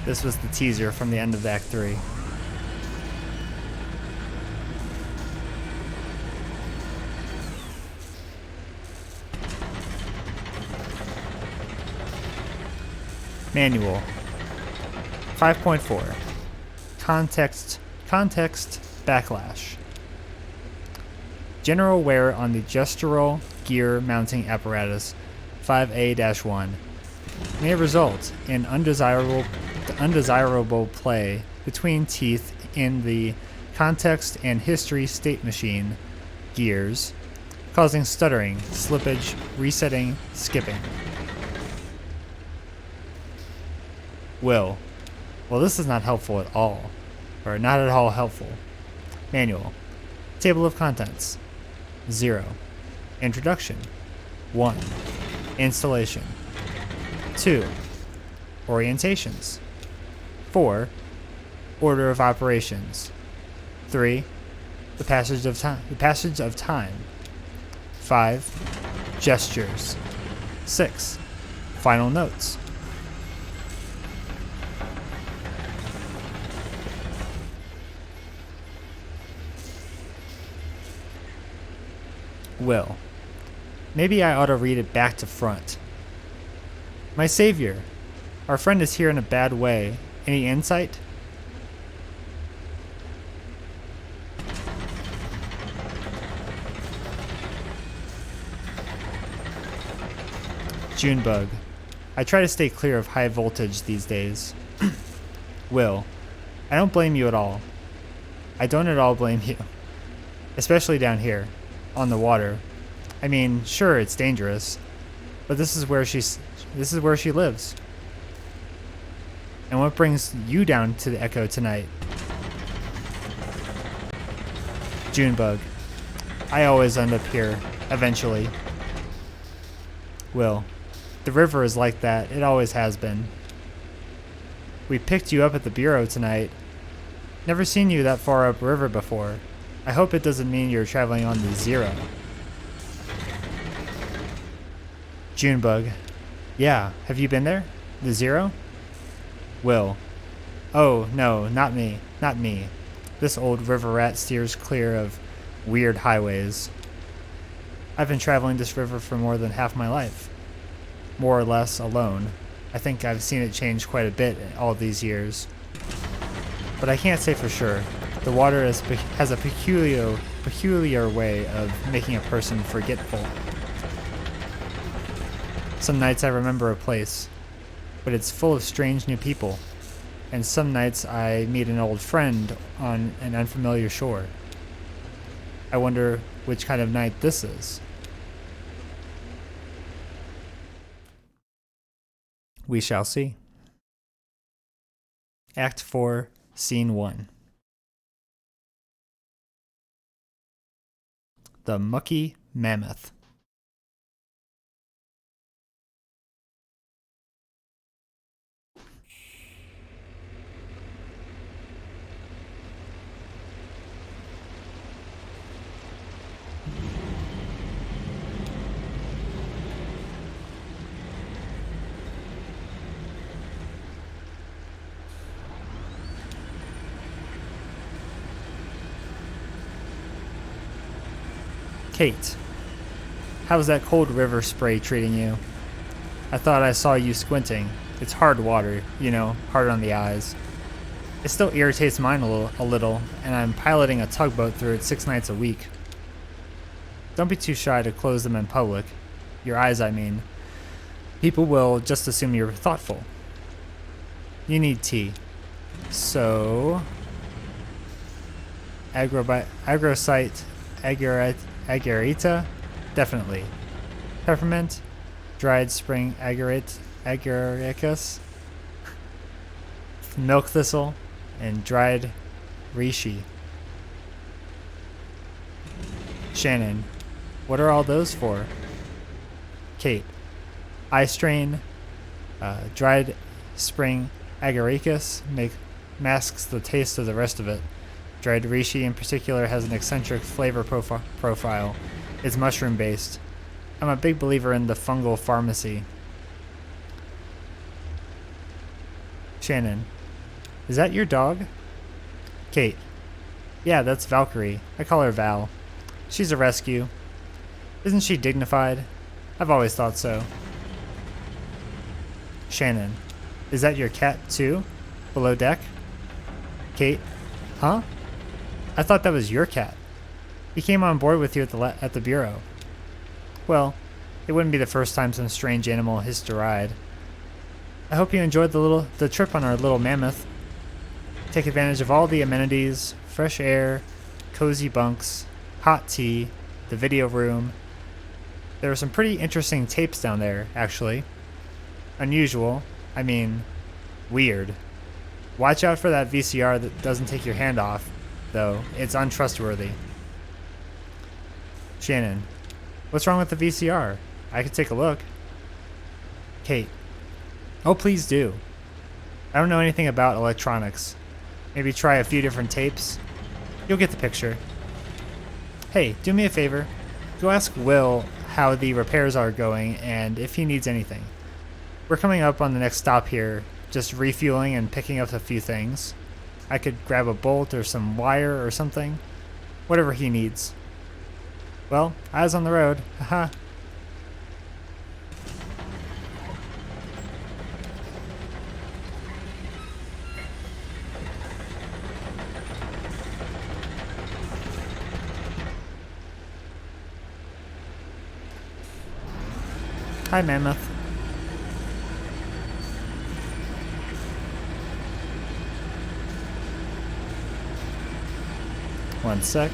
This was the teaser from the end of Act 3. Manual 5.4 Context Backlash. General wear on the gestural gear mounting apparatus 5A-1 may result in undesirable play between teeth in the context and history state machine gears, causing stuttering, slippage, resetting, skipping. Well, this is not helpful at all. Or not at all helpful. Manual. Table of contents. 0. Introduction. 1. Installation. 2. Orientations. 4. Order of operations. 3. The passage of time. 5. Gestures. 6. Final notes. Will. Maybe I ought to read it back to front. My savior, our friend is here in a bad way. Any insight? Junebug. I try to stay clear of high voltage these days. Will. I don't blame you at all. I don't at all blame you. Especially down here. On the water. I mean, sure, it's dangerous, but this is where she lives. And what brings you down to the Echo tonight? Junebug. I always end up here, eventually. Will. The river is like that. It always has been. We picked you up at the bureau tonight. Never seen you that far upriver before. I hope it doesn't mean you're traveling on the 0. Junebug. Yeah, have you been there? The 0? Will. Oh, no, not me. Not me. This old river rat steers clear of weird highways. I've been traveling this river for more than half my life. More or less alone. I think I've seen it change quite a bit in all these years. But I can't say for sure. The water has a peculiar way of making a person forgetful. Some nights I remember a place, but it's full of strange new people. And some nights I meet an old friend on an unfamiliar shore. I wonder which kind of night this is. We shall see. Act 4, Scene 1. The Mucky Mammoth. Kate, how's that cold river spray treating you? I thought I saw you squinting. It's hard water, you know, hard on the eyes. It still irritates mine a little, and I'm piloting a tugboat through it 6 nights a week. Don't be too shy to close them in public. Your eyes, I mean. People will just assume you're thoughtful. You need tea. So... Agrosite, Agarita? Definitely. Peppermint? Dried spring agaricus? Milk thistle? And dried reishi. Shannon. What are all those for? Kate. Eye strain. Dried spring agaricus masks the taste of the rest of it. Dried reishi in particular has an eccentric flavor profile. It's mushroom based. I'm a big believer in the fungal pharmacy. Shannon. Is that your dog? Kate. Yeah, that's Valkyrie. I call her Val. She's a rescue. Isn't she dignified? I've always thought so. Shannon. Is that your cat too? Below deck? Kate. Huh? I thought that was your cat. He came on board with you at the bureau. Well, it wouldn't be the first time some strange animal hitched a ride. I hope you enjoyed the trip on our little mammoth. Take advantage of all the amenities, fresh air, cozy bunks, hot tea, the video room. There are some pretty interesting tapes down there, actually. Unusual. I mean, weird. Watch out for that VCR that doesn't take your hand off, though. It's untrustworthy. Shannon. What's wrong with the VCR? I could take a look. Kate. Oh, please do. I don't know anything about electronics. Maybe try a few different tapes. You'll get the picture. Hey, do me a favor. Go ask Will how the repairs are going and if he needs anything. We're coming up on the next stop here, just refueling and picking up a few things. I could grab a bolt or some wire or something. Whatever he needs. Well, eyes on the road. Haha. Hi, Mammoth. One sec.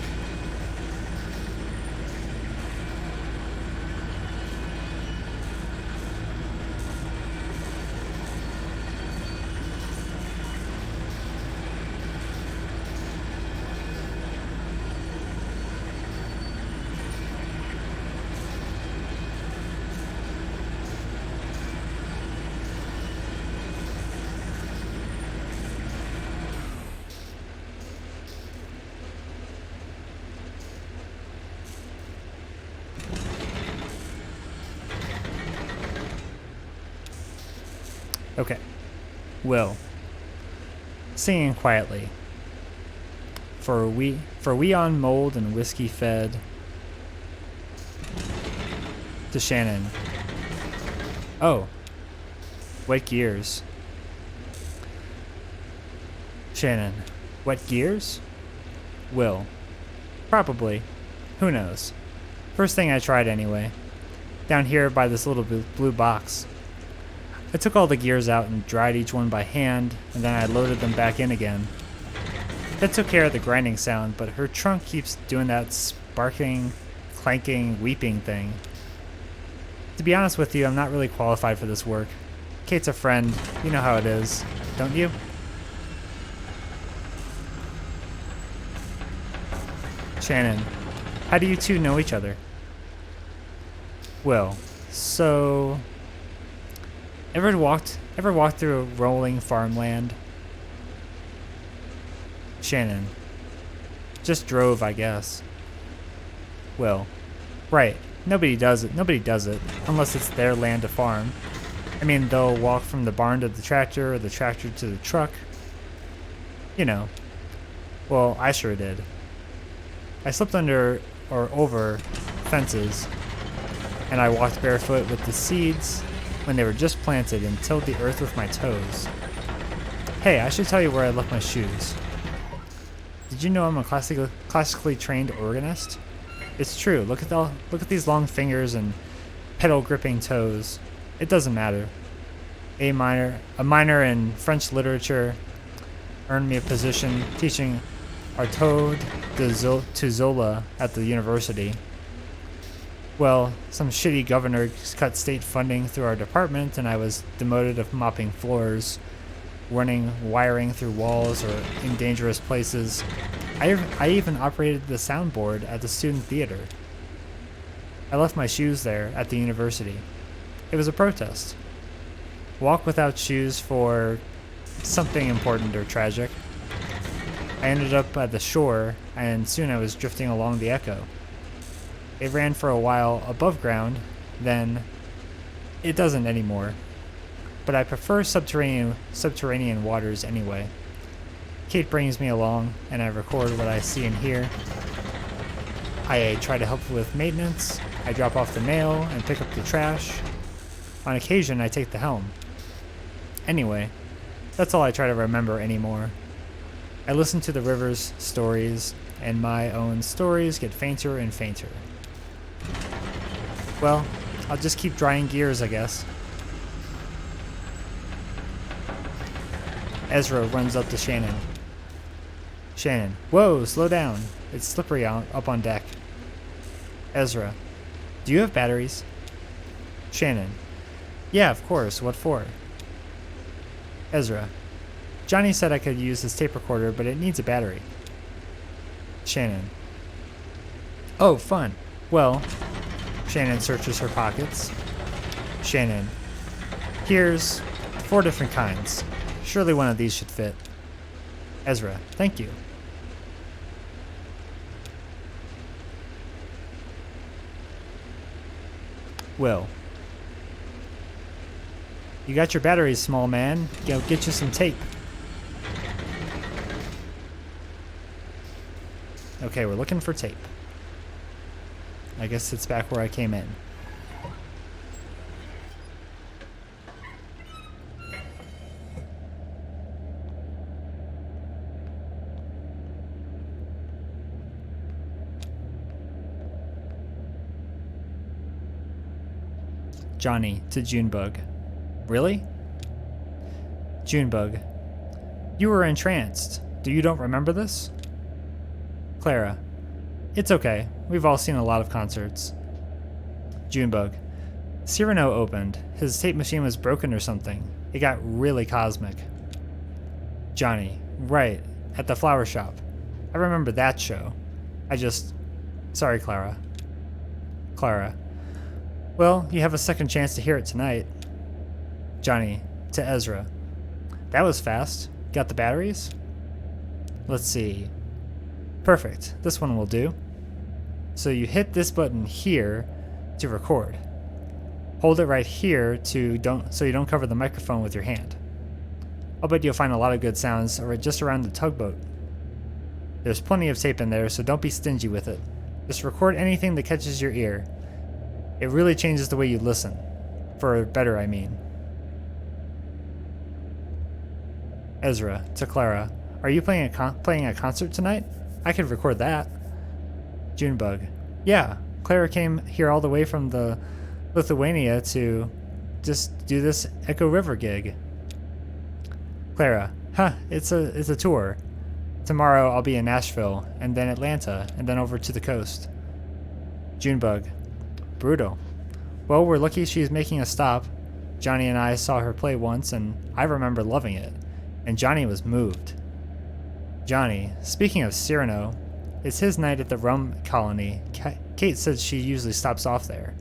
Okay. Will. Singing quietly. For we on mold and whiskey fed. To Shannon. Oh. Wet gears. Shannon. Wet gears? Will. Probably. Who knows? First thing I tried anyway. Down here by this little blue box. I took all the gears out and dried each one by hand, and then I loaded them back in again. That took care of the grinding sound, but her trunk keeps doing that sparking, clanking, weeping thing. To be honest with you, I'm not really qualified for this work. Kate's a friend. You know how it is, don't you? Shannon, how do you two know each other? Will, so... Ever walked through a rolling farmland? Shannon. Just drove, I guess. Will. Right. Nobody does it. Unless it's their land to farm. I mean, they'll walk from the barn to the tractor, or the tractor to the truck. You know. Well, I sure did. I slipped under or over fences, and I walked barefoot with the seeds when they were just planted and tilled the earth with my toes. Hey, I should tell you where I left my shoes. Did you know I'm a classically trained organist? It's true. Look at these long fingers and pedal gripping toes. It doesn't matter. A minor in French literature earned me a position teaching Artaud to Zola at the university. Well, some shitty governor cut state funding through our department, and I was demoted of mopping floors, running wiring through walls or in dangerous places. I even operated the soundboard at the student theater. I left my shoes there at the university. It was a protest. Walk without shoes for something important or tragic. I ended up at the shore, and soon I was drifting along the Echo. It ran for a while above ground, then it doesn't anymore. But I prefer subterranean waters anyway. Kate brings me along, and I record what I see and hear. I try to help with maintenance. I drop off the mail and pick up the trash. On occasion, I take the helm. Anyway, that's all I try to remember anymore. I listen to the river's stories, and my own stories get fainter and fainter. Well, I'll just keep drying gears, I guess. Ezra runs up to Shannon. Shannon, whoa, slow down. It's slippery out up on deck. Ezra, do you have batteries? Shannon, yeah, of course, what for? Ezra, Johnny said I could use his tape recorder, but it needs a battery. Shannon, oh, fun. Well, Shannon searches her pockets. Shannon, here's 4 different kinds. Surely one of these should fit. Ezra, thank you. Will, you got your batteries, small man. Go get you some tape. Okay, we're looking for tape. I guess it's back where I came in. Johnny to Junebug. Really? Junebug. You were entranced. You don't remember this? Clara. It's okay. We've all seen a lot of concerts. Junebug. Cyrano opened. His tape machine was broken or something. It got really cosmic. Johnny. Right. At the flower shop. I remember that show. Sorry, Clara. Clara. Well, you have a second chance to hear it tonight. Johnny, to Ezra. That was fast. Got the batteries? Let's see. Perfect. This one will do. So you hit this button here to record. Hold it right here so you don't cover the microphone with your hand. I'll bet you'll find a lot of good sounds just around the tugboat. There's plenty of tape in there, so don't be stingy with it. Just record anything that catches your ear. It really changes the way you listen. For better, I mean. Ezra, to Clara. Are you playing a concert tonight? I could record that. Junebug. Yeah, Clara came here all the way from the Lithuania to just do this Echo River gig. Clara. Huh, it's a tour. Tomorrow I'll be in Nashville, and then Atlanta, and then over to the coast. Junebug. Brutal. Well, we're lucky she's making a stop. Johnny and I saw her play once, and I remember loving it. And Johnny was moved. Johnny, speaking of Cyrano, it's his night at the rum colony. Kate says she usually stops off there.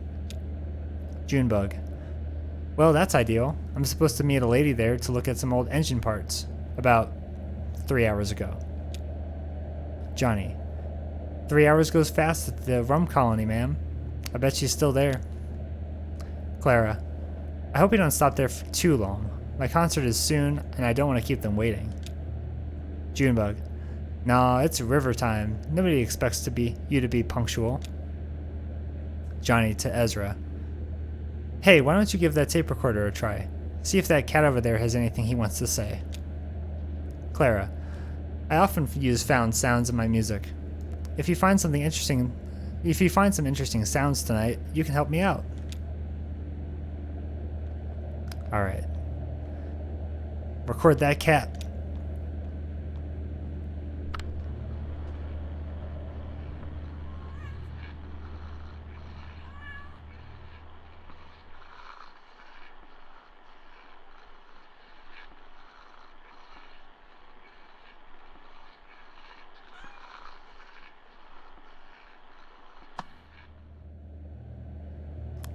Junebug. Well, that's ideal. I'm supposed to meet a lady there to look at some old engine parts. About 3 hours ago. Johnny. 3 hours goes fast at the rum colony, ma'am. I bet she's still there. Clara. I hope you don't stop there for too long. My concert is soon, and I don't want to keep them waiting. Junebug. Nah, it's river time. Nobody expects you to be punctual. Johnny to Ezra. Hey, why don't you give that tape recorder a try? See if that cat over there has anything he wants to say. Clara. I often use found sounds in my music. If you find some interesting sounds tonight, you can help me out. Alright. Record that cat.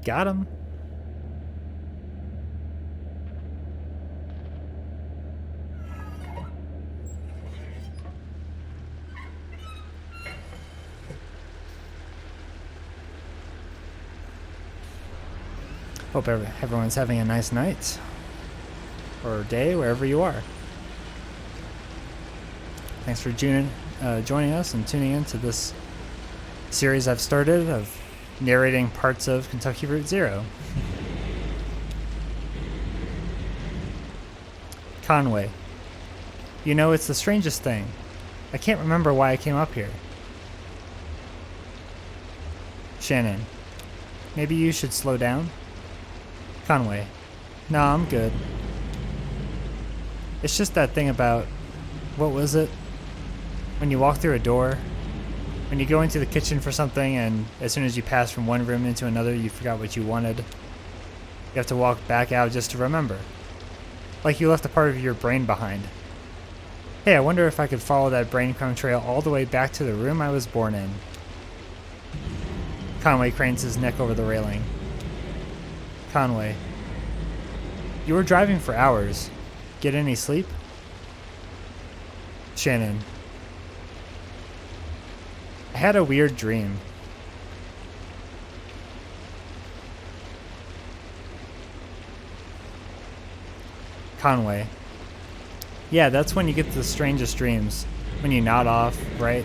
Got him. Hope everyone's having a nice night or day wherever you are. Thanks for joining us and tuning in to this series I've started of narrating parts of Kentucky Route Zero. Conway. You know, it's the strangest thing. I can't remember why I came up here. Shannon. Maybe you should slow down? Conway. Nah, I'm good. It's just that thing about, what was it? When you walk through a door, when you go into the kitchen for something and as soon as you pass from one room into another, you forgot what you wanted. You have to walk back out just to remember. Like you left a part of your brain behind. Hey, I wonder if I could follow that breadcrumb trail all the way back to the room I was born in. Conway cranes his neck over the railing. Conway. You were driving for hours. Get any sleep? Shannon. I had a weird dream. Conway. Yeah, that's when you get the strangest dreams. When you nod off, right?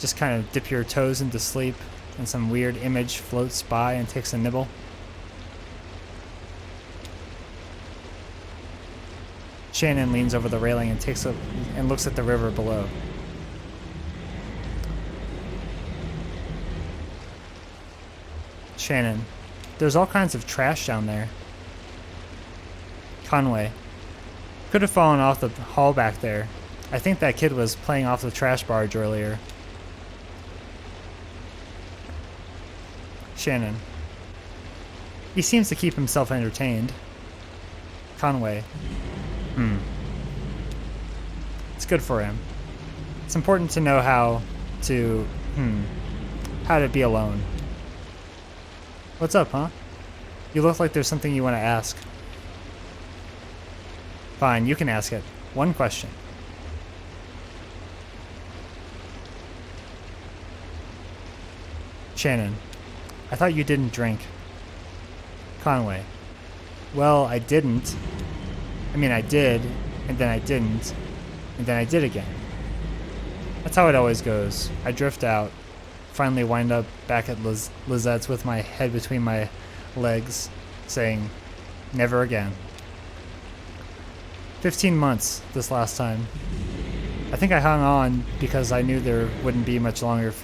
Just kind of dip your toes into sleep and some weird image floats by and takes a nibble. Shannon leans over the railing and looks at the river below. Shannon. There's all kinds of trash down there. Conway. Could have fallen off the hall back there. I think that kid was playing off the trash barge earlier. Shannon. He seems to keep himself entertained. Conway. It's good for him. It's important to know how to be alone. What's up, huh? You look like there's something you want to ask. Fine, you can ask it. One question. Shannon. I thought you didn't drink. Conway. Well, I didn't. I did, and then I didn't, and then I did again. That's how it always goes. I drift out, finally wind up back at Lizette's with my head between my legs, saying, never again. 15 months this last time. I think I hung on because I knew there wouldn't be much longer.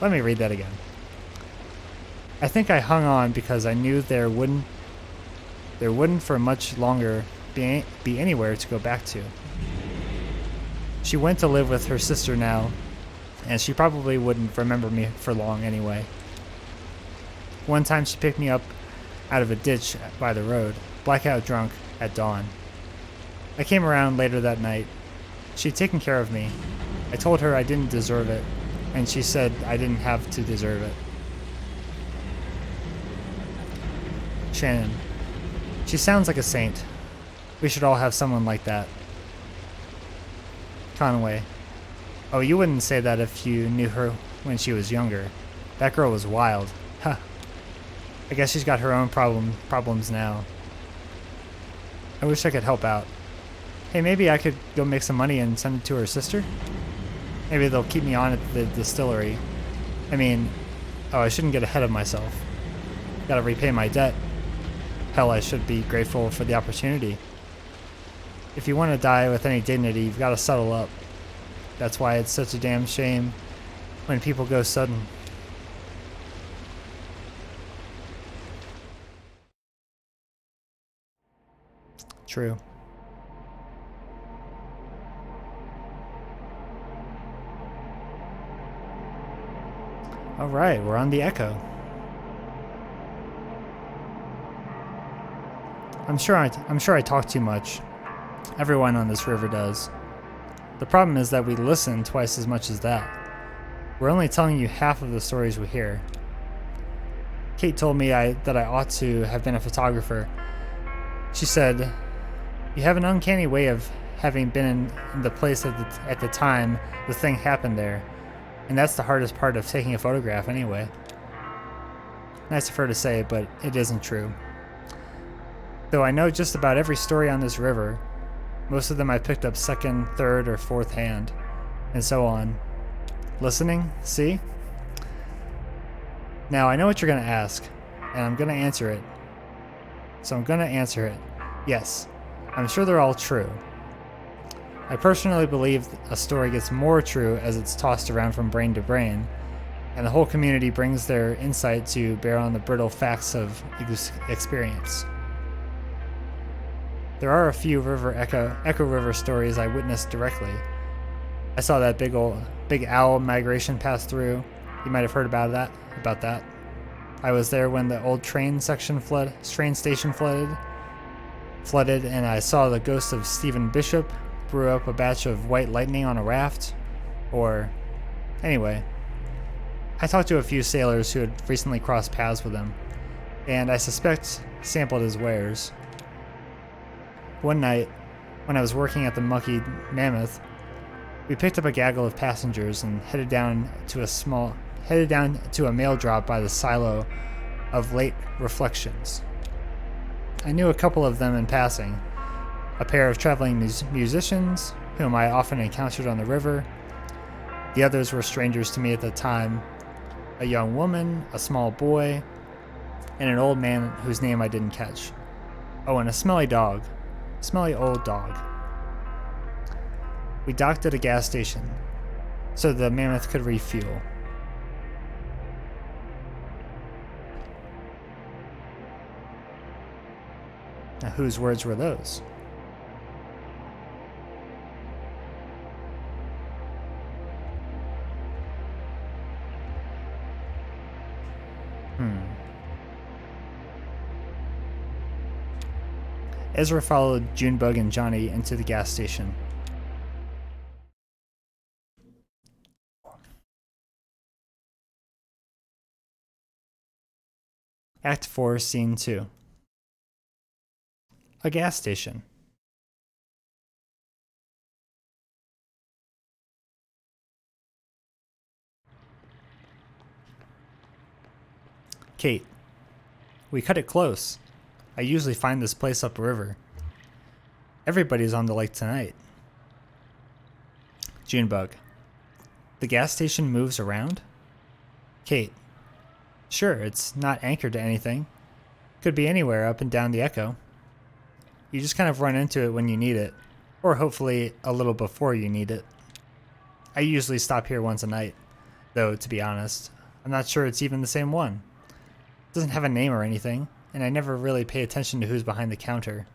Let me read that again. I think I hung on because I knew there wouldn't for much longer be anywhere to go back to. She went to live with her sister now, and she probably wouldn't remember me for long anyway. One time she picked me up out of a ditch by the road, blackout drunk, at dawn. I came around later that night. She'd taken care of me. I told her I didn't deserve it, and she said I didn't have to deserve it. Shannon. She sounds like a saint. We should all have someone like that. Conway. Oh, you wouldn't say that if you knew her when she was younger. That girl was wild. Huh. I guess she's got her own problems now. I wish I could help out. Hey, maybe I could go make some money and send it to her sister? Maybe they'll keep me on at the distillery. I shouldn't get ahead of myself. Gotta repay my debt. Hell, I should be grateful for the opportunity. If you want to die with any dignity, you've got to settle up. That's why it's such a damn shame when people go sudden. True. All right, we're on the Echo. I'm sure I talk too much. Everyone on this river does. The problem is that we listen twice as much as that. We're only telling you half of the stories we hear. Kate told me that I ought to have been a photographer. She said, "You have an uncanny way of having been in the place at the time the thing happened there, and that's the hardest part of taking a photograph anyway." Nice of her to say, but it isn't true. Though I know just about every story on this river. Most of them I picked up second, third, or fourth hand, and so on. Listening? See? Now I know what you're going to ask, and I'm going to answer it. So I'm going to answer it. Yes, I'm sure they're all true. I personally believe a story gets more true as it's tossed around from brain to brain, and the whole community brings their insight to bear on the brittle facts of experience. There are a few Echo River stories I witnessed directly. I saw that big owl migration pass through. You might have heard about that. I was there when the old train station flooded, and I saw the ghost of Stephen Bishop brew up a batch of white lightning on a raft. Anyway, I talked to a few sailors who had recently crossed paths with him, and I suspect sampled his wares. One night, when I was working at the Mucky Mammoth, we picked up a gaggle of passengers and headed down to a mail drop by the silo of Late Reflections. I knew a couple of them in passing, a pair of traveling musicians whom I often encountered on the river. The others were strangers to me at the time, a young woman, a small boy, and an old man whose name I didn't catch. Oh, and a smelly old dog. We docked at a gas station so the Mammoth could refuel. Now, whose words were those? Ezra followed Junebug and Johnny into the gas station. Act 4, Scene 2. A gas station. Kate. We cut it close. I usually find this place upriver. Everybody's on the lake tonight. Junebug. The gas station moves around? Kate. Sure, it's not anchored to anything. Could be anywhere up and down the Echo. You just kind of run into it when you need it, or hopefully a little before you need it. I usually stop here once a night, though to be honest, I'm not sure it's even the same one. It doesn't have a name or anything, and I never really pay attention to who's behind the counter.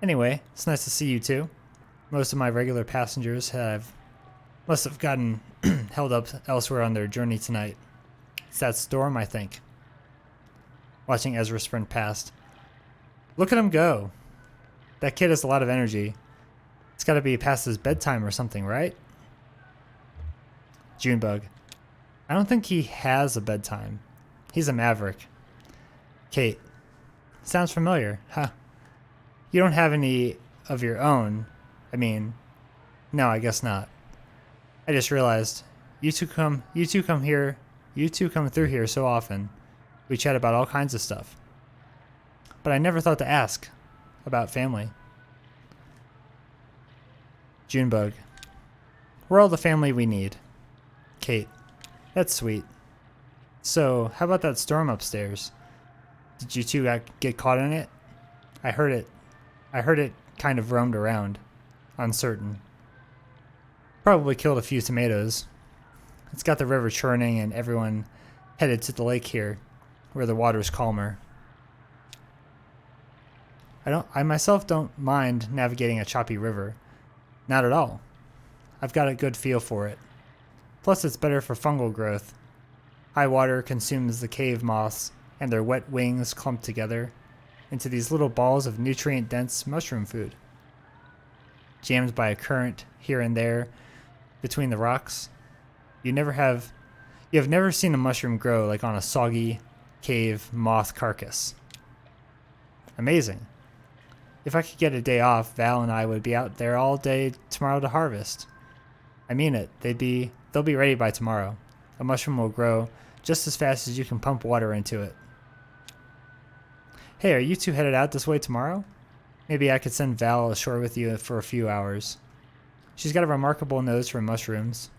Anyway, it's nice to see you too. Most of my regular passengers must have gotten held up elsewhere on their journey tonight. It's that storm, I think. Watching Ezra sprint past. Look at him go. That kid has a lot of energy. It's got to be past his bedtime or something, right? Junebug. I don't think he has a bedtime. He's a maverick. Kate. Sounds familiar, huh? You don't have any of your own. No, I guess not. I just realized you two come through here so often. We chat about all kinds of stuff. But I never thought to ask about family. Junebug. We're all the family we need. Kate. That's sweet. So, how about that storm upstairs? Did you two get caught in it? I heard it kind of roamed around. Uncertain. Probably killed a few tomatoes. It's got the river churning and everyone headed to the lake here, where the water's calmer. I myself don't mind navigating a choppy river. Not at all. I've got a good feel for it. Plus it's better for fungal growth. High water consumes the cave moths, and their wet wings clump together into these little balls of nutrient-dense mushroom food. Jammed by a current here and there between the rocks, you have never seen a mushroom grow like on a soggy cave moth carcass. Amazing. If I could get a day off, Val and I would be out there all day tomorrow to harvest. I mean it. They'll be ready by tomorrow. A mushroom will grow just as fast as you can pump water into it. Hey, are you two headed out this way tomorrow? Maybe I could send Val ashore with you for a few hours. She's got a remarkable nose for mushrooms.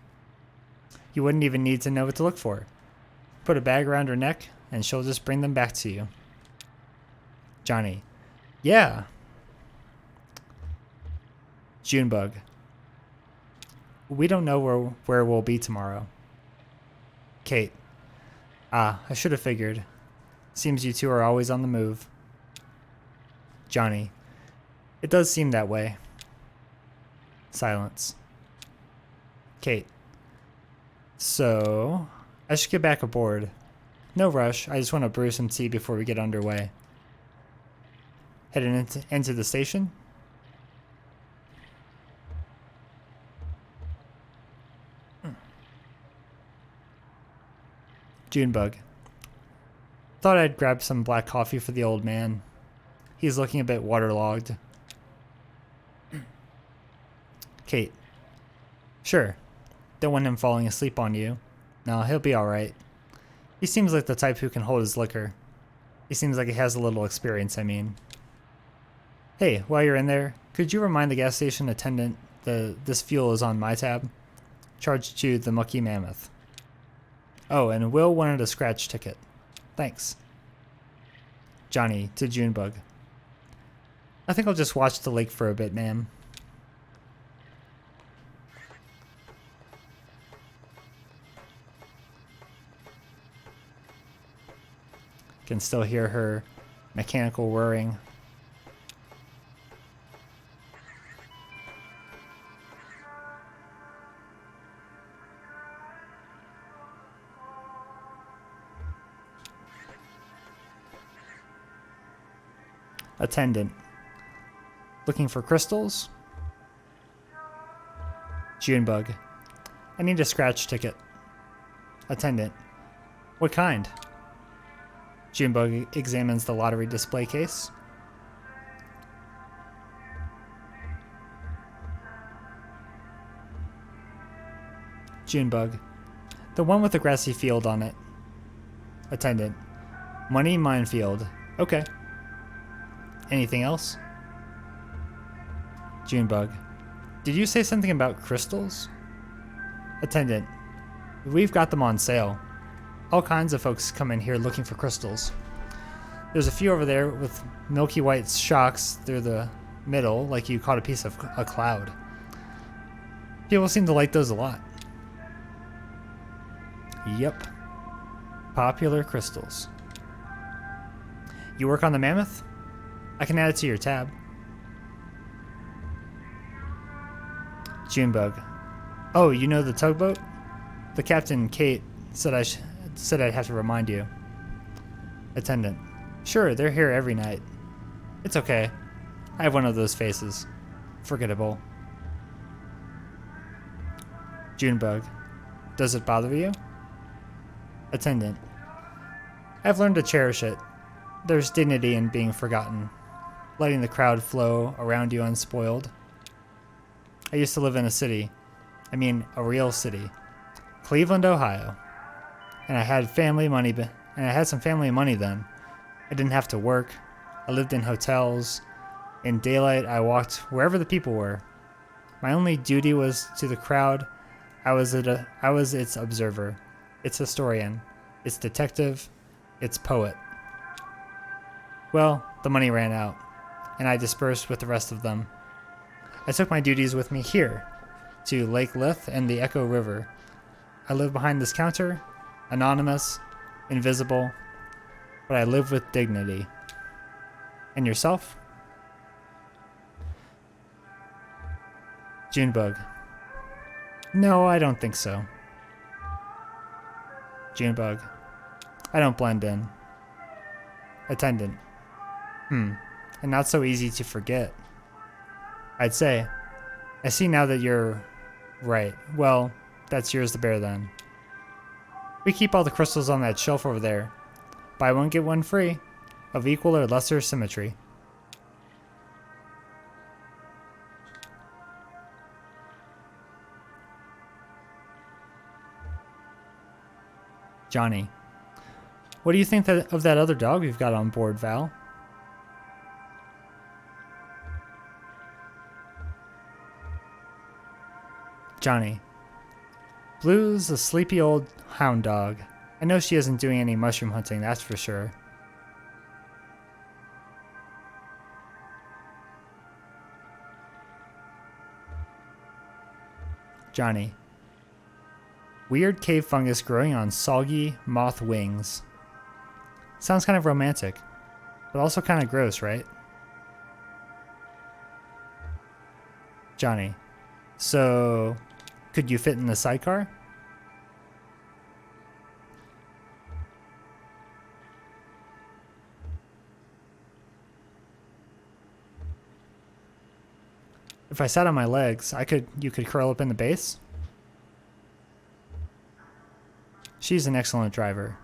You wouldn't even need to know what to look for. Put a bag around her neck, and she'll just bring them back to you. Johnny. Yeah. Junebug. We don't know where we'll be tomorrow. Kate. Ah, I should have figured. Seems you two are always on the move. Johnny. It does seem that way. Silence. Kate. So, I should get back aboard. No rush, I just want to brew some tea before we get underway. Heading into the station? Junebug. Thought I'd grab some black coffee for the old man. He's looking a bit waterlogged. Kate. Sure. Don't want him falling asleep on you. No, he'll be alright. He seems like the type who can hold his liquor. He seems like he has a little experience, I mean. Hey, while you're in there, could you remind the gas station attendant this fuel is on my tab? Charged to the Mucky Mammoth. Oh, and Will wanted a scratch ticket. Thanks. Johnny to Junebug. I think I'll just watch the lake for a bit, ma'am. Can still hear her mechanical whirring. Attendant. Looking for crystals? Junebug. I need a scratch ticket. Attendant. What kind? Junebug examines the lottery display case. Junebug. The one with the grassy field on it. Attendant. Money minefield. Okay. Anything else? Junebug. Did you say something about crystals? Attendant. We've got them on sale. All kinds of folks come in here looking for crystals. There's a few over there with milky white shocks through the middle, like you caught a piece of a cloud. People seem to like those a lot. Yep. Popular crystals. You work on the Mammoth? I can add it to your tab. Junebug. Oh, you know the tugboat? The captain, Kate, said I'd have to remind you. Attendant. Sure, they're here every night. It's okay. I have one of those faces. Forgettable. Junebug. Does it bother you? Attendant. I've learned to cherish it. There's dignity in being forgotten, letting the crowd flow around you unspoiled. I used to live in a city. I mean, a real city. Cleveland, Ohio. And I had some family money then. I didn't have to work. I lived in hotels. In daylight, I walked wherever the people were. My only duty was to the crowd. I was its observer, its historian, its detective, its poet. Well, the money ran out, and I dispersed with the rest of them. I took my duties with me here, to Lake Lith and the Echo River. I live behind this counter, anonymous, invisible, but I live with dignity. And yourself? Junebug. No, I don't think so. Junebug. I don't blend in. Attendant. And not so easy to forget. I'd say. I see now that you're right. Well, that's yours to bear then. We keep all the crystals on that shelf over there. Buy one, get one free. Of equal or lesser symmetry. Johnny. What do you think of that other dog we've got on board, Val? Johnny. Blue's a sleepy old hound dog. I know she isn't doing any mushroom hunting, that's for sure. Johnny. Weird cave fungus growing on soggy moth wings. Sounds kind of romantic, but also kind of gross, right? Johnny. So, could you fit in the sidecar? If I sat on my legs, you could curl up in the base? She's an excellent driver.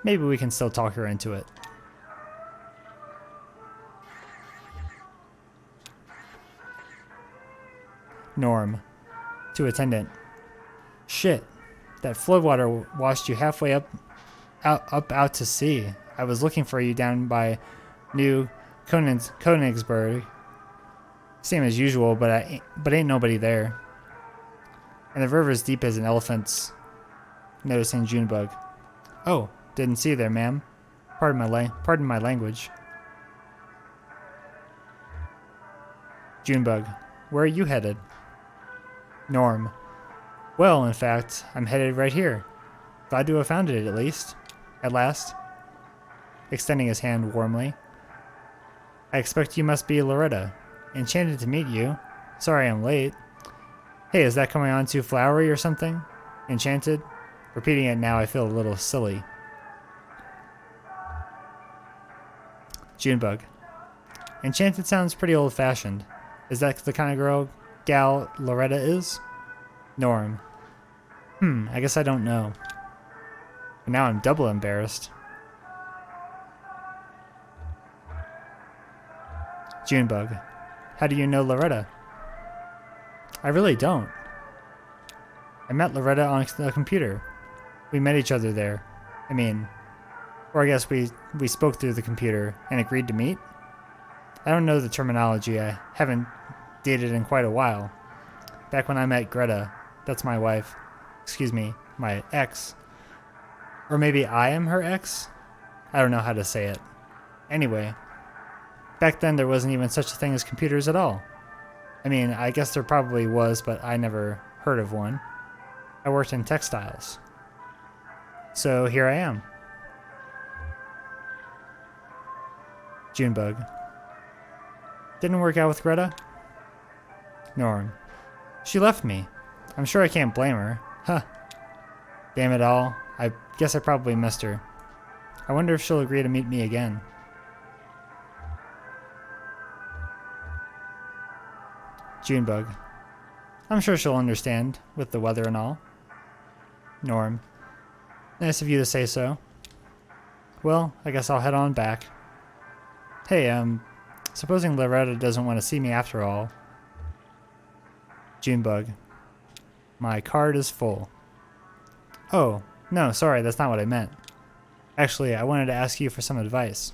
Maybe we can still talk her into it. Norm. To attendant. Shit. That floodwater washed you halfway up out to sea. I was looking for you down by New Königsberg. Same as usual, but ain't nobody there. And the river's deep as an elephant's. Noticing Junebug. Oh, didn't see you there, ma'am. Pardon my language. Junebug. Where are you headed? Norm. Well, in fact, I'm headed right here. Glad to have found it, at least. At last. Extending his hand warmly. I expect you must be Loretta. Enchanted to meet you. Sorry I'm late. Hey, is that coming on too flowery or something? Enchanted? Repeating it now, I feel a little silly. Junebug. Enchanted sounds pretty old-fashioned. Is that the kind of gal Loretta is? Norm. I guess I don't know. But now I'm double embarrassed. Junebug. How do you know Loretta? I really don't. I met Loretta on the computer. We met each other there. Or I guess we spoke through the computer and agreed to meet? I don't know the terminology. I haven't dated in quite a while. Back when I met Greta, that's my wife. Excuse me, my ex. Or maybe I am her ex? I don't know how to say it. Anyway, back then there wasn't even such a thing as computers at all. I guess there probably was, but I never heard of one. I worked in textiles. So here I am. Junebug. Didn't work out with Greta? Norm. She left me. I'm sure I can't blame her. Huh. Damn it all. I guess I probably missed her. I wonder if she'll agree to meet me again. Junebug. I'm sure she'll understand, with the weather and all. Norm. Nice of you to say so. Well, I guess I'll head on back. Hey, supposing Loretta doesn't want to see me after all. Junebug. My card is full. Oh, no, sorry, that's not what I meant. Actually, I wanted to ask you for some advice.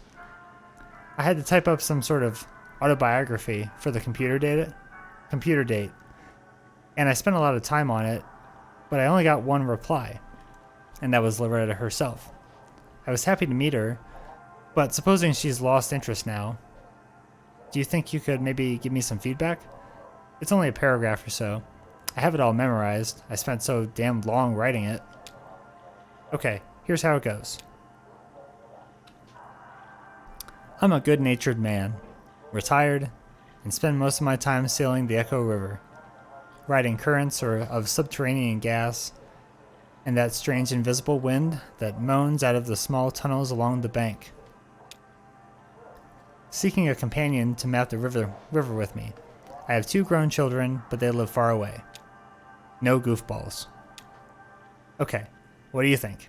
I had to type up some sort of autobiography for the computer date, and I spent a lot of time on it, but I only got one reply, and that was Loretta herself. I was happy to meet her, but supposing she's lost interest now, do you think you could maybe give me some feedback? It's only a paragraph or so. I have it all memorized. I spent so damn long writing it. Okay, here's how it goes. I'm a good-natured man, retired, and spend most of my time sailing the Echo River, riding currents of subterranean gas, and that strange invisible wind that moans out of the small tunnels along the bank. Seeking a companion to map the river with me. I have 2 grown children, but they live far away. No goofballs. Okay, what do you think?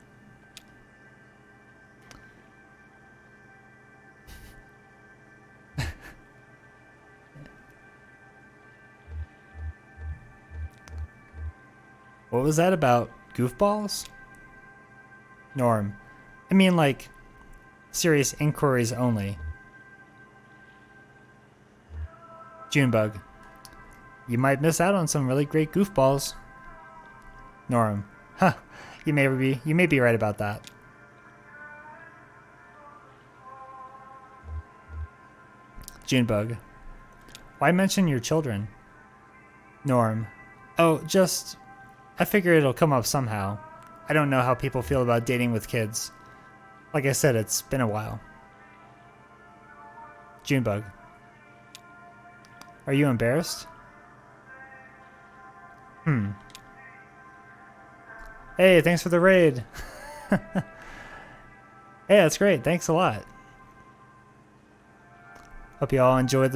What was that about? Goofballs? Norm. Like, serious inquiries only. Junebug. You might miss out on some really great goofballs. Norm. Huh. You may be right about that. Junebug. Why mention your children? Norm. Oh, I figure it'll come up somehow. I don't know how people feel about dating with kids. Like I said, it's been a while. Junebug. Are you embarrassed? Hey, thanks for the raid. Hey, that's great. Thanks a lot. Hope you all enjoyed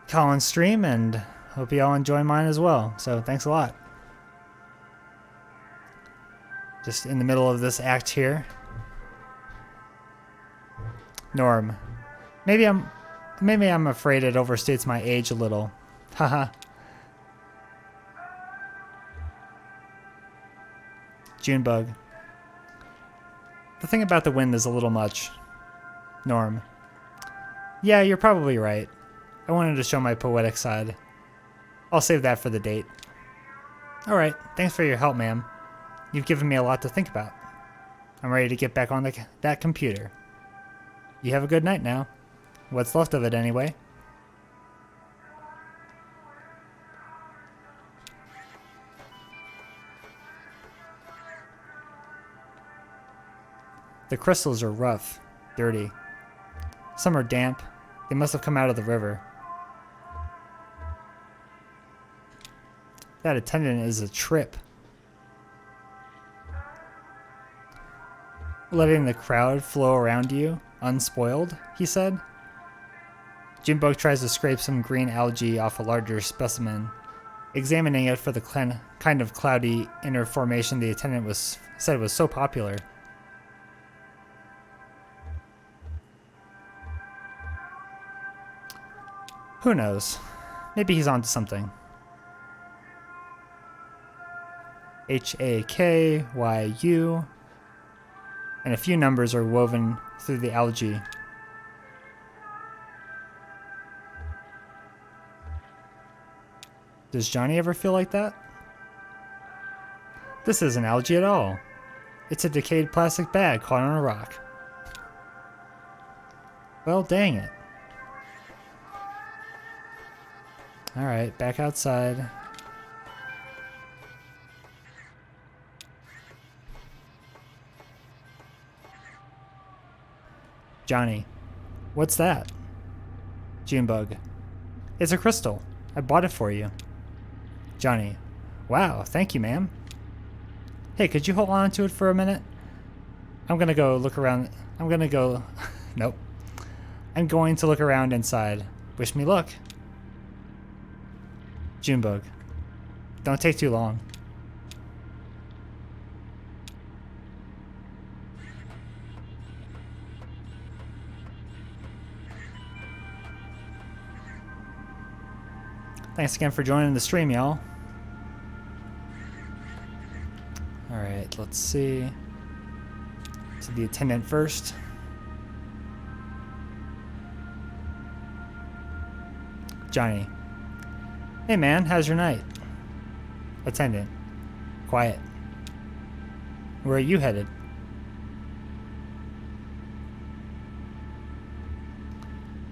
Colin's stream, and hope you all enjoy mine as well. So thanks a lot. Just in the middle of this act here. Norm. Maybe I'm afraid it overstates my age a little. Haha. Junebug. The thing about the wind is a little much. Norm. Yeah, you're probably right. I wanted to show my poetic side. I'll save that for the date. Alright, thanks for your help, ma'am. You've given me a lot to think about. I'm ready to get back on that computer. You have a good night now. What's left of it, anyway. The crystals are rough, dirty. Some are damp. They must have come out of the river. That attendant is a trip. Letting the crowd flow around you, unspoiled, he said. Junebug tries to scrape some green algae off a larger specimen, examining it for the kind of cloudy inner formation the attendant said was so popular. Who knows? Maybe he's onto something. HAKYU, and a few numbers are woven through the algae. Does Johnny ever feel like that? This isn't algae at all. It's a decayed plastic bag caught on a rock. Well, dang it. Alright, back outside. Johnny. What's that? Junebug. It's a crystal. I bought it for you. Johnny. Wow, thank you, ma'am. Hey, could you hold on to it for a minute? I'm gonna go look around. Nope. I'm going to look around inside. Wish me luck. Junebug. Don't take too long. Thanks again for joining the stream, y'all. Alright, let's see. To the attendant first. Johnny. Hey man, how's your night? Attendant. Quiet. Where are you headed?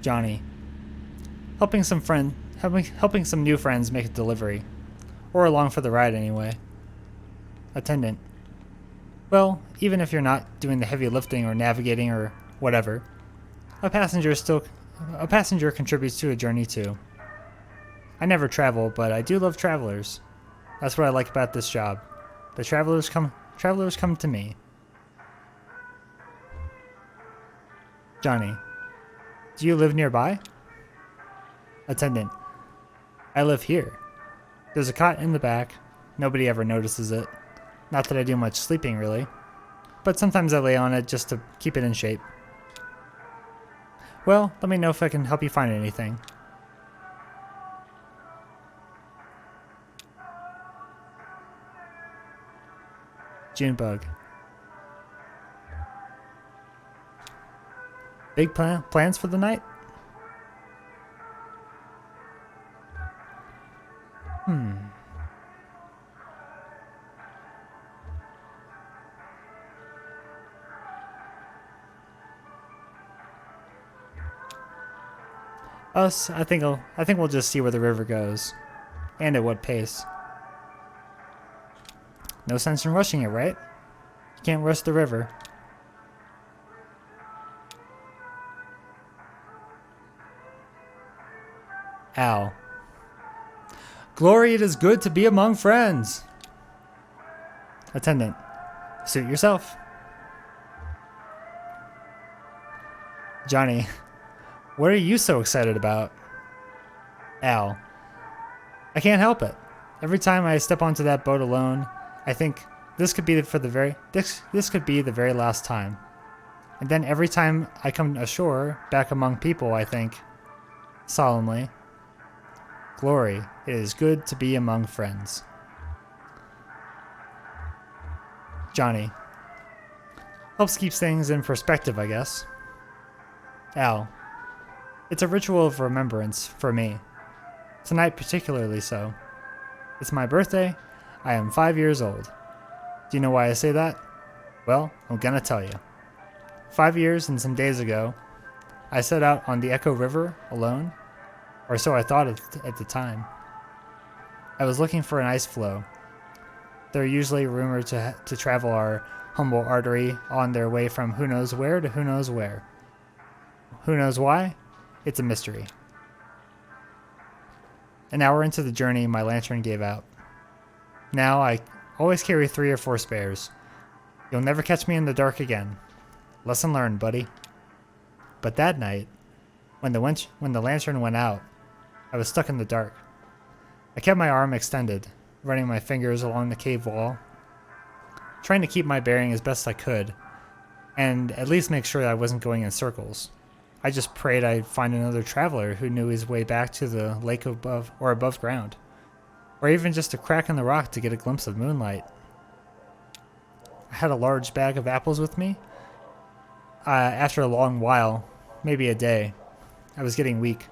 Johnny. Helping some new friends make a delivery. Or along for the ride anyway. Attendant. Well, even if you're not doing the heavy lifting or navigating or whatever, a passenger contributes to a journey too. I never travel, but I do love travelers. That's what I like about this job. The travelers come to me. Johnny. Do you live nearby? Attendant. I live here. There's a cot in the back. Nobody ever notices it. Not that I do much sleeping, really. But sometimes I lay on it just to keep it in shape. Well, let me know if I can help you find anything. Junebug. Big plans for the night? Us, I think we'll just see where the river goes. And at what pace. No sense in rushing it, right? You can't rush the river. Al. Glory, it is good to be among friends. Attendant. Suit yourself. Johnny. What are you so excited about? Al. I can't help it. Every time I step onto that boat alone, I think this could be this could be the very last time. And then every time I come ashore, back among people, I think, solemnly, Glory, it is good to be among friends. Johnny. Helps keep things in perspective, I guess. Al. It's a ritual of remembrance for me. Tonight particularly so. It's my birthday. I am 5 years old. Do you know why I say that? Well, I'm gonna tell you. 5 years and some days ago, I set out on the Echo River alone, or so I thought at the time. I was looking for an ice floe. They're usually rumored to travel our humble artery on their way from who knows where to who knows where. Who knows why? It's a mystery. An hour into the journey, my lantern gave out. Now I always carry 3 or 4 spares. You'll never catch me in the dark again. Lesson learned, buddy. But that night, when the lantern went out, I was stuck in the dark. I kept my arm extended, running my fingers along the cave wall, trying to keep my bearing as best I could, and at least make sure that I wasn't going in circles. I just prayed I'd find another traveler who knew his way back to the lake above ground, or even just a crack in the rock to get a glimpse of moonlight. I had a large bag of apples with me. After a long while, maybe a day, I was getting weak,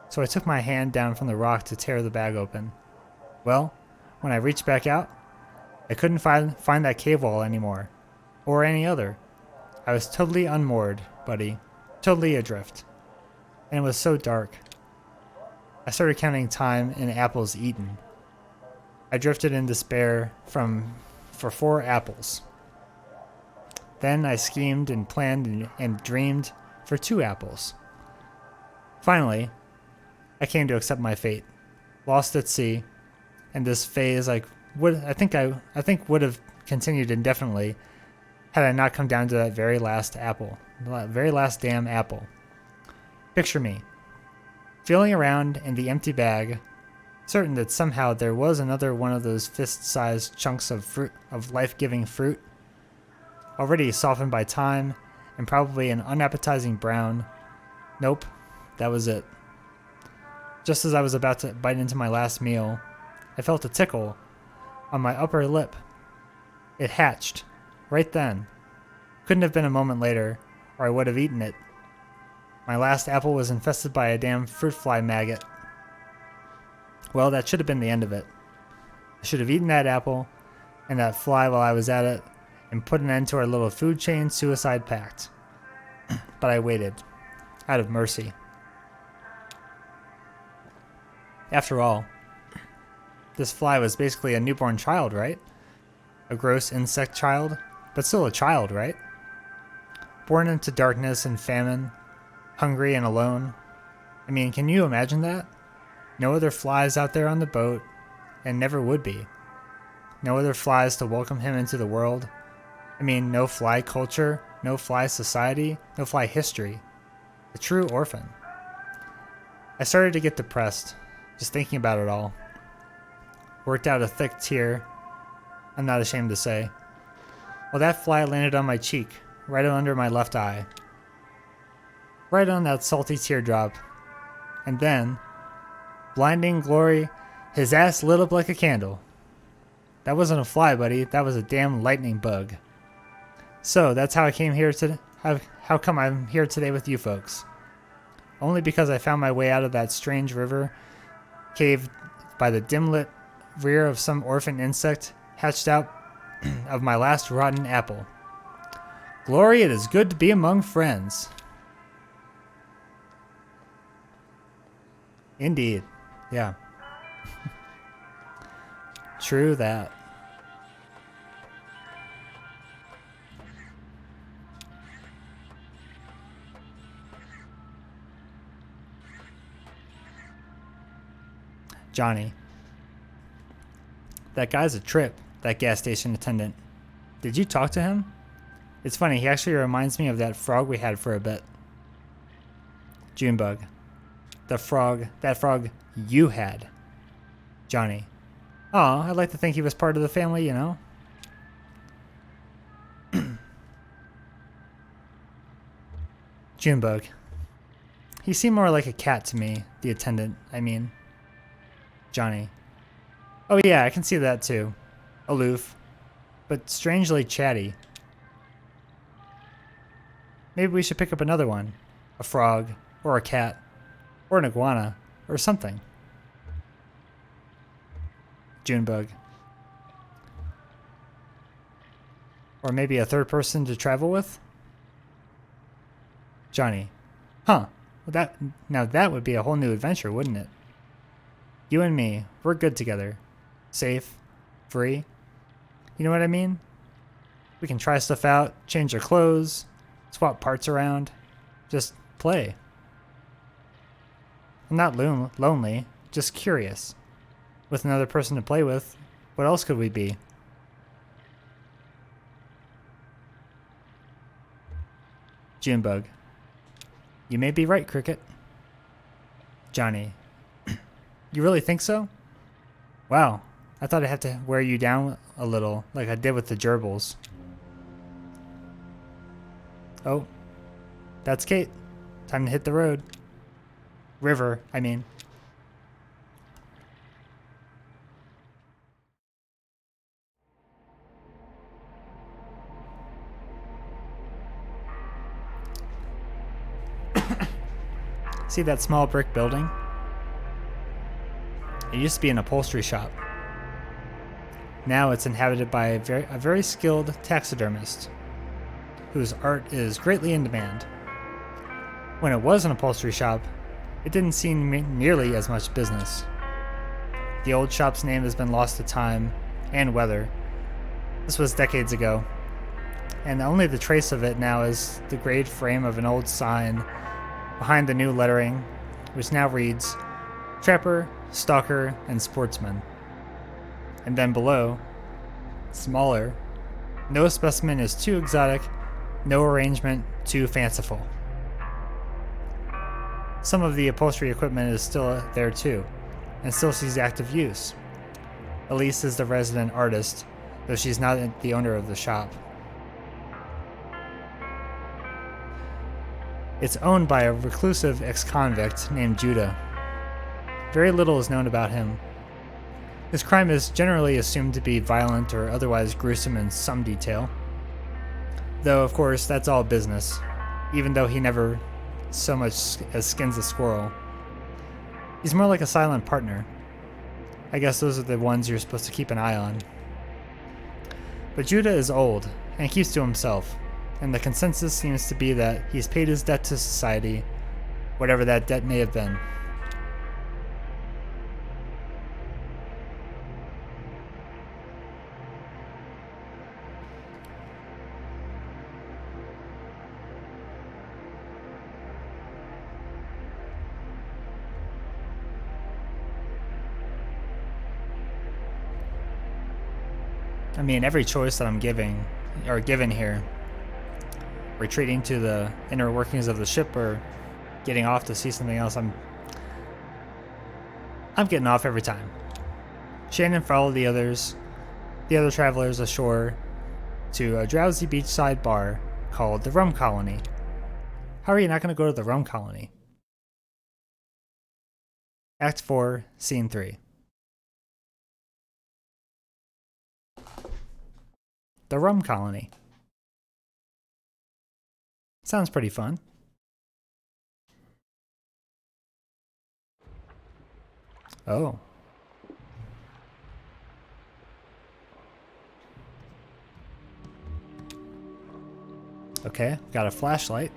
so I took my hand down from the rock to tear the bag open. Well, when I reached back out, I couldn't find that cave wall anymore, or any other. I was totally unmoored, buddy, totally adrift, and it was so dark. I started counting time in apples eaten. I drifted in despair for 4 apples. Then I schemed and planned and dreamed for 2 apples. Finally, I came to accept my fate, lost at sea, and this phase I think would have continued indefinitely had I not come down to that very last damn apple. Picture me, feeling around in the empty bag, certain that somehow there was another one of those fist-sized chunks of fruit, of life-giving fruit, already softened by time and probably an unappetizing brown. Nope, that was it. Just as I was about to bite into my last meal, I felt a tickle on my upper lip. It hatched, right then. Couldn't have been a moment later, or I would have eaten it. My last apple was infested by a damn fruit fly maggot. Well, that should have been the end of it. I should have eaten that apple and that fly while I was at it, and put an end to our little food chain suicide pact. But I waited, out of mercy. After all, this fly was basically a newborn child, right? A gross insect child, but still a child, right? Born into darkness and famine, hungry and alone. I mean, can you imagine that? No other flies out there on the boat, and never would be. No other flies to welcome him into the world. I mean, no fly culture, no fly society, no fly history. A true orphan. I started to get depressed, just thinking about it all. Worked out a thick tear, I'm not ashamed to say. Well, that fly landed on my cheek, right under my left eye. Right on that salty teardrop. And then, blinding glory, his ass lit up like a candle. That wasn't a fly, buddy, that was a damn lightning bug. So, that's how I came here today. How come I'm here today with you folks? Only because I found my way out of that strange river, caved by the dim-lit rear of some orphan insect hatched out of my last rotten apple. Glory, it is good to be among friends. Indeed. Yeah. True that. Johnny. That guy's a trip, that gas station attendant. Did you talk to him? It's funny, he actually reminds me of that frog we had for a bit. Junebug. That frog you had. Johnny. Aw, I'd like to think he was part of the family, you know? Junebug. He seemed more like a cat to me, the attendant, I mean. Johnny. Oh yeah, I can see that too. Aloof, but strangely chatty. Maybe we should pick up another one. A frog, or a cat, or an iguana, or something. Junebug. Or maybe a third person to travel with? Johnny. Huh. Well, that would be a whole new adventure, wouldn't it? You and me, we're good together. Safe. Free. You know what I mean? We can try stuff out, change our clothes, swap parts around. Just play. I'm not lonely, just curious. With another person to play with, what else could we be? Junebug. You may be right, Cricket. Johnny. You really think so? Wow, I thought I'd have to wear you down a little, like I did with the gerbils. Oh, that's Kate. Time to hit the road. River, I mean. See that small brick building? It used to be an upholstery shop. Now it's inhabited by a very skilled taxidermist, whose art is greatly in demand. When it was an upholstery shop, it didn't seem nearly as much business. The old shop's name has been lost to time and weather. This was decades ago, and only the trace of it now is the grayed frame of an old sign behind the new lettering, which now reads Trapper, Stalker, and Sportsman. And then below, smaller, no specimen is too exotic, no arrangement too fanciful. Some of the upholstery equipment is still there too, and still sees active use. Elise is the resident artist, though she's not the owner of the shop. It's owned by a reclusive ex-convict named Judah. Very little is known about him. His crime is generally assumed to be violent or otherwise gruesome in some detail. Though, of course, that's all business, even though he never so much as skins a squirrel. He's more like a silent partner. I guess those are the ones you're supposed to keep an eye on. But Judah is old and keeps to himself, and the consensus seems to be that he's paid his debt to society, whatever that debt may have been. I mean, every choice that I'm given here, retreating to the inner workings of the ship or getting off to see something else, I'm getting off every time. Shannon followed the other travelers ashore to a drowsy beachside bar called the Rum Colony. How are you not going to go to the Rum Colony? Act 4, Scene 3. The Rum Colony. Sounds pretty fun. Oh. Okay, got a flashlight.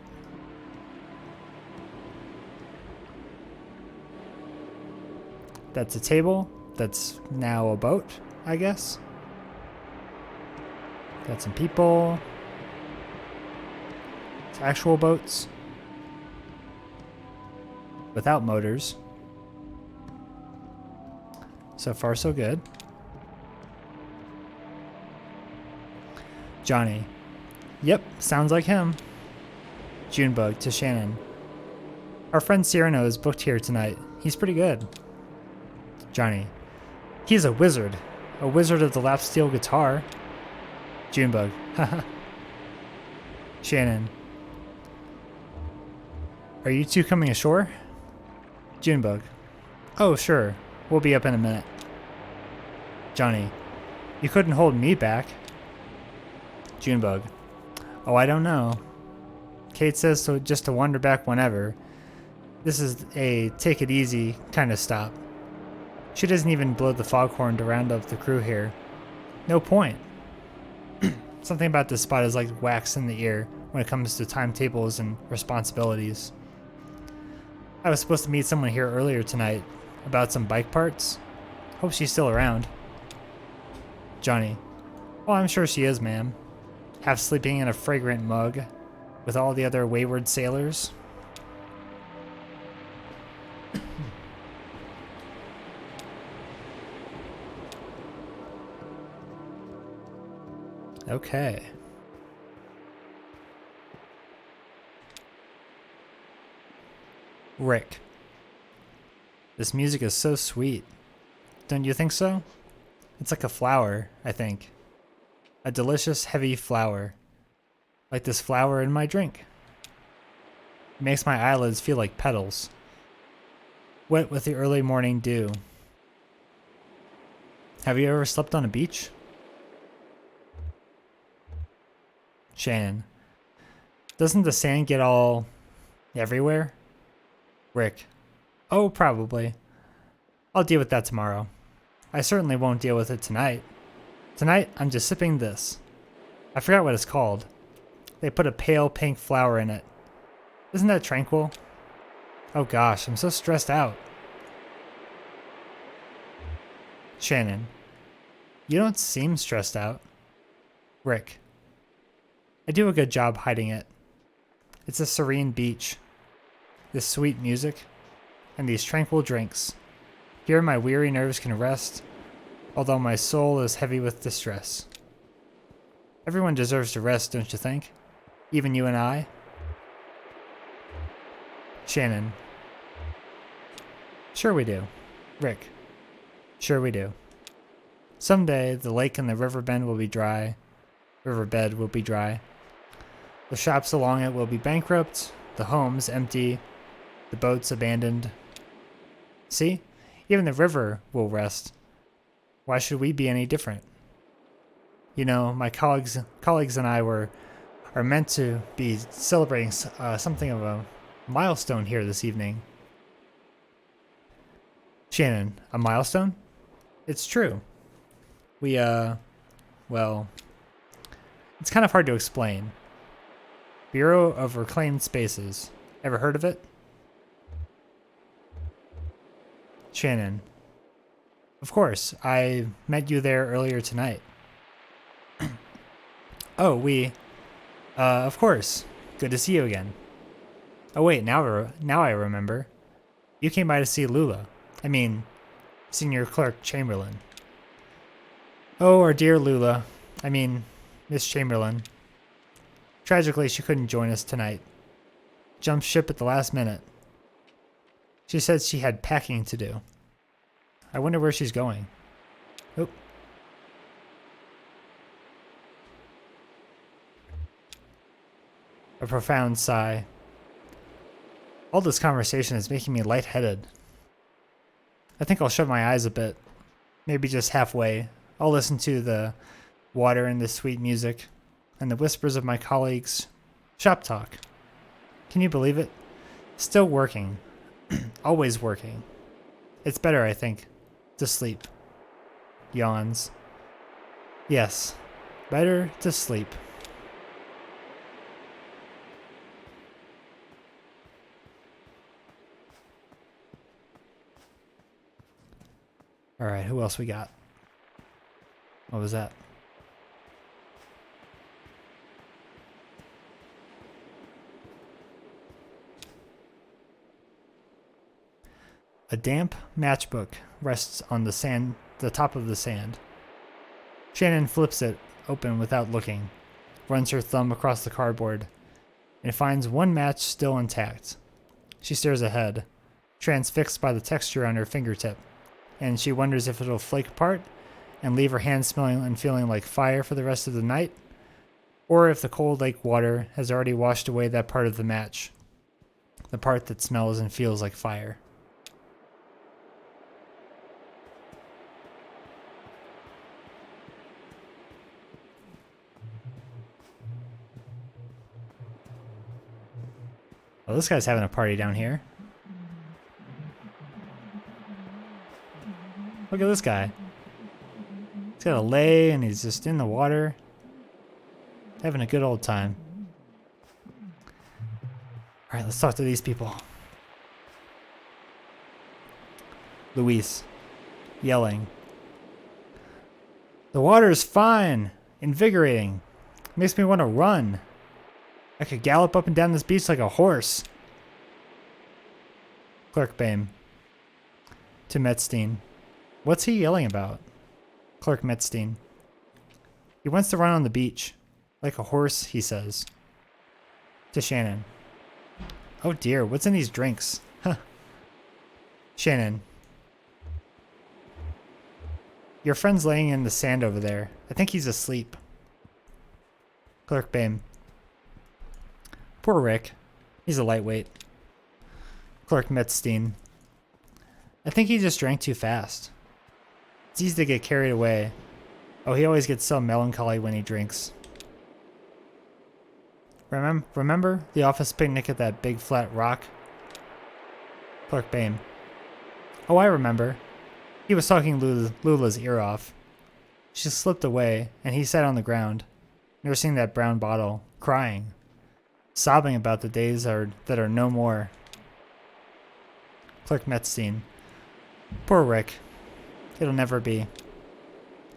That's a table. That's now a boat, I guess. Got some people. It's actual boats. Without motors. So far, so good. Johnny. Yep, sounds like him. Junebug to Shannon. Our friend Cyrano is booked here tonight. He's pretty good. Johnny. He's a wizard. A wizard of the lap steel guitar. Junebug. Haha. Shannon. Are you two coming ashore? Junebug. Oh, sure. We'll be up in a minute. Johnny. You couldn't hold me back. Junebug. Oh, I don't know. Kate says so just to wander back whenever. This is a take it easy kind of stop. She doesn't even blow the foghorn to round up the crew here. No point. Something about this spot is like wax in the ear when it comes to timetables and responsibilities. I was supposed to meet someone here earlier tonight about some bike parts. Hope she's still around. Johnny. Oh, I'm sure she is, ma'am. Half sleeping in a fragrant mug with all the other wayward sailors. Okay. Rick. This music is so sweet. Don't you think so? It's like a flower, I think. A delicious, heavy flower. Like this flower in my drink. It makes my eyelids feel like petals. Wet with the early morning dew. Have you ever slept on a beach? Shannon. Doesn't the sand get all everywhere? Rick. Oh, probably. I'll deal with that tomorrow. I certainly won't deal with it tonight. Tonight, I'm just sipping this. I forgot what it's called. They put a pale pink flower in it. Isn't that tranquil? Oh gosh, I'm so stressed out. Shannon. You don't seem stressed out. Rick. I do a good job hiding it. It's a serene beach. This sweet music. And these tranquil drinks. Here my weary nerves can rest, although my soul is heavy with distress. Everyone deserves to rest, don't you think? Even you and I? Shannon. Sure we do. Rick. Sure we do. Someday the lake and the riverbed will be dry. Riverbed will be dry. The shops along it will be bankrupt, the homes empty, the boats abandoned. See? Even the river will rest. Why should we be any different? You know, my colleagues and I are meant to be celebrating something of a milestone here this evening. Shannon, a milestone? It's true. We, well, it's kind of hard to explain. Bureau of Reclaimed Spaces. Ever heard of it? Shannon. Of course, I met you there earlier tonight. Oh, of course. Good to see you again. Oh wait, now I remember. You came by to see Lula. I mean, Senior Clerk Chamberlain. Oh, our dear Lula. I mean, Miss Chamberlain. Tragically, she couldn't join us tonight. Jumped ship at the last minute. She said she had packing to do. I wonder where she's going. Oh. A profound sigh. All this conversation is making me lightheaded. I think I'll shut my eyes a bit. Maybe just halfway. I'll listen to the water and the sweet music and the whispers of my colleagues' shop talk. Can you believe it? Still working. Always working. It's better, I think, to sleep. Yawns. Yes, better to sleep. Alright, who else we got? What was that? A damp matchbook rests on the top of the sand. Shannon flips it open without looking, runs her thumb across the cardboard, and finds one match still intact. She stares ahead, transfixed by the texture on her fingertip, and she wonders if it'll flake apart and leave her hand smelling and feeling like fire for the rest of the night, or if the cold lake water has already washed away that part of the match, the part that smells and feels like fire. Oh, this guy's having a party down here. Look at this guy. He's got a lei and he's just in the water. Having a good old time. Alright, let's talk to these people. Luis, yelling. The water's fine. Invigorating. Makes me want to run. I could gallop up and down this beach like a horse. Clerk Bame. To Metzstein. What's he yelling about? Clerk Metzstein. He wants to run on the beach. Like a horse, he says. To Shannon. Oh dear, what's in these drinks? Huh. Shannon. Your friend's laying in the sand over there. I think he's asleep. Clerk Bame. Poor Rick. He's a lightweight. Clerk Metzstein. I think he just drank too fast. It's easy to get carried away. Oh, he always gets so melancholy when he drinks. Remember the office picnic at that big flat rock? Clerk Bame. Oh, I remember. He was talking Lula's ear off. She slipped away, and he sat on the ground, nursing that brown bottle, crying, sobbing about the days that are no more. Clerk Metzstein. Poor Rick. It'll never be.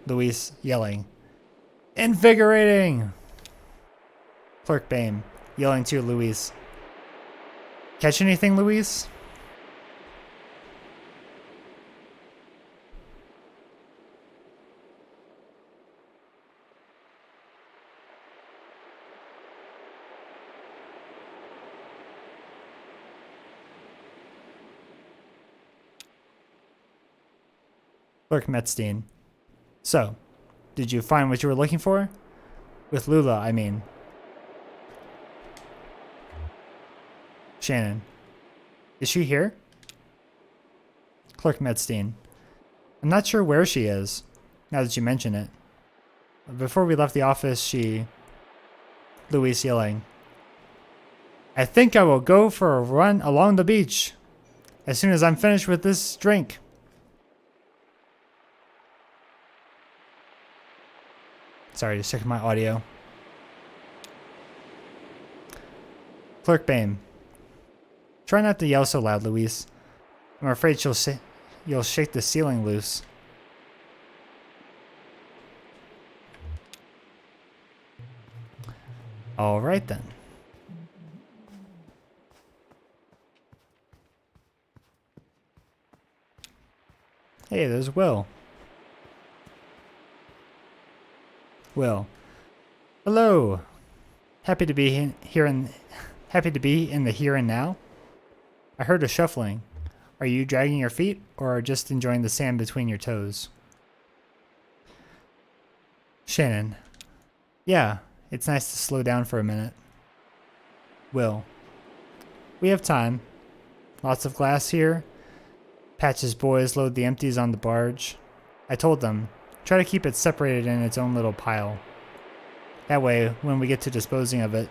Luis, yelling. Invigorating! Clerk Bame, yelling to Luis. Catch anything, Luis? Clerk Metzstein. So, did you find what you were looking for? With Lula, I mean. Shannon. Is she here? Clerk Metzstein. I'm not sure where she is, now that you mention it. Before we left the office, Luis yelling. I think I will go for a run along the beach as soon as I'm finished with this drink. Sorry, just checking my audio. Clerk Bame. Try not to yell so loud, Luis. I'm afraid you'll shake the ceiling loose. All right then. Hey, there's Will. Will. Hello. Happy to be in the here and now. I heard a shuffling. Are you dragging your feet or just enjoying the sand between your toes? Shannon. Yeah, it's nice to slow down for a minute. Will. We have time. Lots of glass here. Patch's boys load the empties on the barge. I told them, try to keep it separated in its own little pile. That way, when we get to disposing of it,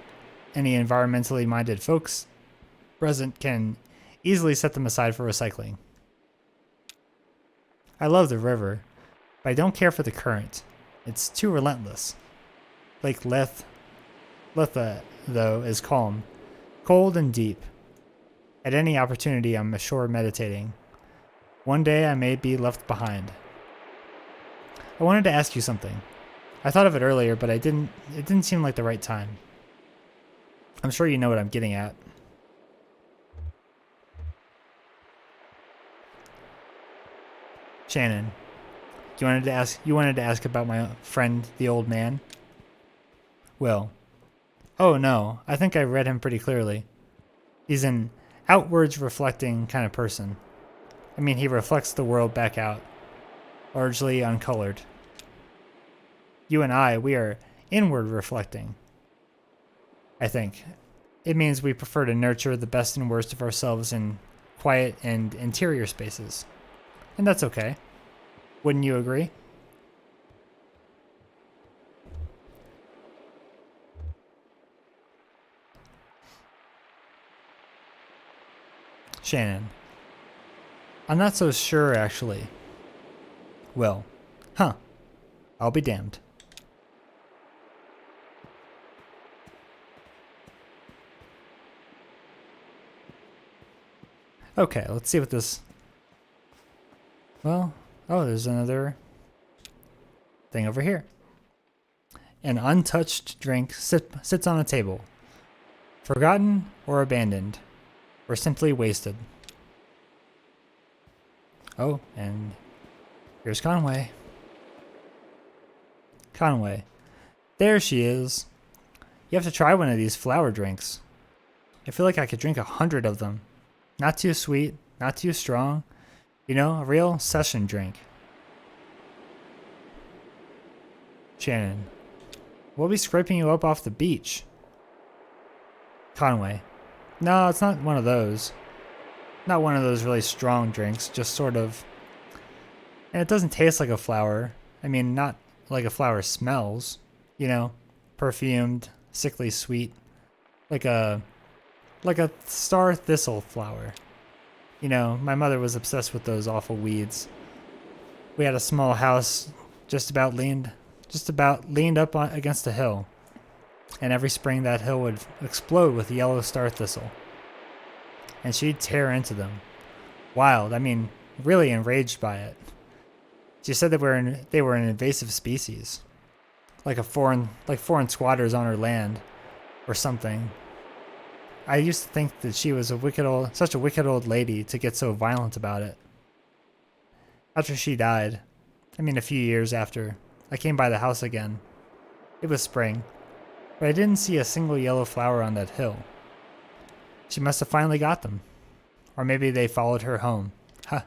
any environmentally minded folks present can easily set them aside for recycling. I love the river, but I don't care for the current. It's too relentless. Lake Letha, though, is calm, cold and deep. At any opportunity, I'm ashore meditating. One day I may be left behind. I wanted to ask you something. I thought of it earlier, but it didn't seem like the right time. I'm sure you know what I'm getting at. Shannon, you wanted to ask about my friend, the old man? Will. Oh no, I think I read him pretty clearly. He's an outwards reflecting kind of person. I mean, he reflects the world back out, largely uncolored. You and I, we are inward reflecting, I think. It means we prefer to nurture the best and worst of ourselves in quiet and interior spaces. And that's okay. Wouldn't you agree? Shannon. I'm not so sure, actually. Will. Huh. I'll be damned. Okay, let's see what this... Well, oh, there's another thing over here. An untouched drink sits on a table. Forgotten or abandoned, or simply wasted. Oh, and here's Conway. Conway. There she is. You have to try one of these flower drinks. I feel like I could drink 100 of them. Not too sweet, not too strong. You know, a real session drink. Shannon. We'll be scraping you up off the beach. Conway. No, it's not one of those. Not one of those really strong drinks, just sort of... And it doesn't taste like a flower. I mean, not like a flower smells. You know, perfumed, sickly sweet. Like a star thistle flower. You know, my mother was obsessed with those awful weeds. We had a small house just about leaned up against a hill. And every spring that hill would explode with yellow star thistle. And she'd tear into them. Wild, I mean, really enraged by it. She said that they were an invasive species. Like foreign squatters on her land. Or something. I used to think that she was such a wicked old lady to get so violent about it. After she died, I mean a few years after, I came by the house again. It was spring, but I didn't see a single yellow flower on that hill. She must have finally got them. Or maybe they followed her home. Huh.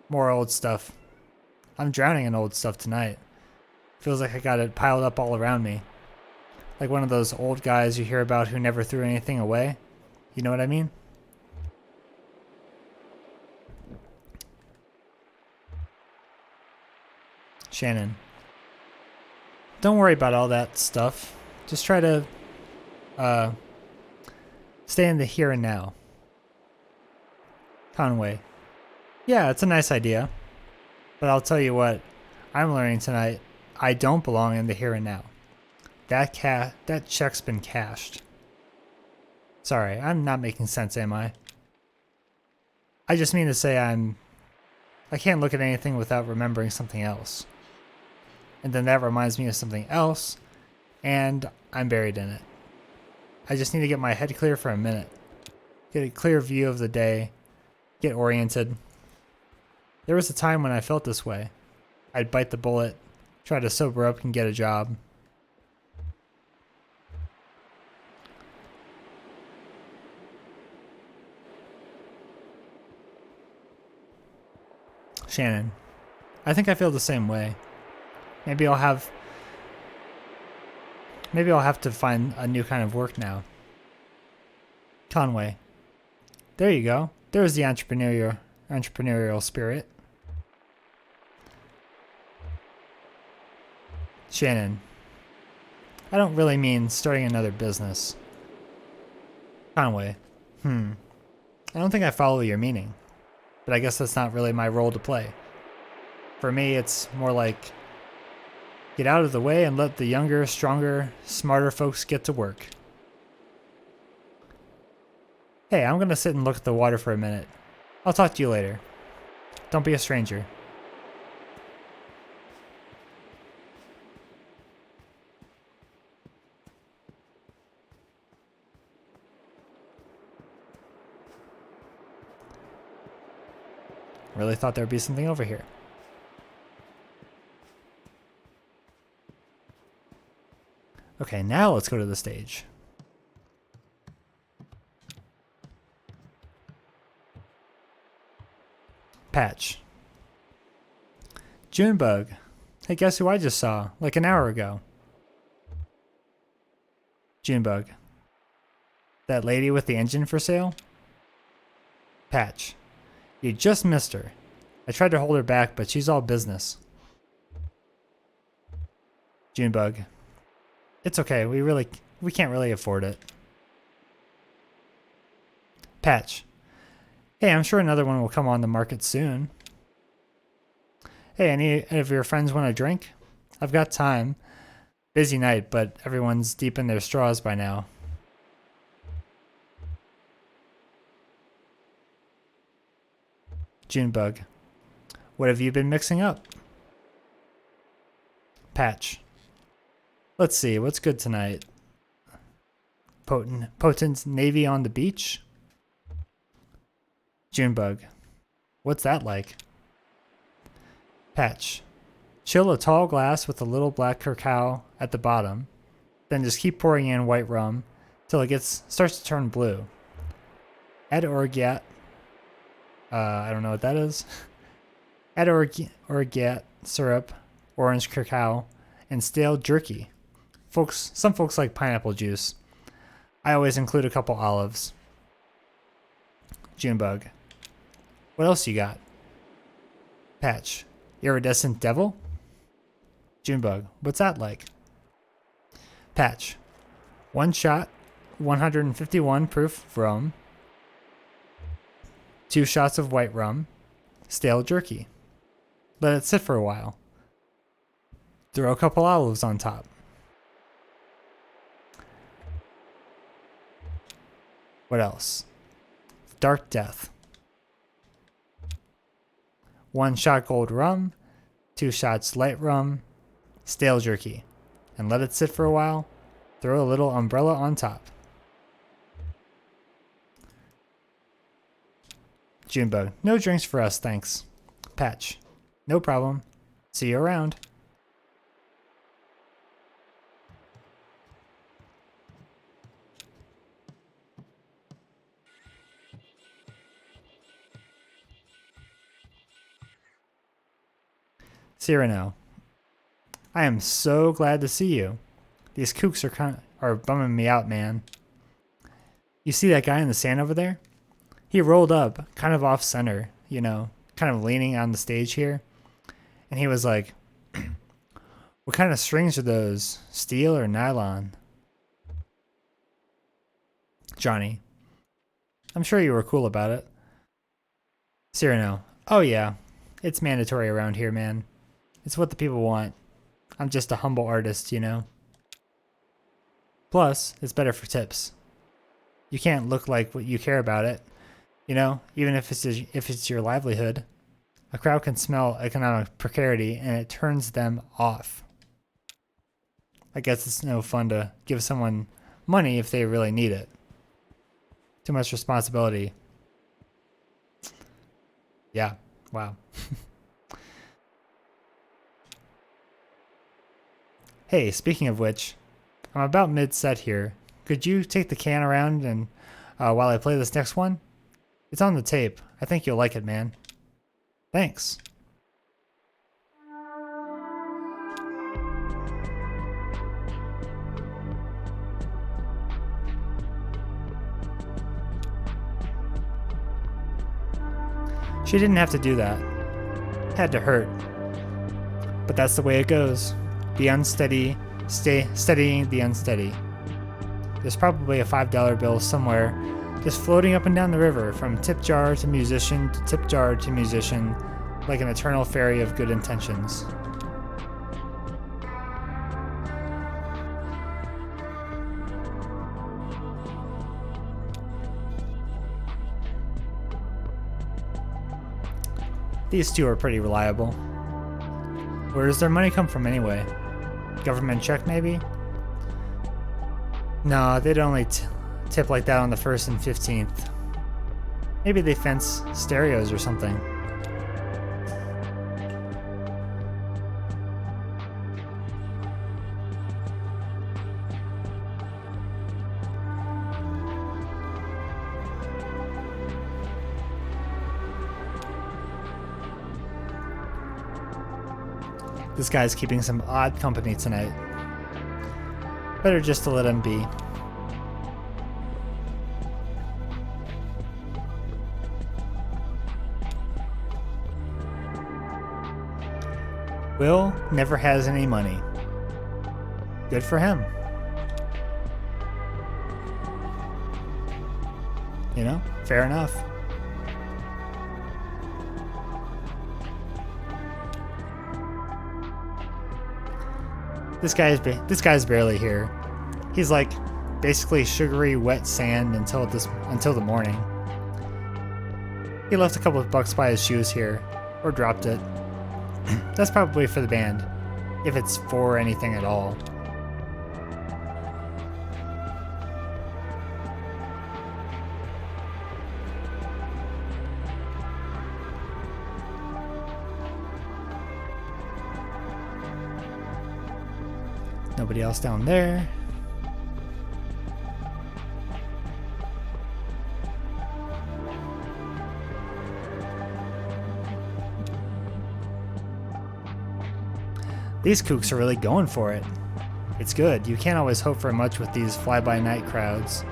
More old stuff. I'm drowning in old stuff tonight. Feels like I got it piled up all around me. Like one of those old guys you hear about who never threw anything away. You know what I mean? Shannon. Don't worry about all that stuff. Just try to, stay in the here and now. Conway. Yeah, it's a nice idea. But I'll tell you what, I'm learning tonight, I don't belong in the here and now. That check's been cashed. Sorry, I'm not making sense, am I? I just mean to say I can't look at anything without remembering something else. And then that reminds me of something else, and I'm buried in it. I just need to get my head clear for a minute. Get a clear view of the day. Get oriented. There was a time when I felt this way. I'd bite the bullet, try to sober up and get a job. Shannon. I think I feel the same way. Maybe I'll have to find a new kind of work now. Conway. There you go. There's the entrepreneurial spirit. Shannon. I don't really mean starting another business. Conway. I don't think I follow your meaning. But I guess that's not really my role to play. For me, it's more like get out of the way and let the younger, stronger, smarter folks get to work. Hey, I'm gonna sit and look at the water for a minute. I'll talk to you later. Don't be a stranger. Really thought there would be something over here. Okay, now let's go to the stage. Patch. Junebug. Hey, guess who I just saw? Like an hour ago. Junebug. That lady with the engine for sale? Patch. You just missed her. I tried to hold her back, but she's all business. Junebug. It's okay, we can't really afford it. Patch. Hey, I'm sure another one will come on the market soon. Hey, any of your friends want a drink? I've got time. Busy night, but everyone's deep in their straws by now. Junebug. What have you been mixing up? Patch. Let's see, what's good tonight? Potent Navy on the beach? Junebug. What's that like? Patch. Chill a tall glass with a little black cacao at the bottom, then just keep pouring in white rum till it starts to turn blue. Add orgeat. I don't know what that is. Add orgeat syrup, orange cacao, and stale jerky. Some folks like pineapple juice. I always include a couple olives. Junebug. What else you got? Patch. Iridescent devil? Junebug. What's that like? Patch. 1 shot, 151 proof rum. 2 shots of white rum. Stale jerky. Let it sit for a while. Throw a couple olives on top. What else? Dark Death. 1 shot gold rum, 2 shots light rum, stale jerky, and let it sit for a while. Throw a little umbrella on top. Junebug. No drinks for us, thanks. Patch. No problem. See you around. Cyrano. I am so glad to see you. These kooks are bumming me out, man. You see that guy in the sand over there? He rolled up, kind of off center, you know, kind of leaning on the stage here. And he was like, what kind of strings are those? Steel or nylon? Johnny. I'm sure you were cool about it. Cyrano. Oh yeah, it's mandatory around here, man. It's what the people want. I'm just a humble artist, you know. Plus, it's better for tips. You can't look like what you care about it, you know, even if it's your livelihood. A crowd can smell economic precarity and it turns them off. I guess it's no fun to give someone money if they really need it. Too much responsibility. Yeah, wow. Hey, speaking of which, I'm about mid-set here. Could you take the can around and while I play this next one? It's on the tape. I think you'll like it, man. Thanks. She didn't have to do that. Had to hurt. But that's the way it goes. Be unsteady, stay steadying the unsteady. There's probably a $5 bill somewhere just floating up and down the river from tip jar to musician to tip jar to musician like an eternal ferry of good intentions. These two are pretty reliable. Where does their money come from anyway? Government check, maybe? No, they'd only tip like that on the 1st and 15th. Maybe they fence stereos or something. This guy's keeping some odd company tonight. Better just to let him be. Will never has any money. Good for him. You know, fair enough. This guy's barely here. He's like basically sugary wet sand until the morning. He left a couple of bucks by his shoes here, or dropped it. That's probably for the band, if it's for anything at all. Nobody else down there. These kooks are really going for it. It's good. You can't always hope for much with these fly-by-night crowds.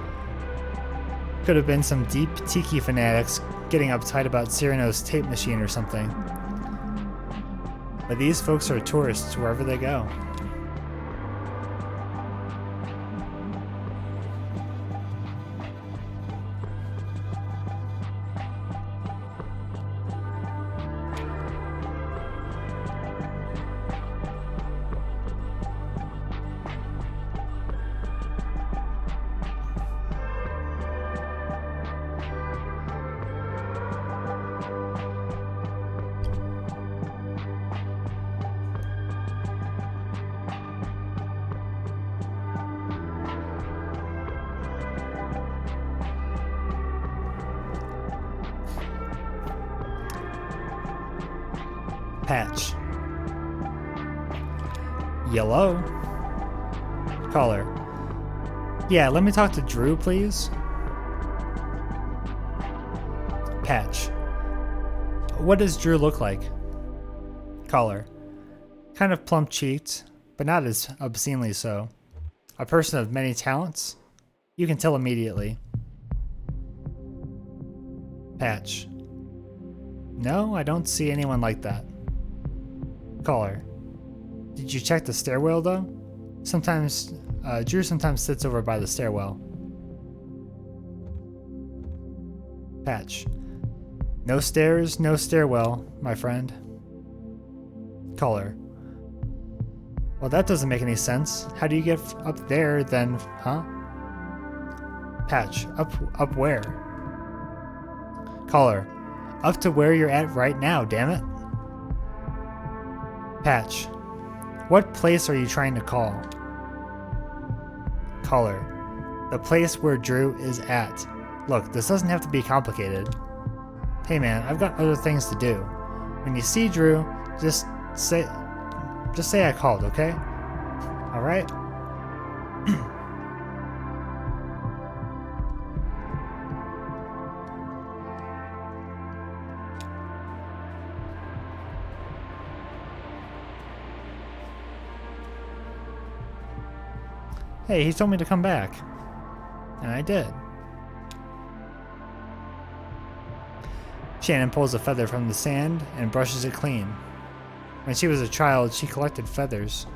Could have been some deep tiki fanatics getting uptight about Cyrano's tape machine or something. But these folks are tourists wherever they go. Patch. Yellow. Caller. Yeah, let me talk to Drew, please. Patch. What does Drew look like? Caller. Kind of plump-cheeked, but not as obscenely so. A person of many talents? You can tell immediately. Patch. No, I don't see anyone like that. Caller. Did you check the stairwell though? Drew sometimes sits over by the stairwell. Patch. No stairs, no stairwell, my friend. Caller. Well, that doesn't make any sense. How do you get up there then, huh? Patch. Up where? Caller. Up to where you're at right now, damn it. Patch. What place are you trying to call? Caller. The place where Drew is at. Look, this doesn't have to be complicated. Hey man, I've got other things to do. When you see Drew, just say I called, okay? Alright? Hey, he told me to come back. And I did. Shannon pulls a feather from the sand and brushes it clean. When she was a child, she collected feathers.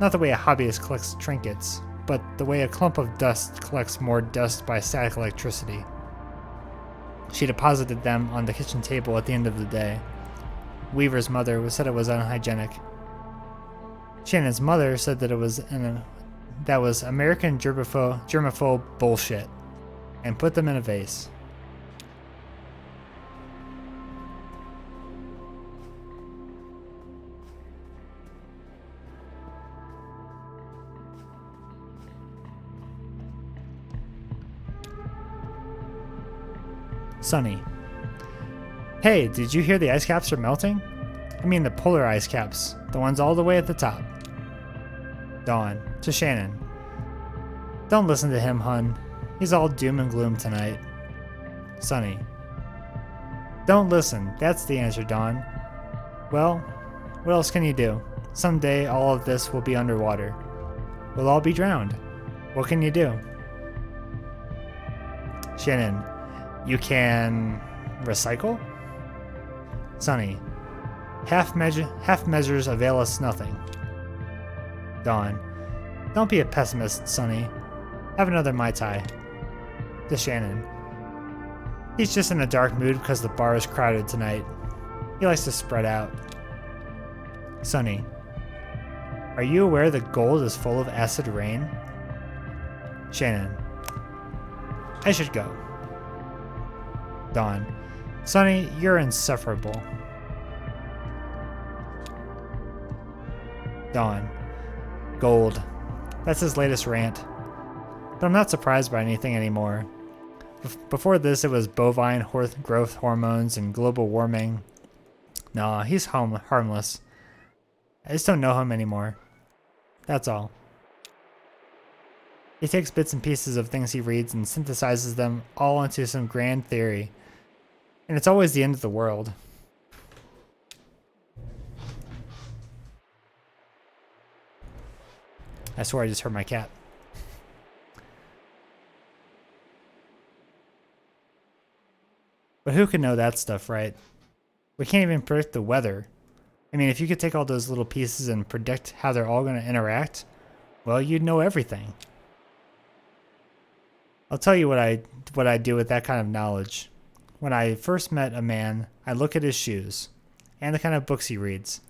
Not the way a hobbyist collects trinkets, but the way a clump of dust collects more dust by static electricity. She deposited them on the kitchen table at the end of the day. Weaver's mother said it was unhygienic. Shannon's mother said that that was American germaphobe bullshit, and put them in a vase. Sunny. Hey, did you hear the ice caps are melting? I mean the polar ice caps, the ones all the way at the top. Dawn. To Shannon. Don't listen to him, hun. He's all doom and gloom tonight. Sunny. Don't listen. That's the answer, Dawn. Well, what else can you do? Someday all of this will be underwater. We'll all be drowned. What can you do? Shannon, you can recycle? Sonny, half measures avail us nothing. Dawn, don't be a pessimist, Sonny. Have another Mai Tai. To Shannon, he's just in a dark mood because the bar is crowded tonight. He likes to spread out. Sonny, are you aware that gold is full of acid rain? Shannon, I should go. Dawn, Sonny, you're insufferable. Dawn, gold. That's his latest rant. But I'm not surprised by anything anymore. Before this, it was bovine growth hormones and global warming. Nah, he's harmless. I just don't know him anymore. That's all. He takes bits and pieces of things he reads and synthesizes them all into some grand theory. And it's always the end of the world. I swear I just heard my cat. But who can know that stuff, right? We can't even predict the weather. I mean, if you could take all those little pieces and predict how they're all going to interact, well, you'd know everything. I'll tell you what I do with that kind of knowledge. When I first met a man, I look at his shoes, and the kind of books he reads,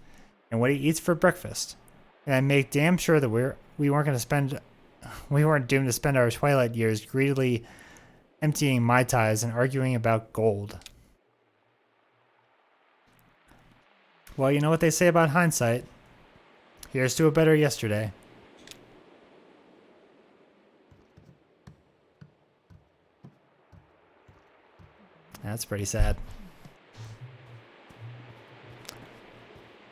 and what he eats for breakfast, and I make damn sure that we weren't doomed to spend our twilight years greedily emptying Mai Tais and arguing about gold. Well, you know what they say about hindsight. Here's to a better yesterday. That's pretty sad.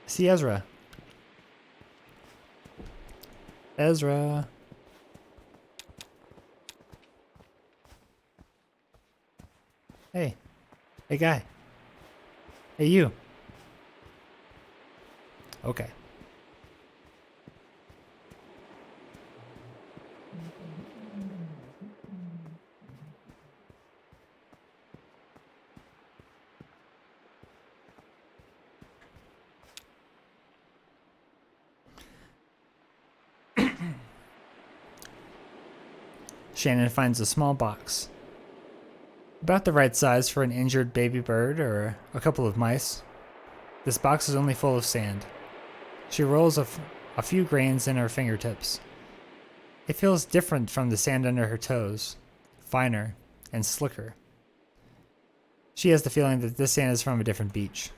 See Ezra. Ezra. Hey. Hey, guy. Hey, you. Okay. Shannon finds a small box. About the right size for an injured baby bird or a couple of mice. This box is only full of sand. She rolls a few grains in her fingertips. It feels different from the sand under her toes, finer and slicker. She has the feeling that this sand is from a different beach.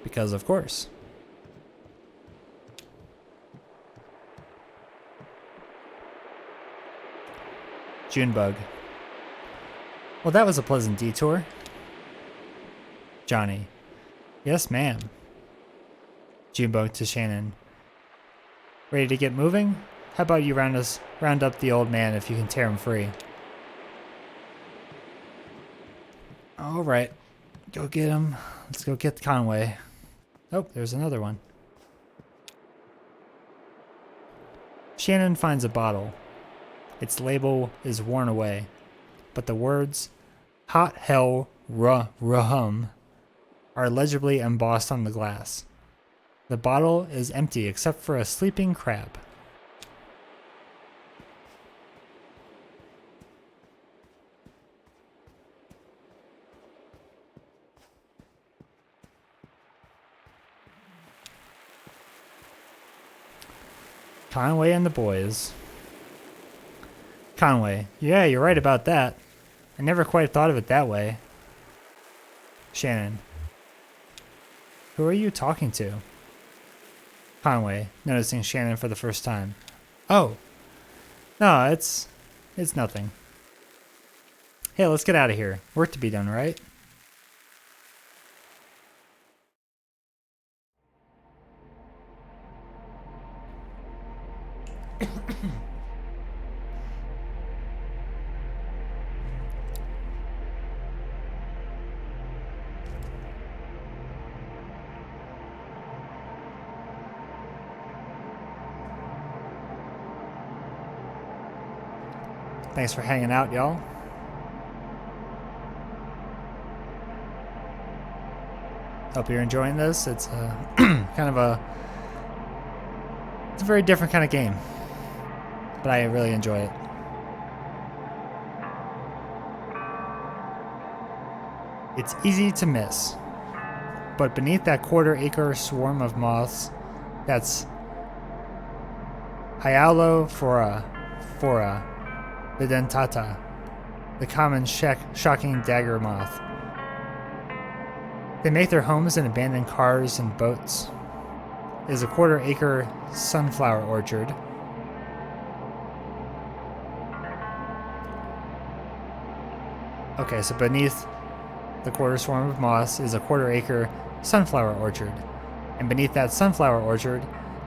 Because of course. Junebug. Well, that was a pleasant detour. Johnny. Yes, ma'am. Junebug to Shannon. Ready to get moving? How about you round up the old man if you can tear him free? All right. Go get him. Let's go get Conway. Oh, there's another one. Shannon finds a bottle. Its label is worn away, but the words "Hot Hell Rum" are legibly embossed on the glass. The bottle is empty except for a sleeping crab. Conway and the boys. Conway. Yeah, you're right about that. I never quite thought of it that way. Shannon. Who are you talking to? Conway, noticing Shannon for the first time. Oh. No, it's nothing. Hey, let's get out of here. Work to be done, right? Thanks for hanging out, y'all. Hope you're enjoying this. It's it's a very different kind of game, but I really enjoy it. It's easy to miss, but beneath that quarter-acre swarm of moths, that's Hyalophora videntata, the common shocking dagger moth. They make their homes in abandoned cars and boats. It is a quarter-acre sunflower orchard. Okay, so beneath the quarter swarm of moths is a quarter-acre sunflower orchard. And beneath that sunflower orchard,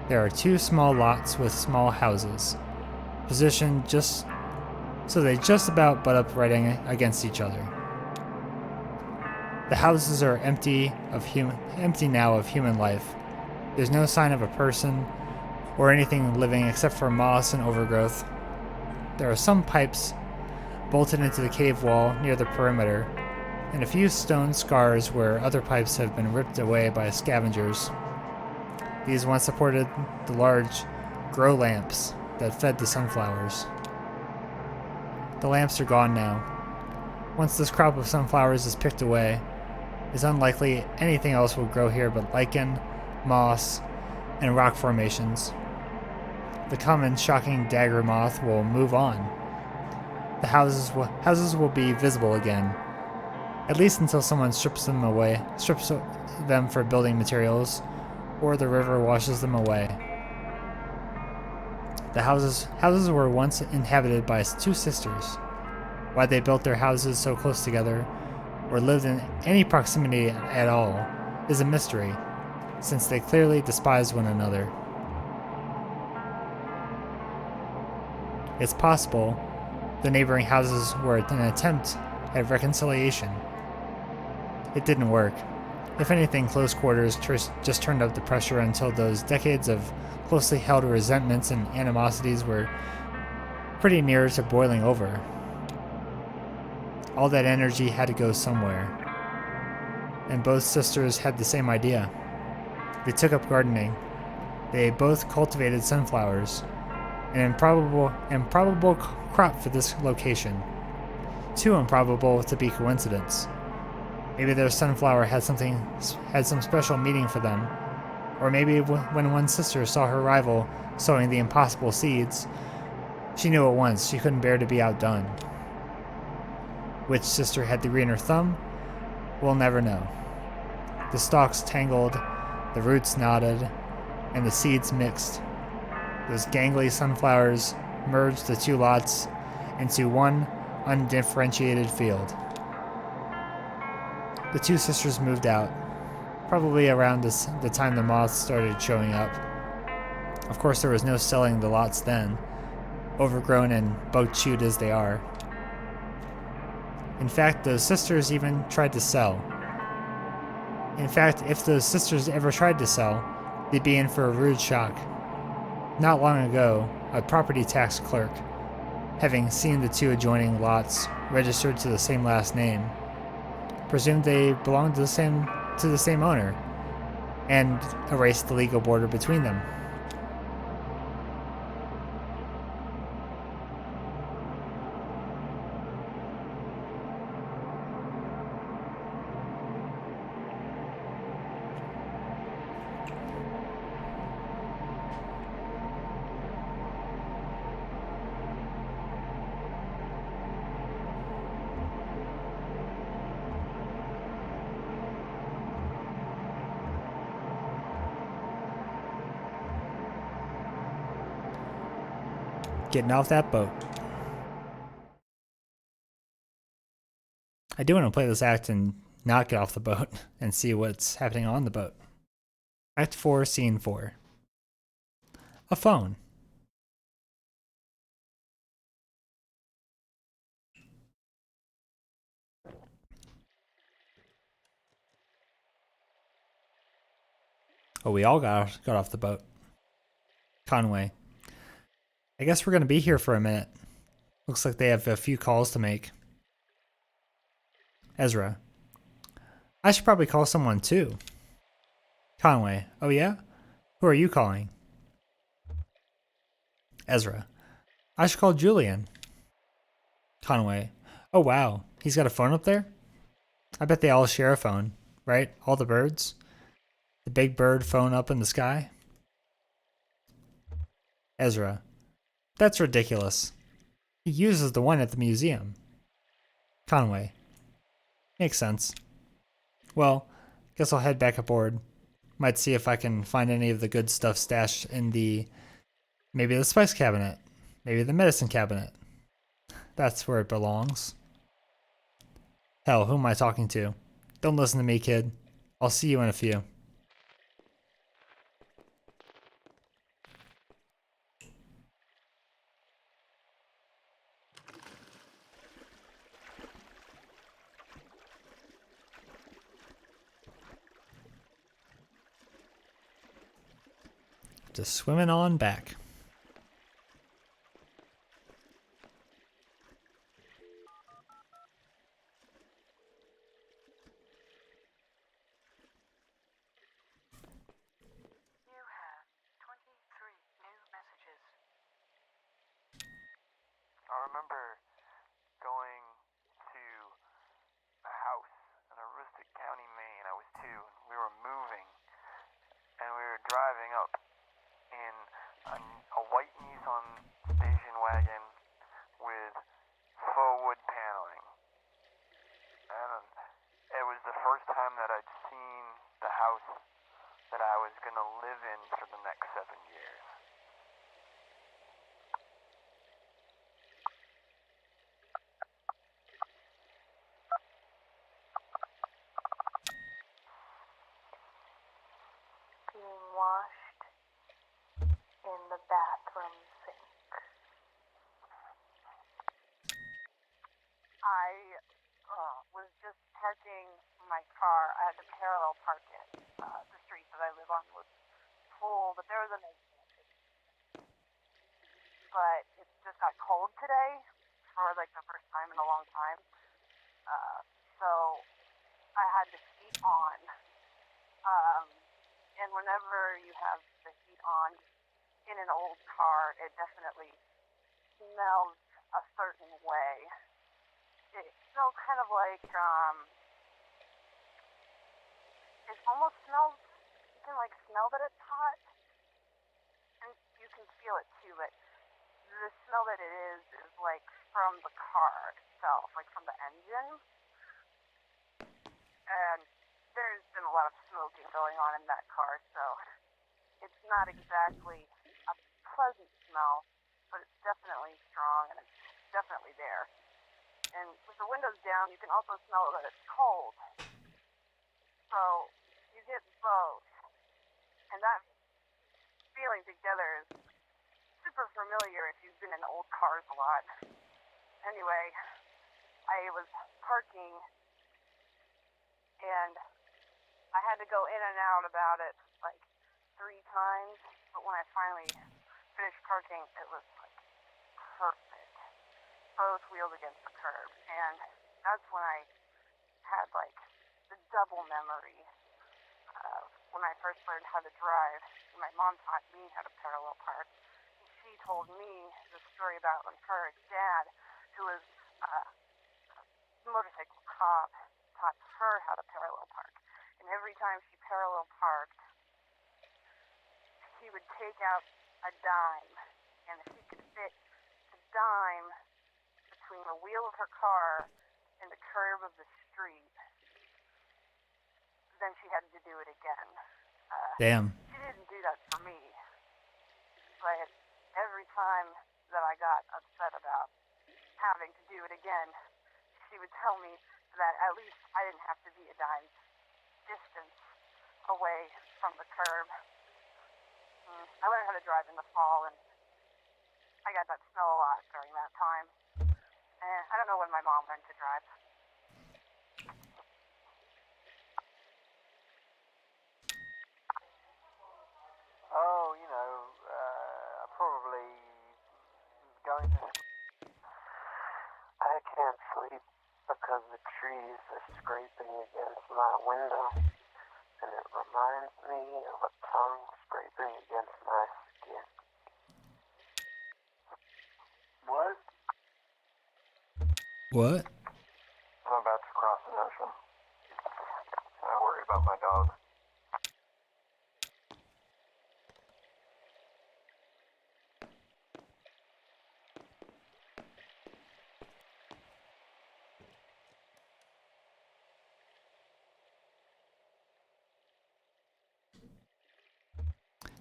there are two small lots with small houses, positioned just so they just about butt up right against each other. The houses are empty now of human life. There's no sign of a person or anything living except for moss and overgrowth. There are some pipes bolted into the cave wall near the perimeter, and a few stone scars where other pipes have been ripped away by scavengers. These once supported the large grow lamps that fed the sunflowers. The lamps are gone now. Once this crop of sunflowers is picked away, it's unlikely anything else will grow here but lichen, moss, and rock formations. The common shocking dagger moth will move on. The houses will be visible again, at least until someone strips them for building materials, or the river washes them away. The houses were once inhabited by two sisters. Why they built their houses so close together, or lived in any proximity at all, is a mystery, since they clearly despised one another. It's possible the neighboring houses were an attempt at reconciliation. It didn't work. If anything, close quarters just turned up the pressure until those decades of closely held resentments and animosities were pretty near to boiling over. All that energy had to go somewhere. And both sisters had the same idea. They took up gardening. They both cultivated sunflowers, an improbable crop for this location. Too improbable to be coincidence. Maybe their sunflower had some special meaning for them. Or maybe when one sister saw her rival sowing the impossible seeds, she knew at once she couldn't bear to be outdone. Which sister had the greener thumb? We'll never know. The stalks tangled, the roots knotted, and the seeds mixed. Those gangly sunflowers merged the two lots into one undifferentiated field. The two sisters moved out, probably around the time the moths started showing up. Of course, there was no selling the lots then, overgrown and bug-chewed as they are. In fact, those sisters even tried to sell. In fact, if those sisters ever tried to sell, they'd be in for a rude shock. Not long ago, a property tax clerk, having seen the two adjoining lots registered to the same last name, presumed they belonged to the same owner, and erased the legal border between them. Getting off that boat. I do want to play this act and not get off the boat and see what's happening on the boat. Act 4, Scene 4. A phone. Oh, we all got off the boat. Conway. I guess we're going to be here for a minute. Looks like they have a few calls to make. Ezra. I should probably call someone too. Conway. Oh yeah? Who are you calling? Ezra. I should call Julian. Conway. Oh wow. He's got a phone up there? I bet they all share a phone, right? All the birds? The big bird phone up in the sky? Ezra. That's ridiculous. He uses the one at the museum. Conway. Makes sense. Well, guess I'll head back aboard. Might see if I can find any of the good stuff stashed in maybe the spice cabinet. Maybe the medicine cabinet. That's where it belongs. Hell, who am I talking to? Don't listen to me, kid. I'll see you in a few. Just swimming on back. I remember going to a house in Aroostook County, Maine. I was 2, and we were moving, and we were driving up in a white Nissan station wagon with faux wood paneling. And it was the first time that I'd seen the house that I was going to live in for the next 7 years. Being washed in the bathroom sink. I was just parking my car. I had to parallel park it. The street that I live on was full, but there was an exit. But it just got cold today for like the first time in a long time. So I had the heat on. And whenever you have the heat on in an old car, it definitely smells a certain way. It smells kind of like, it almost smells, you can like smell that it's hot, and you can feel it too, but the smell that it is like from the car itself, like from the engine. And there's been a lot of smoking going on in that car, so it's not exactly a pleasant smell, but it's definitely strong and it's definitely there. And with the windows down, you can also smell that it's cold. So you get both. And that feeling together is super familiar if you've been in old cars a lot. Anyway, I was parking and I had to go in and out about it like 3 times, but when I finally finished parking, it was like perfect. Both wheels against the curb, and that's when I had like the double memory of when I first learned how to drive. My mom taught me how to parallel park. And she told me the story about when her dad, who was a motorcycle cop, taught her how to parallel park. And every time she parallel parked, he would take out a dime, and if he could fit the dime between the wheel of her car and the curb of the street, then she had to do it again. Damn. She didn't do that for me, but every time that I got upset about having to do it again, she would tell me that at least I didn't have to be a dime's distance away from the curb. I learned how to drive in the fall, and I got that smell a lot during that time. And I don't know when my mom learned to drive. Oh, probably going to because the trees are scraping against my window, and it reminds me of a tongue scraping against my skin. What? What? I'm about to cross an ocean. I worry about my dog.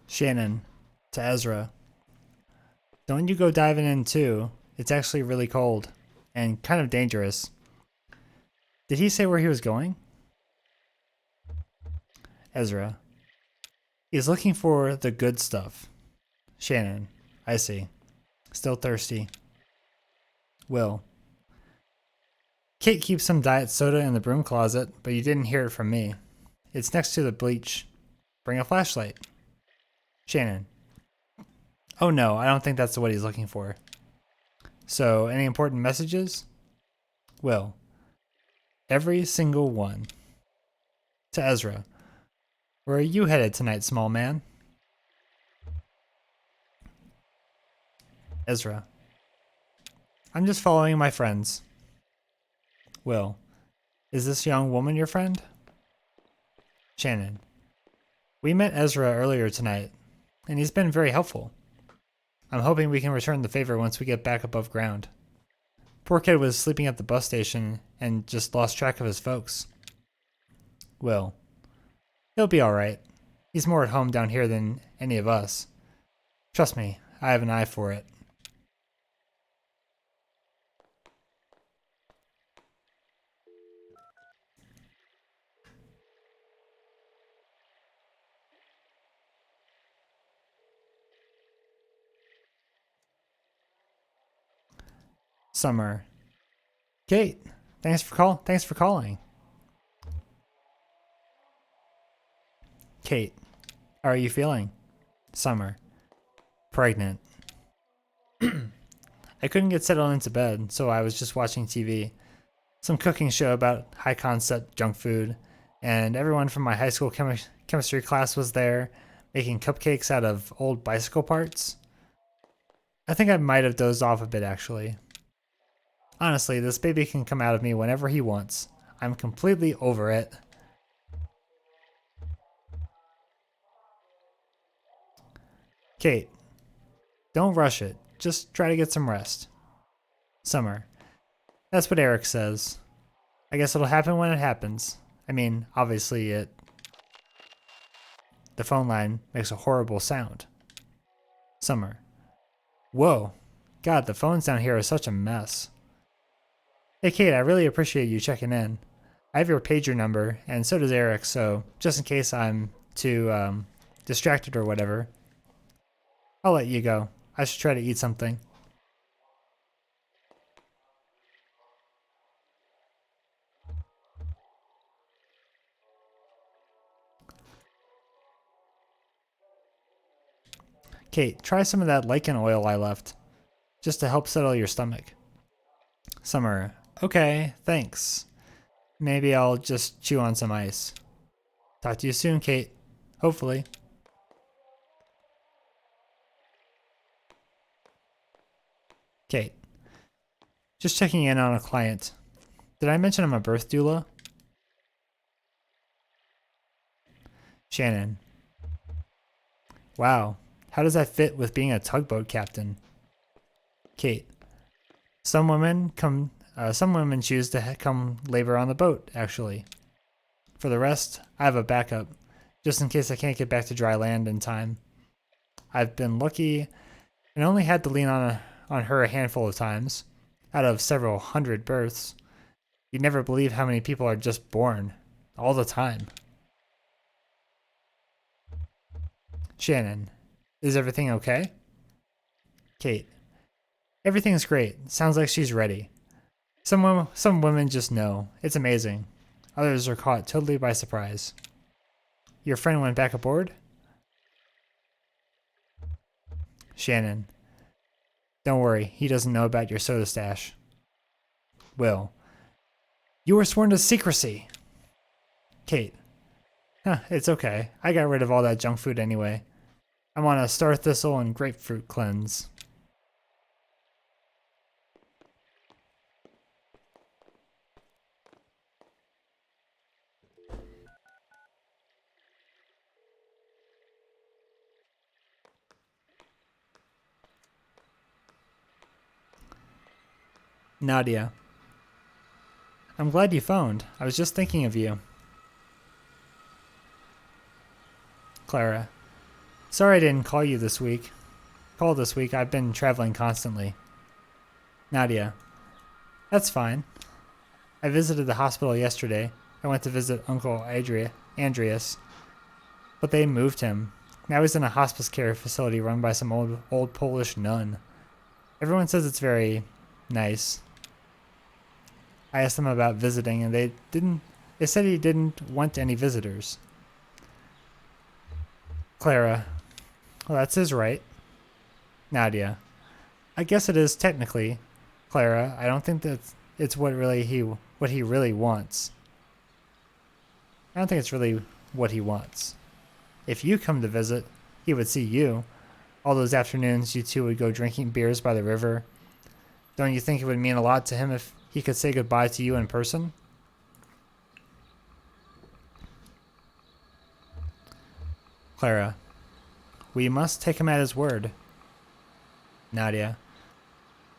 Shannon, to Ezra. Don't you go diving in too. It's actually really cold and kind of dangerous. Did he say where he was going? Ezra. He's looking for the good stuff. Shannon. I see. Still thirsty. Will. Kate keeps some diet soda in the broom closet, but you didn't hear it from me. It's next to the bleach. Bring a flashlight. Shannon. Oh no, I don't think that's what he's looking for. So, any important messages? Will. Every single one. To Ezra. Where are you headed tonight, small man? Ezra. I'm just following my friends. Will. Is this young woman your friend? Shannon. We met Ezra earlier tonight, and he's been very helpful. I'm hoping we can return the favor once we get back above ground. Poor kid was sleeping at the bus station and just lost track of his folks. Will. He'll be alright. He's more at home down here than any of us. Trust me, I have an eye for it. Summer. Kate, thanks for calling. Kate, how are you feeling? Summer. Pregnant. I couldn't get settled into bed, so I was just watching TV. Some cooking show about high concept junk food, and everyone from my high school chemistry class was there, making cupcakes out of old bicycle parts. I think I might have dozed off a bit, actually. Honestly, this baby can come out of me whenever he wants. I'm completely over it. Kate, don't rush it. Just try to get some rest. Summer. That's what Eric says. I guess it'll happen when it happens. I mean, obviously it... The phone line makes a horrible sound. Summer. Whoa. God, the phones down here are such a mess. Hey Kate, I really appreciate you checking in. I have your pager number, and so does Eric, so just in case I'm too distracted or whatever, I'll let you go. I should try to eat something. Kate, try some of that lichen oil I left, just to help settle your stomach. Summer. Okay, thanks. Maybe I'll just chew on some ice. Talk to you soon, Kate. Hopefully. Kate. Just checking in on a client. Did I mention I'm a birth doula? Shannon. Wow. How does that fit with being a tugboat captain? Kate. Some women choose to come labor on the boat, actually. For the rest, I have a backup, just in case I can't get back to dry land in time. I've been lucky and only had to lean on her a handful of times, out of several hundred births. You'd never believe how many people are just born, all the time. Shannon. Is everything okay? Kate. Everything's great. Sounds like she's ready. Some women just know. It's amazing. Others are caught totally by surprise. Your friend went back aboard? Shannon. Don't worry, he doesn't know about your soda stash. Will. You were sworn to secrecy. Kate. Huh, it's okay. I got rid of all that junk food anyway. I'm on a star thistle and grapefruit cleanse. Nadia. I'm glad you phoned. I was just thinking of you. Clara. Sorry I didn't call this week. I've been traveling constantly. Nadia. That's fine. I visited the hospital yesterday. I went to visit Uncle Andreas, but they moved him. Now he's in a hospice care facility run by some old Polish nun. Everyone says it's very nice. I asked them about visiting, and they said he didn't want any visitors. Clara. Well, that's his right. Nadia. I guess it is technically. Clara, I don't think that it's what he really wants. I don't think it's really what he wants. If you come to visit, he would see you. All those afternoons you two would go drinking beers by the river. Don't you think it would mean a lot to him if he could say goodbye to you in person? Clara. We must take him at his word. Nadia.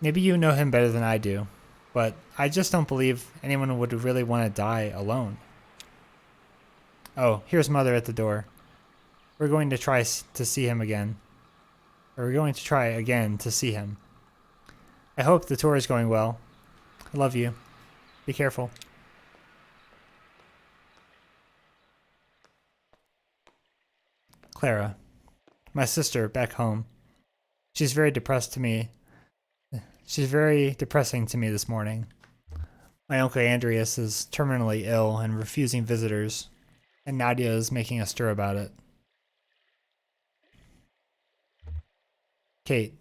Maybe you know him better than I do, but I just don't believe anyone would really want to die alone. Oh, here's Mother at the door. We're going to try to see him again. Or we're going to try again to see him. I hope the tour is going well. I love you. Be careful. Clara. My sister, back home. She's very depressing to me this morning. My Uncle Andreas is terminally ill and refusing visitors, and Nadia is making a stir about it. Kate.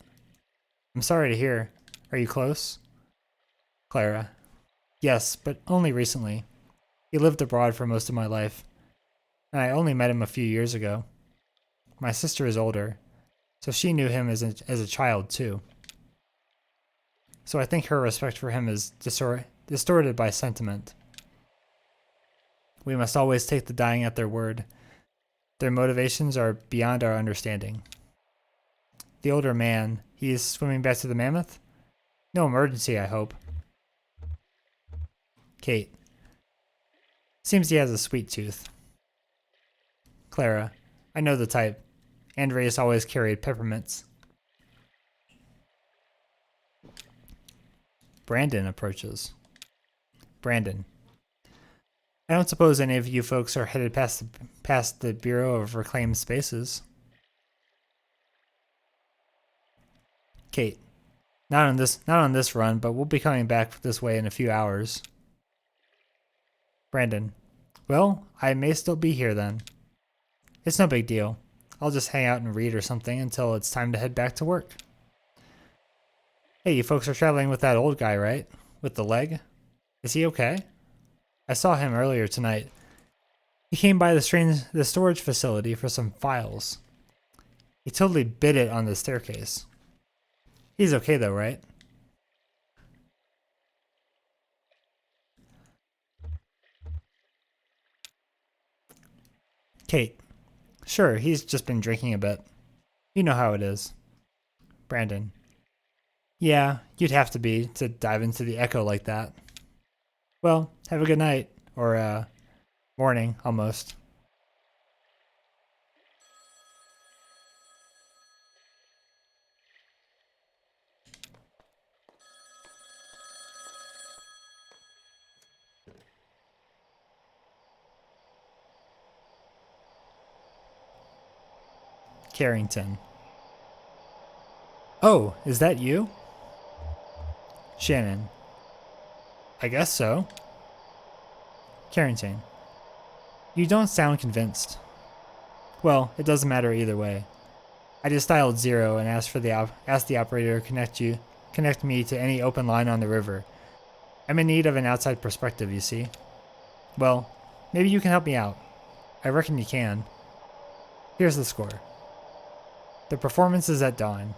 I'm sorry to hear. Are you close? Clara. Yes, but only recently. He lived abroad for most of my life, and I only met him a few years ago. My sister is older, so she knew him as a child too. So I think her respect for him is distorted by sentiment. We must always take the dying at their word. Their motivations are beyond our understanding. The older man, he is swimming back to the mammoth? No emergency, I hope. Kate. Seems he has a sweet tooth. Clara. I know the type. Andreas always carried peppermints. Brandon approaches. Brandon. I don't suppose any of you folks are headed past the Bureau of Reclaimed Spaces. Kate. Not on this run, but we'll be coming back this way in a few hours. Brandon. Well, I may still be here then. It's no big deal. I'll just hang out and read or something until it's time to head back to work. Hey, you folks are traveling with that old guy, right? With the leg? Is he okay? I saw him earlier tonight. He came by the storage facility for some files. He totally bit it on the staircase. He's okay though, right? Kate. Sure, he's just been drinking a bit. You know how it is. Brandon. Yeah, you'd have to be to dive into the echo like that. Well, have a good night. Or, morning, almost. Carrington. Oh, is that you? Shannon. I guess so. Carrington. You don't sound convinced. Well, it doesn't matter either way. I just dialed 0 and asked the operator to connect me to any open line on the river. I'm in need of an outside perspective, you see. Well, maybe you can help me out. I reckon you can. Here's the score. The performance is at dawn.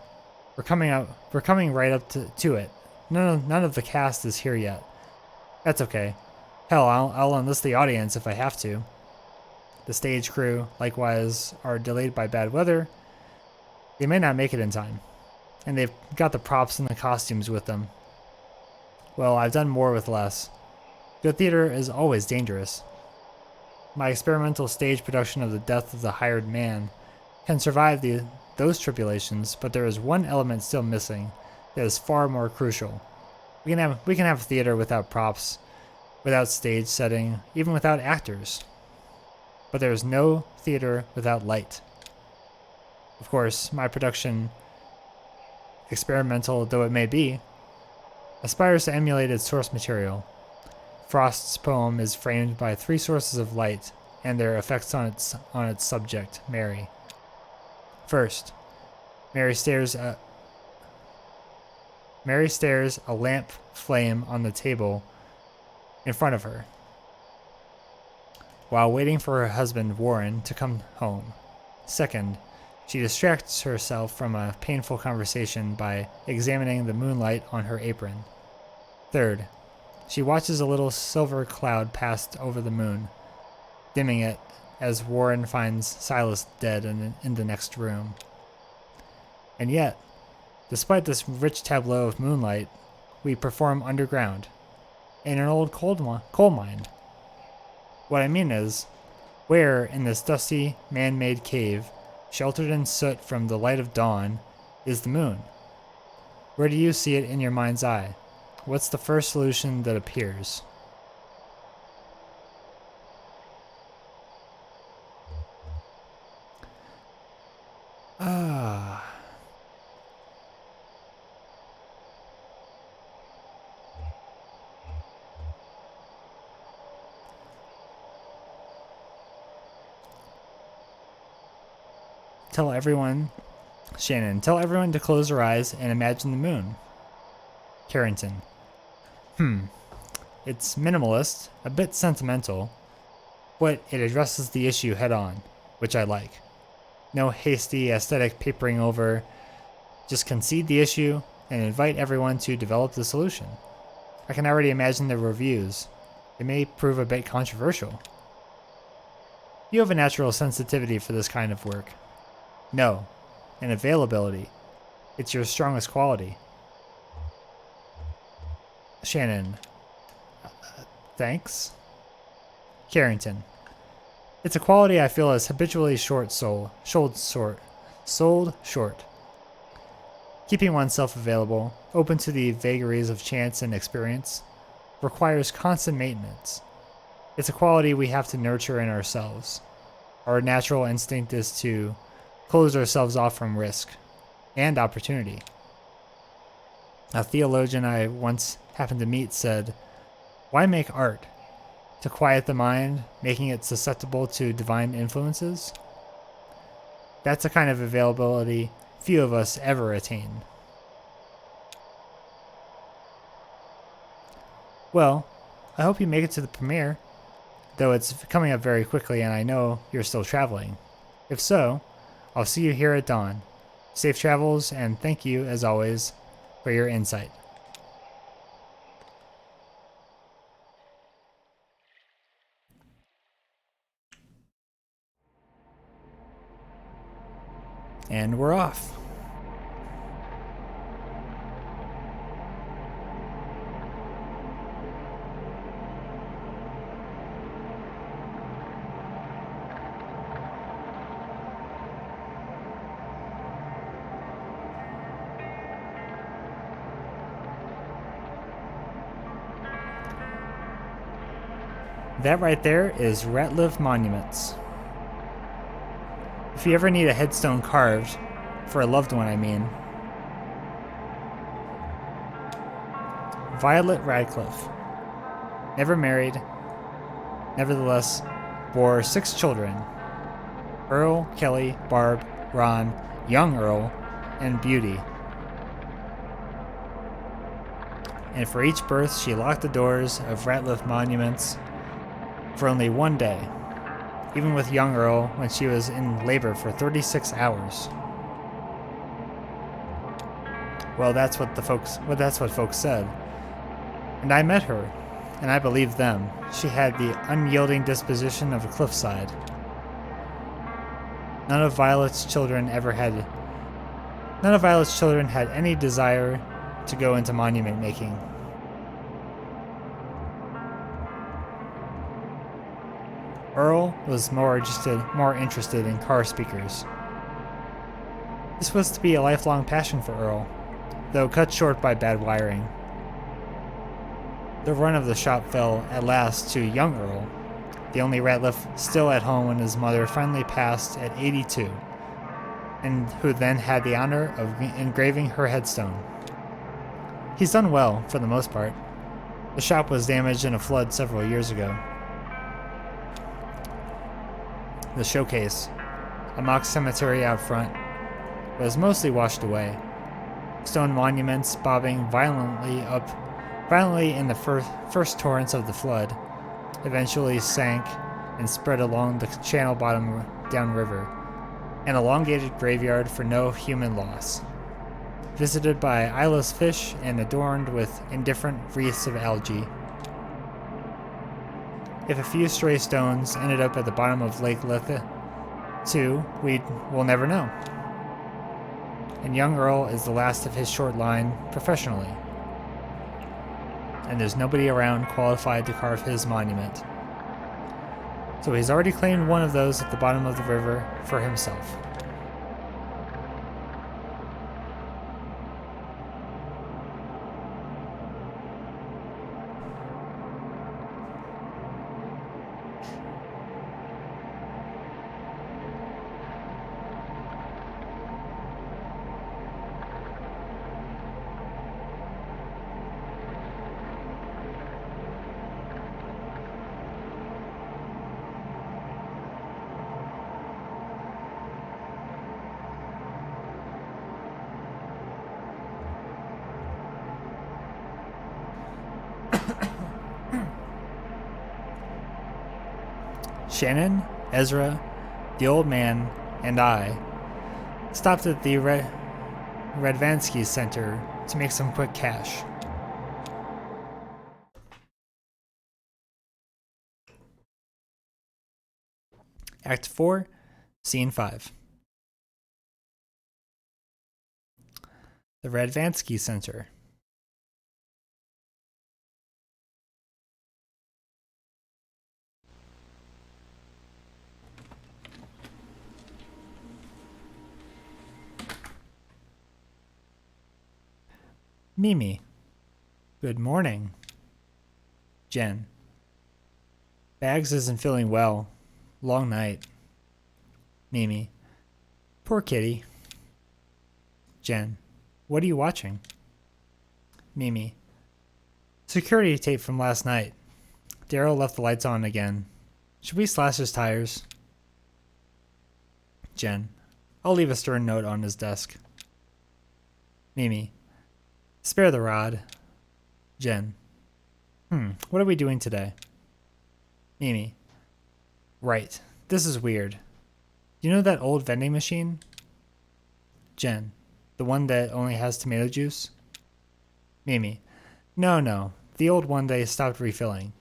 We're coming right up to it. None of the cast is here yet. That's okay. Hell, I'll enlist the audience if I have to. The stage crew, likewise, are delayed by bad weather. They may not make it in time. And they've got the props and the costumes with them. Well, I've done more with less. Good theater is always dangerous. My experimental stage production of the death of the hired man can survive those tribulations, but there is one element still missing that is far more crucial. We can have theater without props, without stage setting, even without actors. But there is no theater without light. Of course, my production, experimental though it may be, aspires to emulate its source material. Frost's poem is framed by 3 sources of light and their effects on its subject, Mary. First, Mary stares a lamp flame on the table in front of her, while waiting for her husband, Warren, to come home. Second, she distracts herself from a painful conversation by examining the moonlight on her apron. Third, she watches a little silver cloud pass over the moon, dimming it as Warren finds Silas dead in the next room. And yet, despite this rich tableau of moonlight, we perform underground, in an old coal mine. What I mean is, where in this dusty, man-made cave, sheltered in soot from the light of dawn, is the moon? Where do you see it in your mind's eye? What's the first solution that appears? Tell everyone to close their eyes and imagine the moon. Carrington. It's minimalist, a bit sentimental, but it addresses the issue head on, which I like. No hasty aesthetic papering over, just concede the issue and invite everyone to develop the solution. I can already imagine the reviews. It may prove a bit controversial. You have a natural sensitivity for this kind of work. No, and availability. It's your strongest quality. Shannon. Thanks. Carrington. It's a quality I feel is habitually sold short. Keeping oneself available, open to the vagaries of chance and experience, requires constant maintenance. It's a quality we have to nurture in ourselves. Our natural instinct is to close ourselves off from risk and opportunity. A theologian I once happened to meet said, "Why make art? To quiet the mind, making it susceptible to divine influences?" That's a kind of availability few of us ever attain. Well, I hope you make it to the premiere, though it's coming up very quickly and I know you're still traveling. If so, I'll see you here at dawn. Safe travels, and thank you, as always, for your insight. And we're off. That right there is Ratliff Monuments. If you ever need a headstone carved, for a loved one I mean. Violet Radcliffe. Never married, nevertheless bore 6 children. Earl, Kelly, Barb, Ron, young Earl, and Beauty. and for each birth she locked the doors of Ratliff monuments for only one day, even with young Earl when she was in labor for 36 hours. Well, that's what folks said. And I met her, and I believed them. She had the unyielding disposition of a cliffside. None of Violet's children had any desire to go into monument making. Earl was more interested in car speakers. This was to be a lifelong passion for Earl, though cut short by bad wiring. The run of the shop fell at last to young Earl, the only Ratliff still at home when his mother finally passed at 82, and who then had the honor of engraving her headstone. He's done well, for the most part. The shop was damaged in a flood several years ago. The showcase, a mock cemetery out front, was mostly washed away. Stone monuments bobbing violently in the first torrents of the flood, eventually sank and spread along the channel bottom downriver, an elongated graveyard for no human loss, visited by eyeless fish and adorned with indifferent wreaths of algae. If a few stray stones ended up at the bottom of Lake Lethe, too, we'll never know. And young Earl is the last of his short line professionally, and there's nobody around qualified to carve his monument. So he's already claimed one of those at the bottom of the river for himself. Shannon, Ezra, the old man, and I stopped at the Radvansky Center to make some quick cash. Act 4, Scene 5. The Radvansky Center. Mimi. Good morning. Jen. Bags isn't feeling well. Long night. Mimi. Poor kitty. Jen. What are you watching? Mimi. Security tape from last night. Daryl left the lights on again. Should we slash his tires? Jen. I'll leave a stern note on his desk. Mimi. Spare the rod. Jen. What are we doing today? Mimi. Right. This is weird. You know that old vending machine? Jen. The one that only has tomato juice? Mimi. No. The old one they stopped refilling.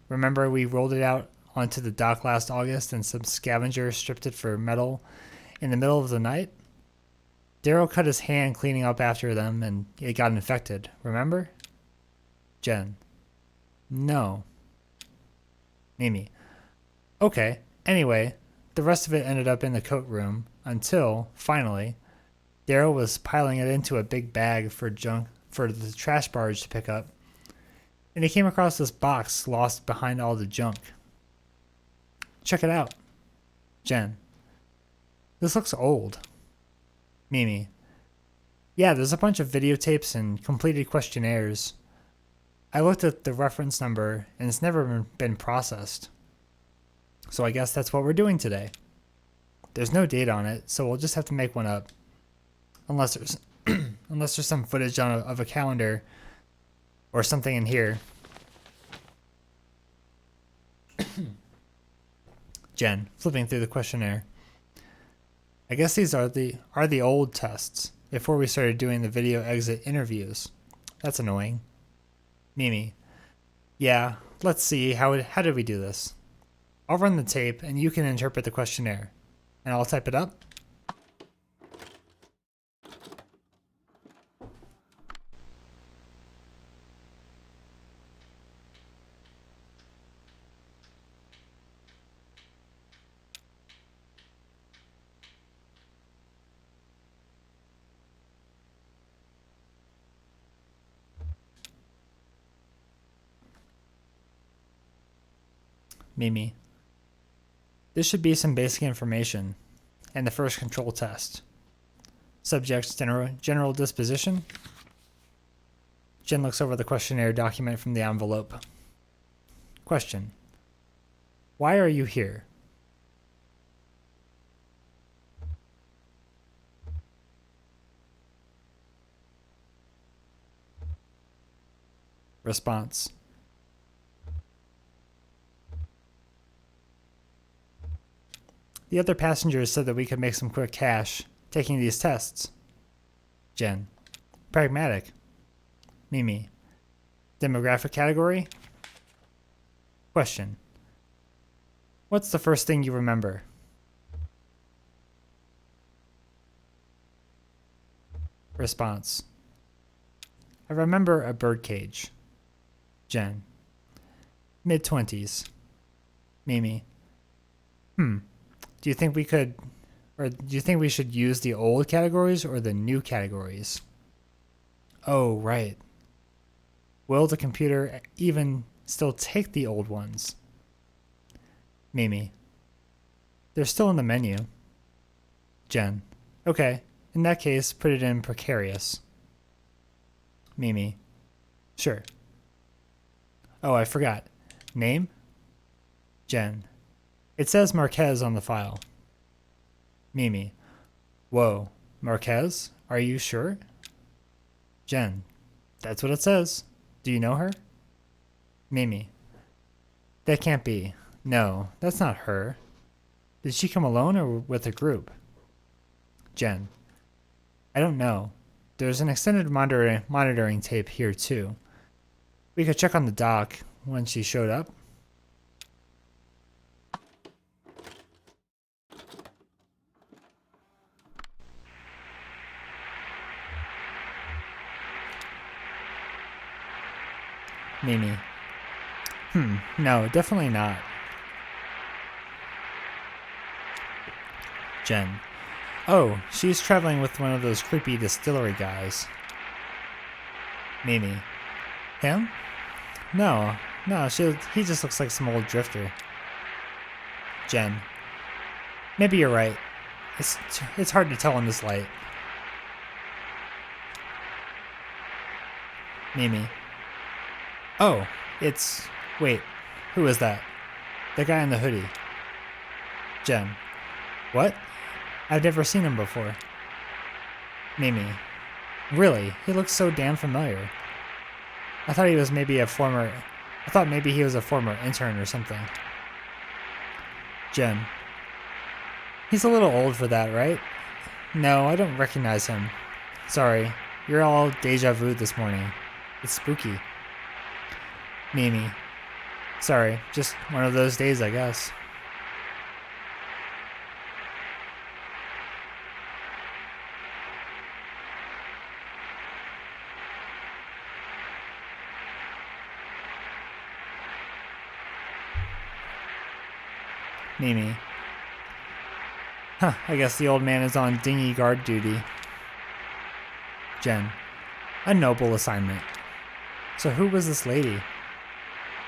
Remember we rolled it out onto the dock last August and some scavenger stripped it for metal in the middle of the night? Daryl cut his hand cleaning up after them and it got infected, remember? Jen. No. Mimi. Okay, anyway, the rest of it ended up in the coat room until, finally, Daryl was piling it into a big bag for the trash barge to pick up, and he came across this box lost behind all the junk. Check it out. Jen. This looks old. Mimi. Yeah, there's a bunch of videotapes and completed questionnaires. I looked at the reference number and it's never been processed. So I guess that's what we're doing today. There's no date on it, so we'll just have to make one up. Unless there's some footage of a calendar Or something in here. Jen, flipping through the questionnaire. I guess these are the old tests, before we started doing the video exit interviews. That's annoying. Mimi. Yeah, let's see, how did we do this? I'll run the tape and you can interpret the questionnaire. And I'll type it up. Mimi. This should be some basic information. And the first control test. Subject's general disposition. Jen looks over the questionnaire document from the envelope. Question. Why are you here? Response. The other passengers said that we could make some quick cash taking these tests. Jen. Pragmatic. Mimi. Demographic category? Question. What's the first thing you remember? Response. I remember a birdcage. Jen. Mid-20s. Mimi. Do you think we should use the old categories or the new categories? Oh, right. Will the computer even still take the old ones? Mimi. They're still in the menu. Jen. Okay, in that case, put it in precarious. Mimi. Sure. Oh, I forgot. Name? Jen. It says Marquez on the file. Mimi. Whoa, Marquez? Are you sure? Jen. That's what it says. Do you know her? Mimi. That can't be. No, that's not her. Did she come alone or with a group? Jen. I don't know. There's an extended monitoring tape here too. We could check on the dock when she showed up. Mimi. No, definitely not. Jen. Oh, she's traveling with one of those creepy distillery guys. Mimi. Him? No, he just looks like some old drifter. Jen. Maybe you're right. It's hard to tell in this light. Mimi. Oh, wait, who is that? The guy in the hoodie. Jen. What? I've never seen him before. Mimi. Really? He looks so damn familiar. I thought maybe he was a former intern or something. Jen. He's a little old for that, right? No, I don't recognize him. Sorry, you're all deja vu this morning. It's spooky. Mimi. Sorry, just one of those days, I guess. Mimi. I guess the old man is on dinghy guard duty. Jen. A noble assignment. So who was this lady?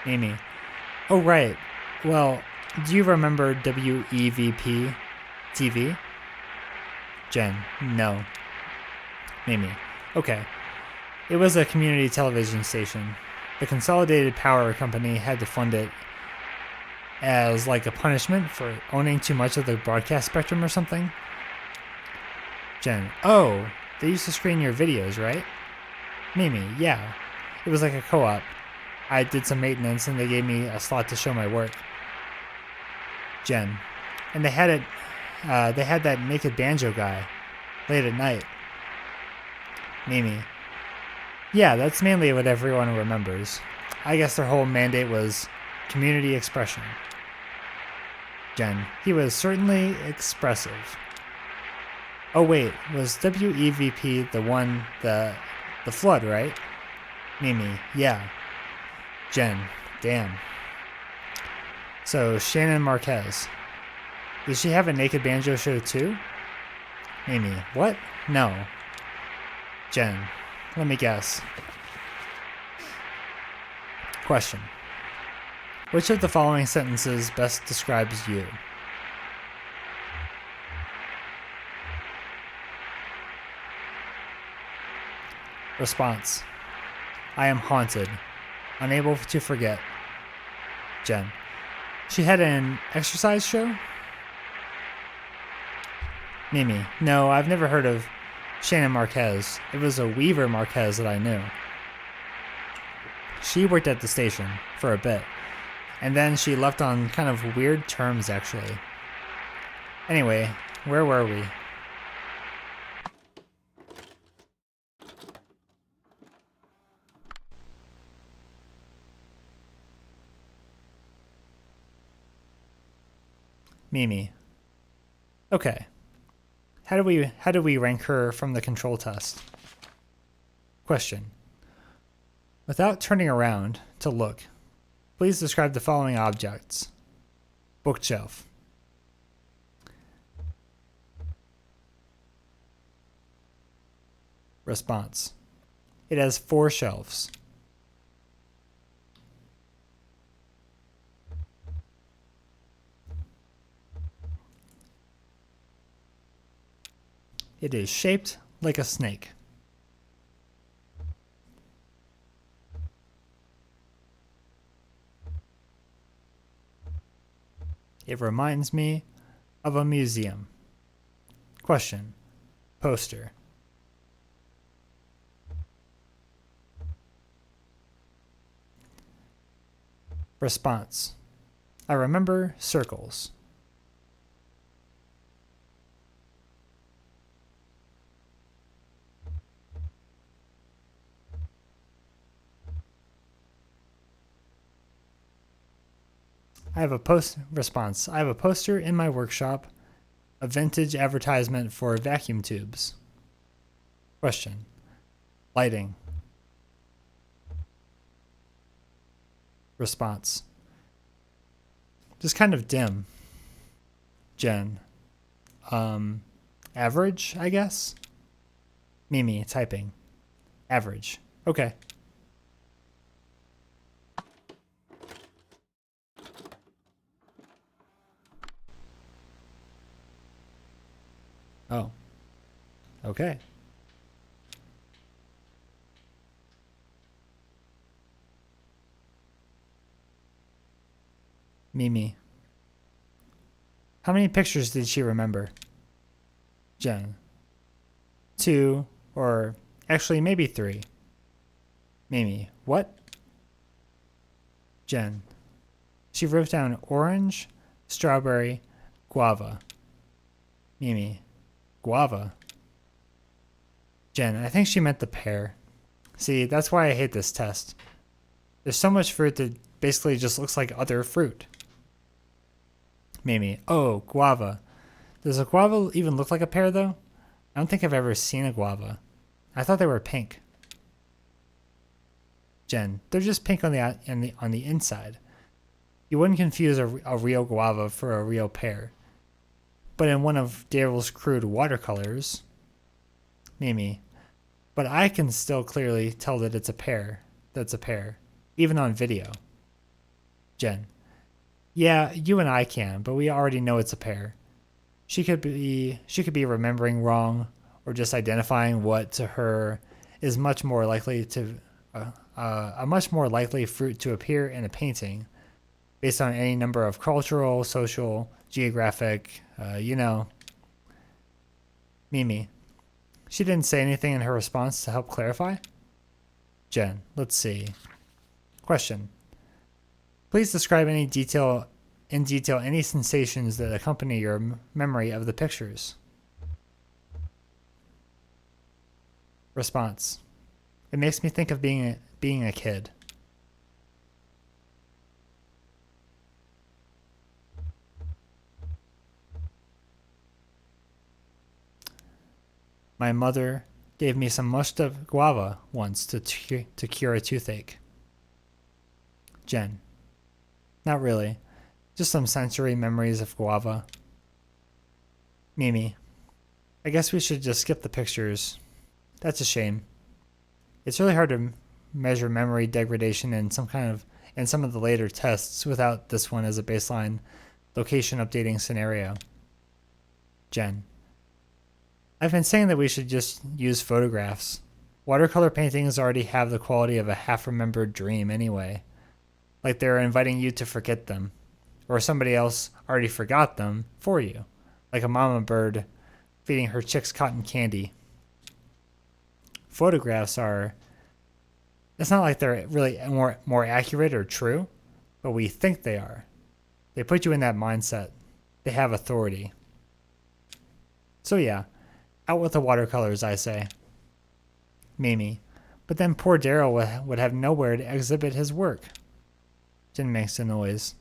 Mimi. Oh, right. Well, do you remember WEVP TV? Jen. No. Mimi. Okay. It was a community television station. The Consolidated Power Company had to fund it as like a punishment for owning too much of the broadcast spectrum or something. Jen. Oh, they used to screen your videos, right? Mimi. Yeah. It was like a co-op. I did some maintenance and they gave me a slot to show my work. Jen. And they had that naked banjo guy late at night. Mimi. Yeah, that's mainly what everyone remembers. I guess their whole mandate was community expression. Jen. He was certainly expressive. Oh wait, was WEVP the flood, right? Mimi. Yeah. Jen. Damn. So, Shannon Marquez. Did she have a naked banjo show too? Mimi. What? No. Jen. Let me guess. Question. Which of the following sentences best describes you? Response. I am haunted, unable to forget. Jen. She had an exercise show? Mimi. No, I've never heard of Shannon Marquez. It was a Weaver Marquez that I knew. She worked at the station for a bit, and then she left on kind of weird terms, actually. Anyway, where were we? Mimi. Okay. How do we rank her from the control test? Question. Without turning around to look, please describe the following objects. Bookshelf. Response. It has 4 shelves. It is shaped like a snake. It reminds me of a museum. Question. Poster. Response. I remember circles. I have a response. I have a poster in my workshop, a vintage advertisement for vacuum tubes. Question. Lighting. Response. Just kind of dim. Jen. Average, I guess? Mimi, typing. Average. Okay. Oh. Okay. Mimi. How many pictures did she remember? Jen. 2, or actually maybe 3. Mimi. What? Jen. She wrote down orange, strawberry, guava. Mimi. Guava. Jen. I think she meant the pear. See, that's why I hate this test. There's so much fruit that basically just looks like other fruit. Mimi. Oh, guava. Does a guava even look like a pear, though? I don't think I've ever seen a guava. I thought they were pink. Jen. They're just pink on the inside. You wouldn't confuse a real guava for a real pear. But in one of Daryl's crude watercolors... Mimi. But I can still clearly tell that it's a pear. That's a pear. Even on video. Jen. Yeah, you and I can, but we already know it's a pear. She could be remembering wrong, or just identifying what to her is much more likely to a much more likely fruit to appear in a painting, based on any number of cultural, social, geographic, Mimi. She didn't say anything in her response to help clarify. Jen, let's see. Question. Please describe in detail any sensations that accompany your memory of the pictures. Response. It makes me think of being a kid. My mother gave me some mushed up guava once to cure a toothache. Jen. Not really. Just some sensory memories of guava. Mimi. I guess we should just skip the pictures. That's a shame. It's really hard to measure memory degradation in some of the later tests without this one as a baseline location updating scenario. Jen. I've been saying that we should just use photographs. Watercolor paintings already have the quality of a half-remembered dream anyway. Like they're inviting you to forget them. Or somebody else already forgot them for you. Like a mama bird feeding her chicks cotton candy. Photographs are... It's not like they're really more accurate or true, but we think they are. They put you in that mindset. They have authority. So yeah, out with the watercolors, I say. Mimi. But then poor Daryl would have nowhere to exhibit his work. Jen makes a noise.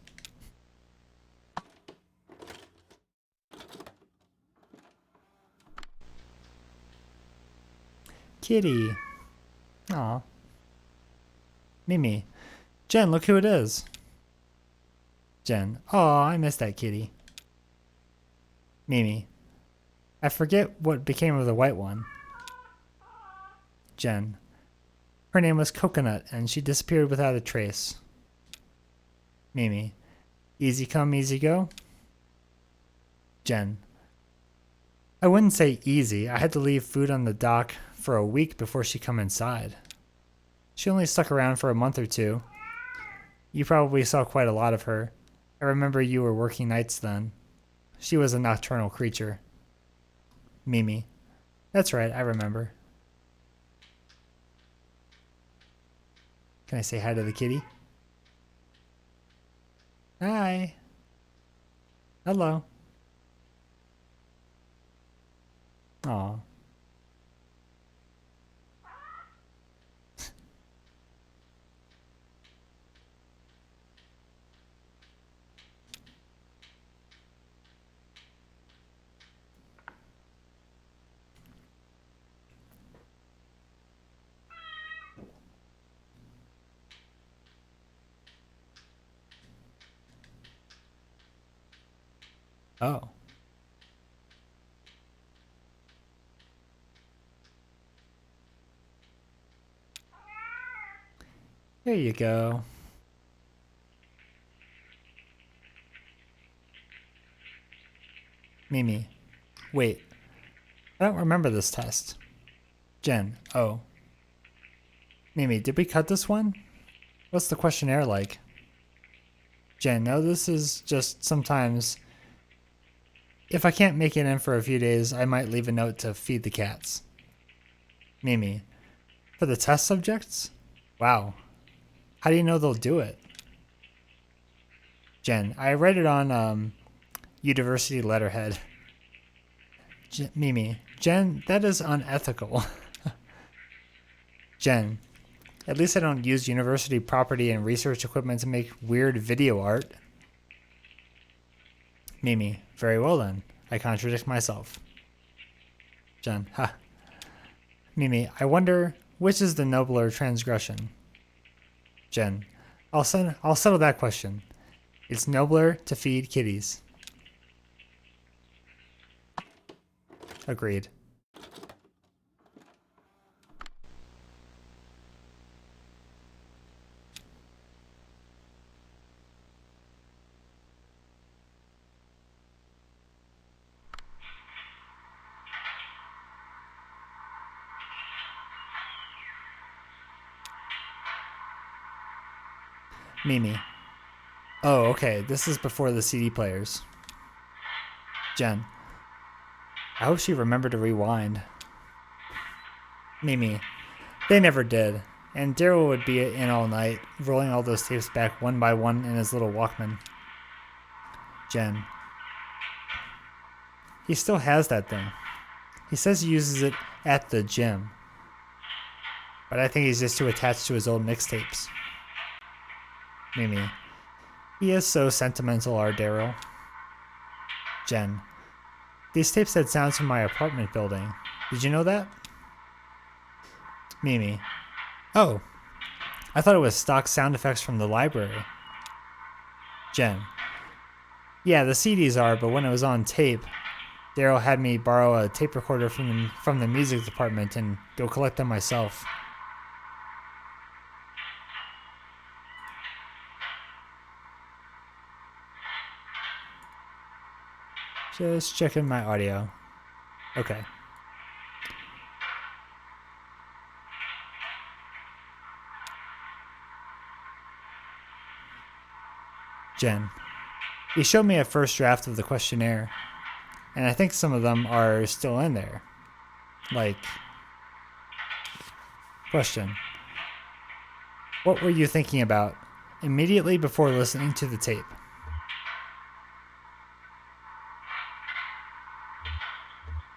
Kitty. Aw. Mimi. Jen, look who it is. Jen. Aw, I miss that kitty. Mimi. I forget what became of the white one. Jen. Her name was Coconut, and she disappeared without a trace. Mimi. Easy come, easy go? Jen. I wouldn't say easy. I had to leave food on the dock for a week before she come inside. She only stuck around for a month or two. You probably saw quite a lot of her. I remember you were working nights then. She was a nocturnal creature. Mimi. That's right, I remember. Can I say hi to the kitty? Hi. Hello. Aw. Oh. There you go. Mimi. Wait. I don't remember this test. Jen. Oh. Mimi, did we cut this one? What's the questionnaire like? Jen. No, this is just sometimes... If I can't make it in for a few days, I might leave a note to feed the cats. Mimi. For the test subjects? Wow. How do you know they'll do it? Jen. I read it on university letterhead. Mimi. Jen, that is unethical. Jen. At least I don't use university property and research equipment to make weird video art. Mimi. Very well then. I contradict myself. Jen. Ha. Mimi. I wonder which is the nobler transgression. Jen. I'll settle that question. It's nobler to feed kitties. Agreed. Mimi. Oh, okay. This is before the CD players. Jen. I hope she remembered to rewind. Mimi. They never did. And Daryl would be in all night, rolling all those tapes back one by one in his little Walkman. Jen. He still has that thing. He says he uses it at the gym. But I think he's just too attached to his old mixtapes. Mimi. He is so sentimental, our Daryl. Jen. These tapes had sounds from my apartment building. Did you know that? Mimi. Oh. I thought it was stock sound effects from the library. Jen. Yeah, the CDs are, but when it was on tape, Daryl had me borrow a tape recorder from the music department and go collect them myself. Just checking my audio. Okay. Jen. He showed me a first draft of the questionnaire, and I think some of them are still in there. Like, question. What were you thinking about immediately before listening to the tape?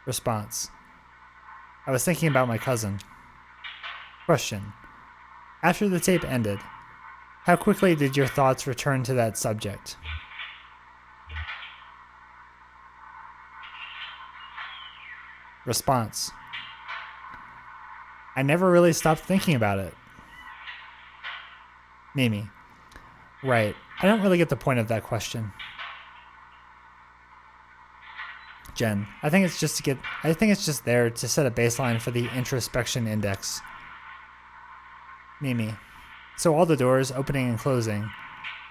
Response. I was thinking about my cousin. Question. After the tape ended, how quickly did your thoughts return to that subject? Response. I never really stopped thinking about it. Mimi. Right. I don't really get the point of that question. Jen. I think it's just there to set a baseline for the introspection index. Mimi. So all the doors opening and closing,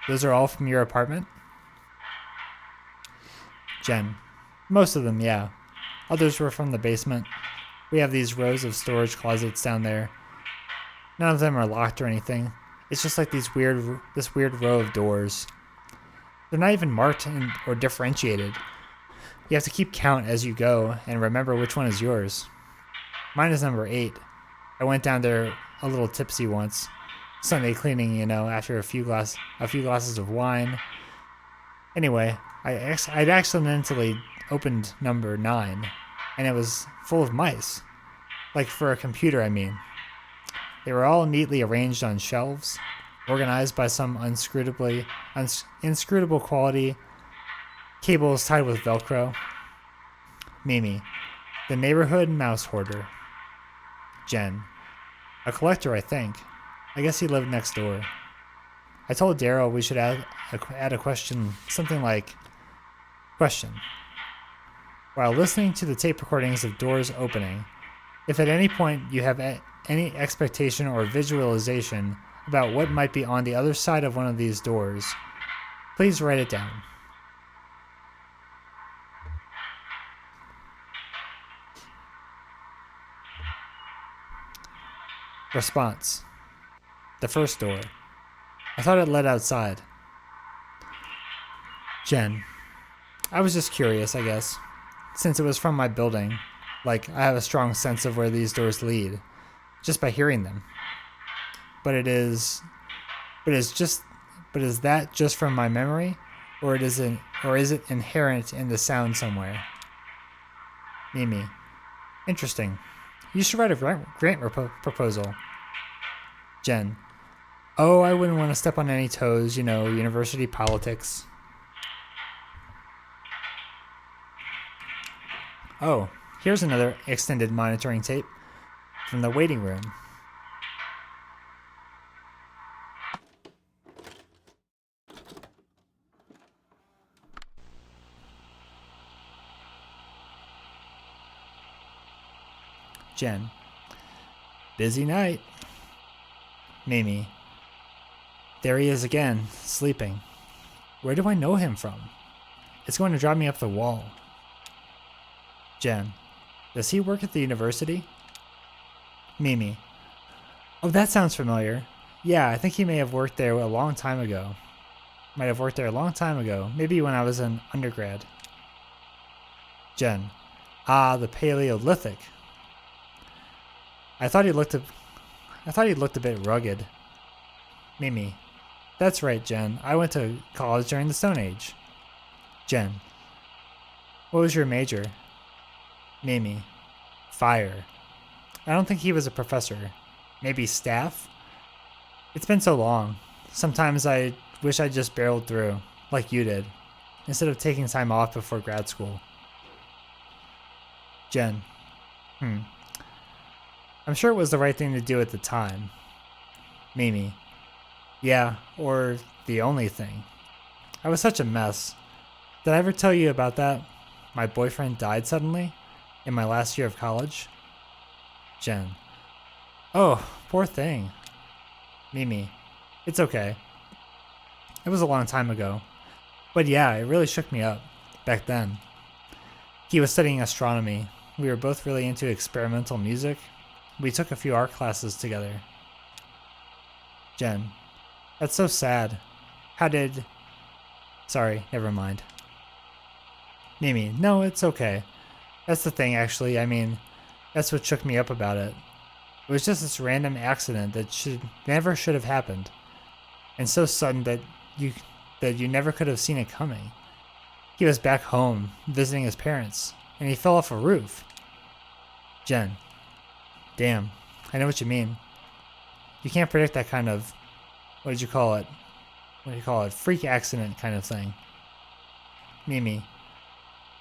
those are all from your apartment? Jen. Most of them, yeah. Others were from the basement. We have these rows of storage closets down there. None of them are locked or anything. It's just like this weird row of doors. They're not even marked or differentiated. You have to keep count as you go and remember which one is yours. Mine is number 8. I went down there a little tipsy once. Sunday cleaning, after a few glasses of wine. Anyway, I'd accidentally opened number 9, and it was full of mice. Like for a computer, I mean. They were all neatly arranged on shelves, organized by some inscrutable quality, cables tied with Velcro. Mimi. The neighborhood mouse hoarder. Jen. A collector, I think. I guess he lived next door. I told Daryl we should add a question, something like, question. While listening to the tape recordings of doors opening, if at any point you have any expectation or visualization about what might be on the other side of one of these doors, please write it down. Response. The first door. I thought it led outside. Jen. I was just curious, I guess. Since it was from my building, I have a strong sense of where these doors lead, just by hearing them. But is that just from my memory, or is it inherent in the sound somewhere? Mimi. Interesting. You should write a grant proposal. Jen. Oh, I wouldn't want to step on any toes, university politics. Oh, here's another extended monitoring tape from the waiting room. Jen. Busy night. Mimi. There he is again, sleeping. Where do I know him from? It's going to drive me up the wall. Jen. Does he work at the university? Mimi. Oh, that sounds familiar. Yeah, I think he may have worked there a long time ago. Maybe when I was an undergrad. Jen. Ah, the Paleolithic. I thought he looked I thought he looked a bit rugged. Mimi. That's right, Jen. I went to college during the Stone Age. Jen. What was your major? Mimi. Fire. I don't think he was a professor. Maybe staff? It's been so long. Sometimes I wish I just barreled through, like you did, instead of taking time off before grad school. Jen. I'm sure it was the right thing to do at the time. Mimi. Yeah, or the only thing. I was such a mess. Did I ever tell you about that? My boyfriend died suddenly in my last year of college. Jen. Oh, poor thing. Mimi. It's okay. It was a long time ago. But yeah, it really shook me up back then. He was studying astronomy. We were both really into experimental music. We took a few art classes together. Jen. That's so sad. How did... Sorry, never mind. Mimi. No, it's okay. That's the thing, actually. I mean, that's what shook me up about it. It was just this random accident that never should have happened. And so sudden that you never could have seen it coming. He was back home, visiting his parents, and he fell off a roof. Jen. Damn, I know what you mean. You can't predict that kind of, what do you call it, freak accident kind of thing. Mimi.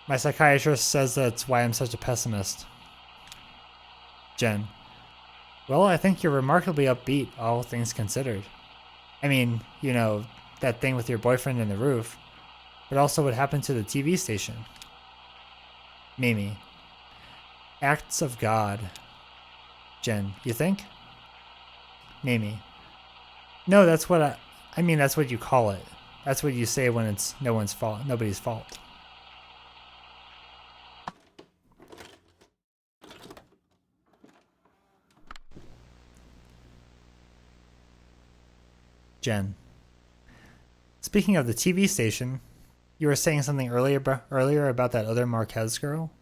My psychiatrist says that's why I'm such a pessimist. Jen. Well, I think you're remarkably upbeat, all things considered. I mean, you know, that thing with your boyfriend in the roof, but also what happened to the TV station. Mimi. Acts of God. Jen. You think? Mimi. No, that's what I mean, that's what you call it. That's what you say when it's nobody's fault. Jen. Speaking of the TV station, you were saying something earlier about that other Marquez girl?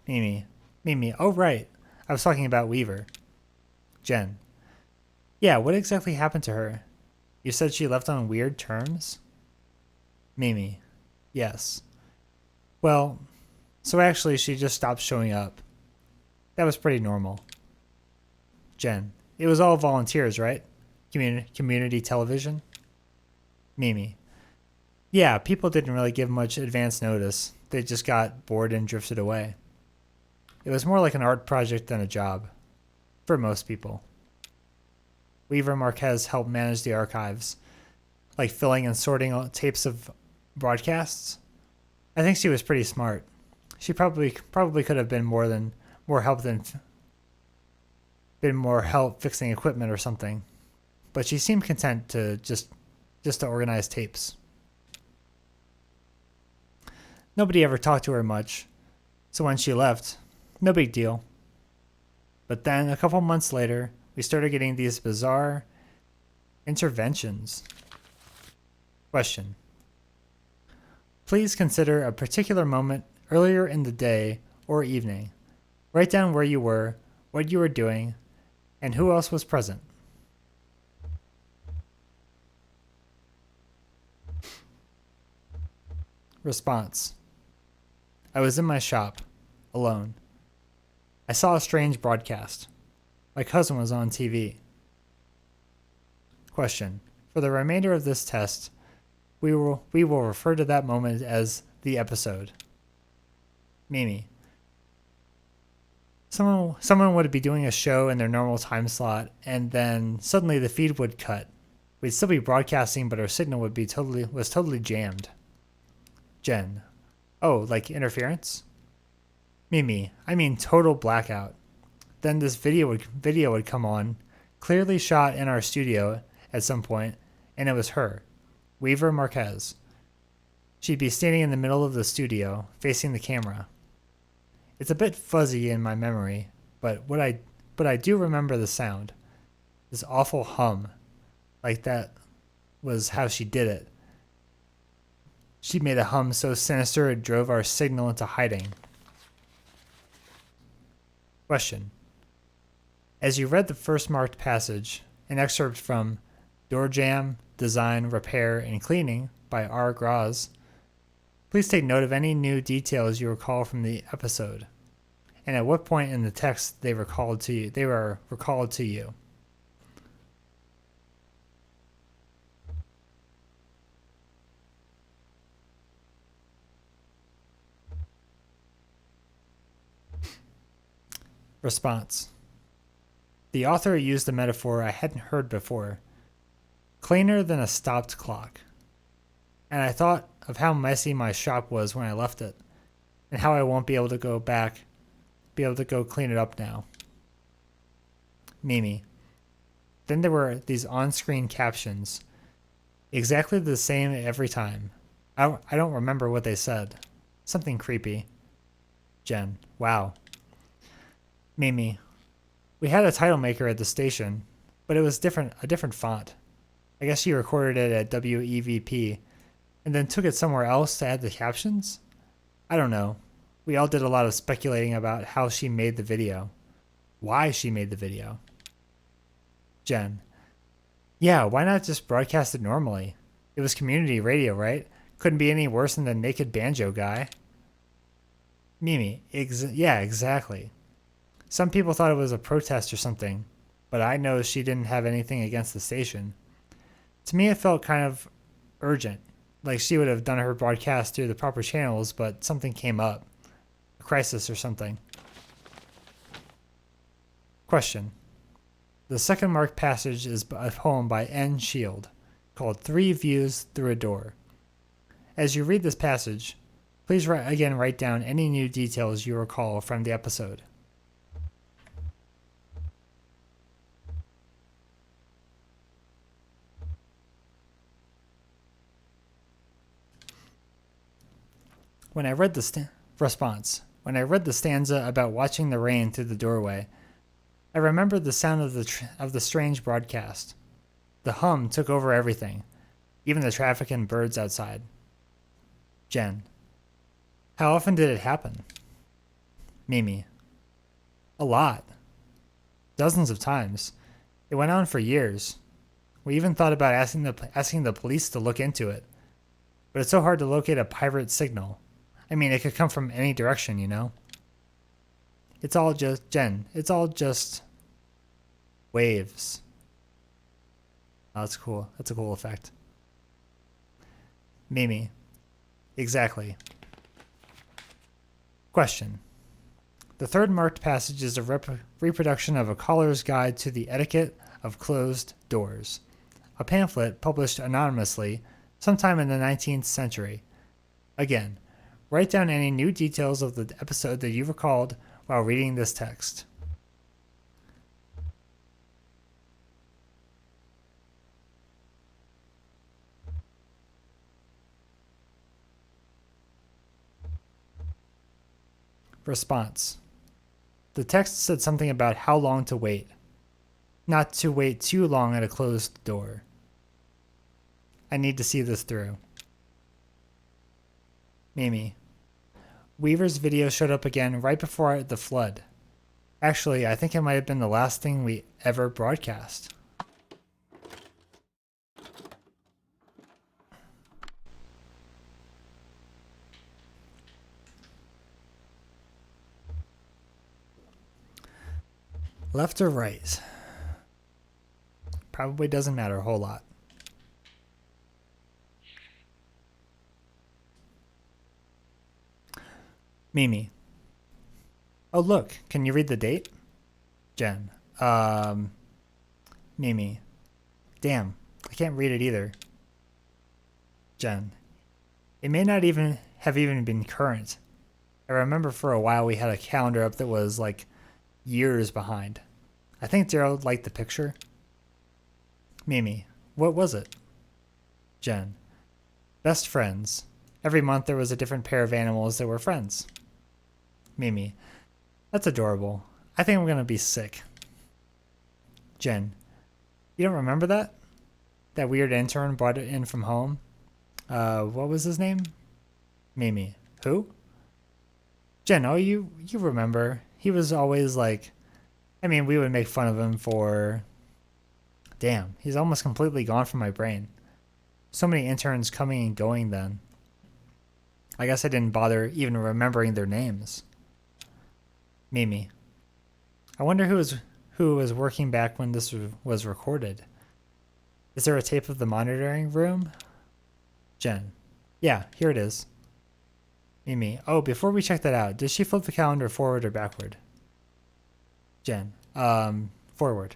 Mimi. Oh, right. I was talking about Weaver. Jen. Yeah, what exactly happened to her? You said she left on weird terms? Mimi. Yes. Well, so actually she just stopped showing up. That was pretty normal. Jen. It was all volunteers, right? Community television? Mimi. Yeah, people didn't really give much advance notice. They just got bored and drifted away. It was more like an art project than a job. For most people. Weaver Marquez helped manage the archives, like filling and sorting tapes of broadcasts. I think she was pretty smart. She probably could have been more help fixing equipment or something. But she seemed content to just to organize tapes. Nobody ever talked to her much, so when she left, no big deal. But then, a couple months later, we started getting these bizarre interventions. Question. Please consider a particular moment earlier in the day or evening. Write down where you were, what you were doing, and who else was present. Response. I was in my shop, alone. I saw a strange broadcast. My cousin was on TV. Question. For the remainder of this test, we will refer to that moment as the episode. Mimi. Someone would be doing a show in their normal time slot, and then suddenly the feed would cut. We'd still be broadcasting, but our signal was totally jammed. Jen. Oh, like interference? Mimi. I mean total blackout. Then this video would come on, clearly shot in our studio at some point, and it was her, Weaver Marquez. She'd be standing in the middle of the studio, facing the camera. It's a bit fuzzy in my memory, but I do remember the sound. This awful hum, like that was how she did it. She made a hum so sinister it drove our signal into hiding. Question. As you read the first marked passage, an excerpt from Door Jam, Design, Repair, and Cleaning by R. Graz, please take note of any new details you recall from the episode, and at what point in the text they were recalled to you. Response. The author used a metaphor I hadn't heard before. Cleaner than a stopped clock. And I thought of how messy my shop was when I left it, and how I won't be able to go clean it up now. Mimi. Then there were these on-screen captions, exactly the same every time. I don't remember what they said. Something creepy. Jen. Wow. Mimi. We had a title maker at the station, but it was a different font. I guess she recorded it at WEVP, and then took it somewhere else to add the captions? I don't know. We all did a lot of speculating about how she made the video. Why she made the video. Jen. Yeah, why not just broadcast it normally? It was community radio, right? Couldn't be any worse than the naked banjo guy. Mimi. Yeah, exactly. Some people thought it was a protest or something, but I know she didn't have anything against the station. To me, it felt kind of urgent, like she would have done her broadcast through the proper channels, but something came up. A crisis or something. Question. The second marked passage is a poem by N. Shield, called 3 Views Through a Door. As you read this passage, please write down any new details you recall from the episode. When I read the When I read the stanza about watching the rain through the doorway, I remembered the sound of the strange broadcast. The hum took over everything, even the traffic and birds outside. Jen. How often did it happen? Mimi. A lot. Dozens of times. It went on for years. We even thought about asking the police to look into it. But it's so hard to locate a pirate signal. I mean, it could come from any direction, you know? It's all just waves. Oh, that's cool. That's a cool effect. Mimi. Exactly. Question. The third marked passage is a reproduction of A Caller's Guide to the Etiquette of Closed Doors, a pamphlet published anonymously sometime in the 19th century. Again, write down any new details of the episode that you recalled while reading this text. Response. The text said something about how long to wait. Not to wait too long at a closed door. I need to see this through. Mimi. Weaver's video showed up again right before the flood. Actually, I think it might have been the last thing we ever broadcast. Left or right? Probably doesn't matter a whole lot. Mimi. Oh, look. Can you read the date? Jen. Mimi. Damn. I can't read it either. Jen. It may not even have been current. I remember for a while we had a calendar up that was like years behind. I think Gerald liked the picture. Mimi. What was it? Jen. Best friends. Every month there was a different pair of animals that were friends. Mimi. That's adorable. I think I'm going to be sick. Jen. You don't remember that? That weird intern brought it in from home? What was his name? Mimi. Who? Jen, oh, you remember. He was always like I mean, we would make fun of him for... Damn, he's almost completely gone from my brain. So many interns coming and going then. I guess I didn't bother even remembering their names. Mimi. I wonder who was working back when this was recorded. Is there a tape of the monitoring room? Jen. Yeah, here it is. Mimi. Oh, before we check that out, did she flip the calendar forward or backward? Jen. Forward.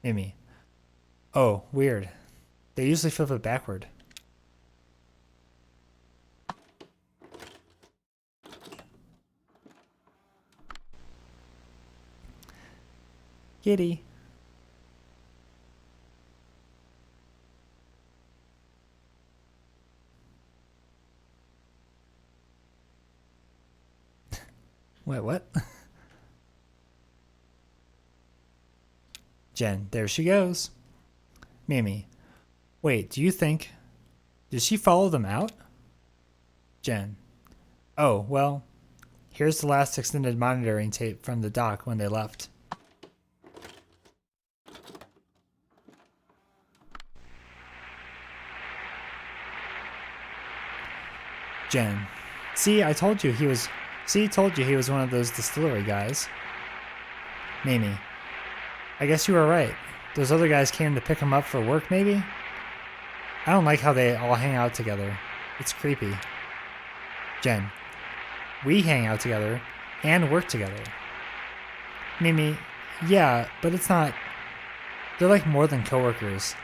Mimi. Oh, weird. They usually flip it backward. Kitty. Wait, what? Jen, there she goes. Mimi. Wait, do you think... Did she follow them out? Jen. Oh, well, here's the last extended monitoring tape from the dock when they left. Jen. See, told you he was one of those distillery guys. Mimi. I guess you were right. Those other guys came to pick him up for work, maybe? I don't like how they all hang out together. It's creepy. Jen. We hang out together and work together. Mimi. Yeah, but it's not... They're like more than coworkers.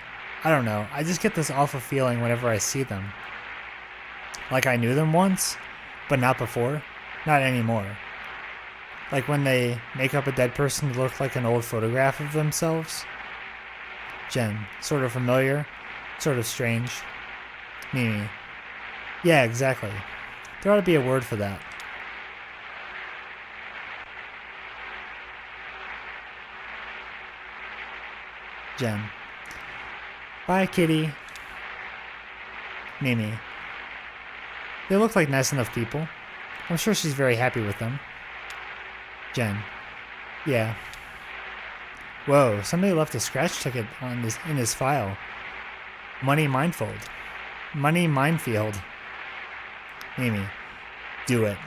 I don't know. I just get this awful feeling whenever I see them. Like I knew them once, but not before. Not anymore. Like when they make up a dead person to look like an old photograph of themselves. Jen. Sort of familiar. Sort of strange. Mimi. Yeah, exactly. There ought to be a word for that. Jen. Bye, kitty. Mimi. They look like nice enough people. I'm sure she's very happy with them. Jen. Yeah. Whoa, somebody left a scratch ticket in his file. Money minefield. Money minefield. Mimi. Do it.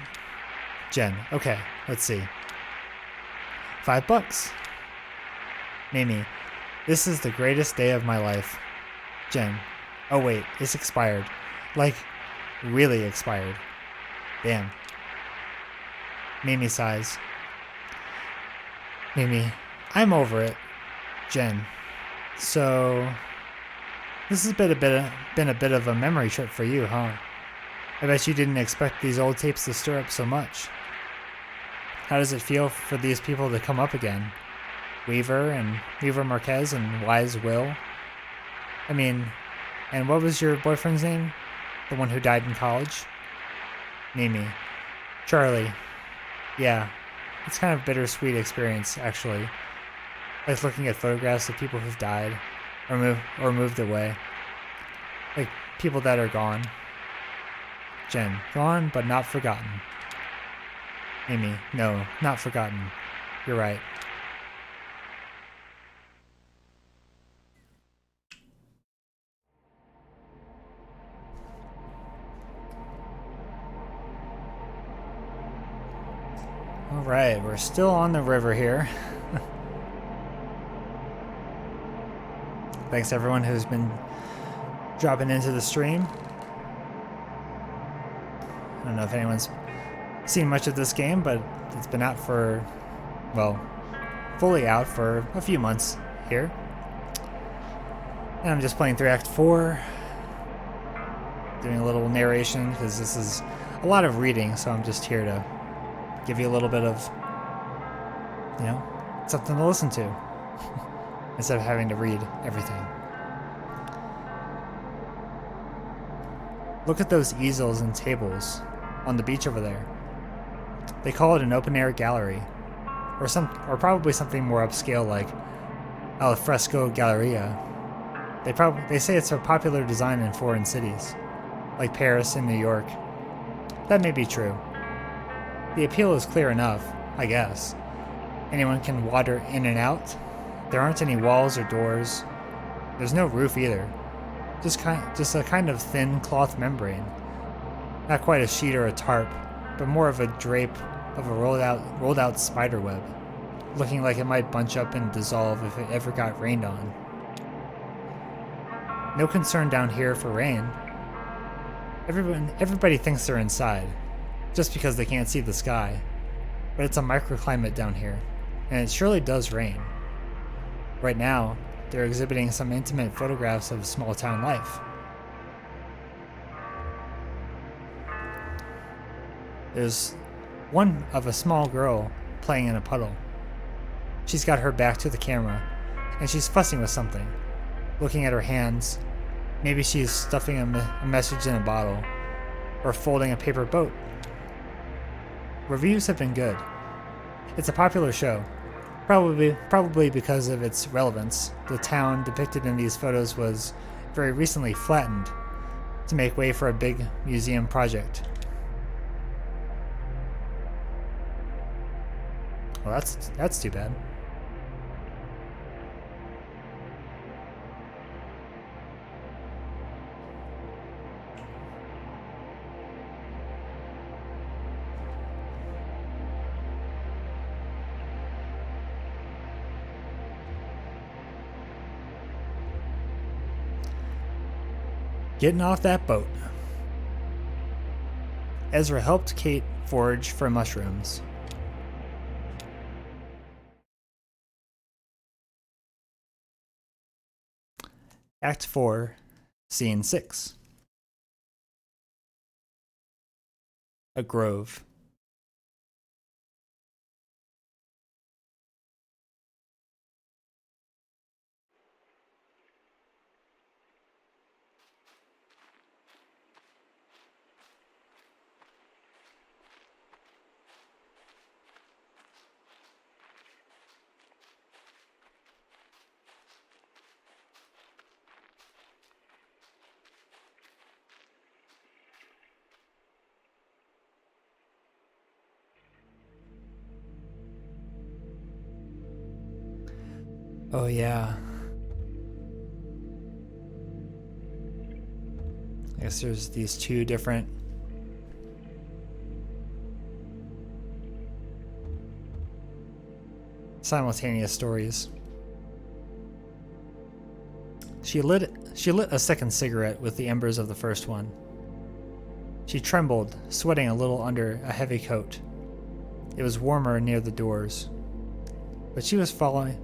Jen. Okay, let's see. $5. Mimi. This is the greatest day of my life. Jen. Oh wait, it's expired. Like, really expired. Damn. Mimi sighs. Mimi. I'm over it. Jen. So... This has been a bit of a memory trip for you, huh? I bet you didn't expect these old tapes to stir up so much. How does it feel for these people to come up again? Weaver Marquez and Wise Will? I mean, and what was your boyfriend's name? The one who died in college? Mimi. Charlie. Yeah, it's kind of a bittersweet experience, actually. Like looking at photographs of people who've died. Or moved away. Like people that are gone. Jen. Gone, but not forgotten. Mimi. No, not forgotten. You're right. Alright, we're still on the river here. Thanks everyone who's been dropping into the stream. I don't know if anyone's seen much of this game, but it's been out for, well, fully out for a few months here. And I'm just playing through Act 4. Doing a little narration, because this is a lot of reading, so I'm just here to give you a little bit of, you know, something to listen to. Instead of having to read everything. Look at those easels and tables on the beach over there. They call it an open-air gallery, or probably something more upscale like al fresco galleria. They say it's a popular design in foreign cities, like Paris and New York. That may be true. The appeal is clear enough, I guess. anyone can wander in and out. There aren't any walls or doors. There's no roof either. Just a kind of thin cloth membrane. Not quite a sheet or a tarp, but more of a drape of a rolled out spider web, looking like it might bunch up and dissolve if it ever got rained on. No concern down here for rain. Everybody thinks they're inside, just because they can't see the sky. But it's a microclimate down here, and it surely does rain. Right now, they're exhibiting some intimate photographs of small town life. There's one of a small girl playing in a puddle. She's got her back to the camera, and she's fussing with something, looking at her hands. Maybe she's stuffing a message in a bottle, or folding a paper boat. Reviews have been good. It's a popular show, probably because of its relevance. The town depicted in these photos was very recently flattened to make way for a big museum project. Well, that's too bad. Getting off that boat. Ezra helped Kate forage for mushrooms. Act 4, Scene 6. A grove. Oh yeah. I guess there's these two different simultaneous stories. She lit a second cigarette with the embers of the first one. She trembled, sweating a little under a heavy coat. It was warmer near the doors. But she was following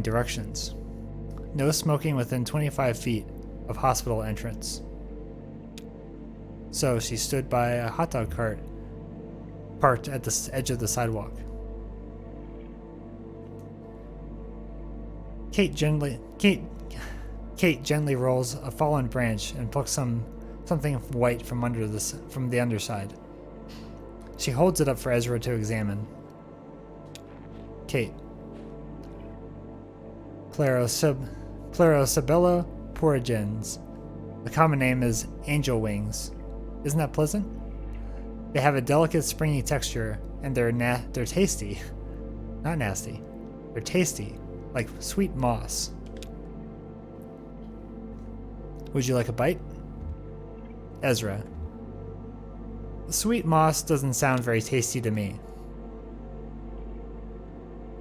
directions. No smoking within 25 feet of hospital entrance. So she stood by a hot dog cart parked at the edge of the sidewalk. Kate gently rolls a fallen branch and plucks something white from the underside. She holds it up for Ezra to examine. Kate. Plerosabella purgens. The common name is angel wings. Isn't that pleasant? They have a delicate springy texture, and they're tasty. Not nasty. They're tasty, like sweet moss. Would you like a bite? Ezra. Sweet moss doesn't sound very tasty to me.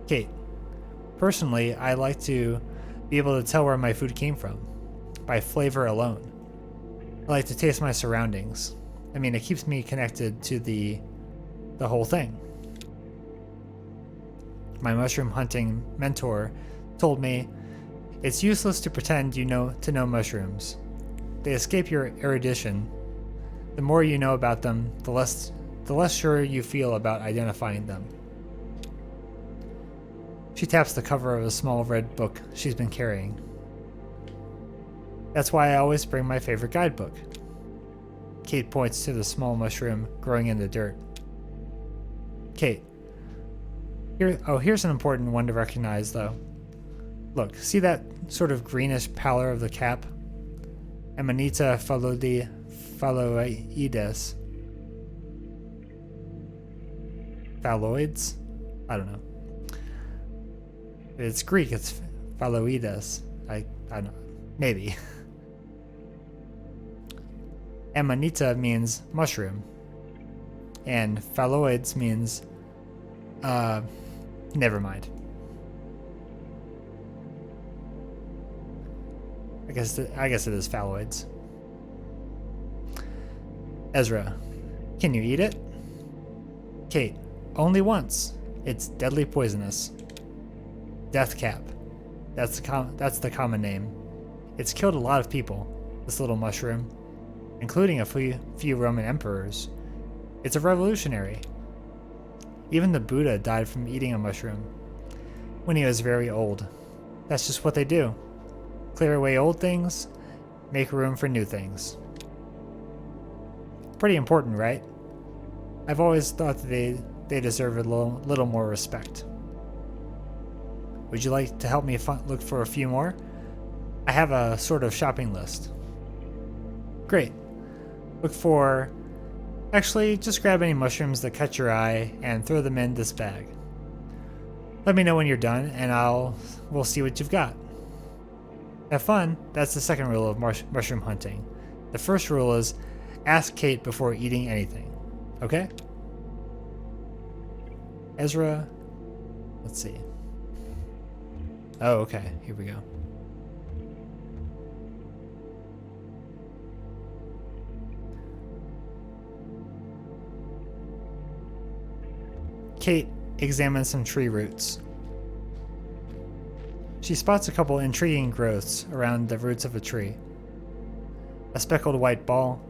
Kate. Personally, I like to be able to tell where my food came from, by flavor alone. I like to taste my surroundings. I mean, it keeps me connected to the whole thing. My mushroom hunting mentor told me, it's useless to pretend to know mushrooms. They escape your erudition. The more you know about them, the less sure you feel about identifying them. She taps the cover of a small red book she's been carrying. That's why I always bring my favorite guidebook. Kate points to the small mushroom growing in the dirt. Kate. Here's an important one to recognize, though. Look, see that sort of greenish pallor of the cap? Amanita phalloides. Phalloids? I don't know. It's Greek. It's phalloides. I don't know. Maybe. Amanita means mushroom. And phalloids means... never mind. I guess it is phalloids. Ezra, can you eat it? Kate, only once. It's deadly poisonous. Deathcap. That's the common name. It's killed a lot of people, this little mushroom, including a few Roman emperors. It's a revolutionary. Even the Buddha died from eating a mushroom when he was very old. That's just what they do. Clear away old things, make room for new things. Pretty important, right? I've always thought that they deserve a little more respect. Would you like to help me look for a few more? I have a sort of shopping list. Great. Look for... Actually, just grab any mushrooms that catch your eye and throw them in this bag. Let me know when you're done and we'll see what you've got. Have fun. That's the second rule of mushroom hunting. The first rule is ask Kate before eating anything. Okay? Ezra, let's see. Oh, okay. Here we go. Kate examines some tree roots. She spots a couple intriguing growths around the roots of a tree. A speckled white ball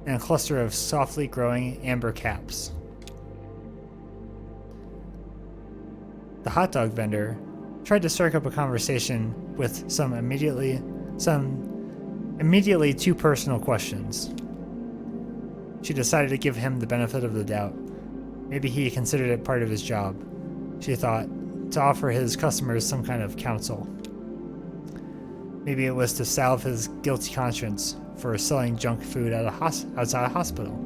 and a cluster of softly growing amber caps. The hot dog vendor tried to strike up a conversation with some immediately too personal questions. She decided to give him the benefit of the doubt. Maybe he considered it part of his job, she thought, to offer his customers some kind of counsel. Maybe it was to salve his guilty conscience for selling junk food at outside a hospital.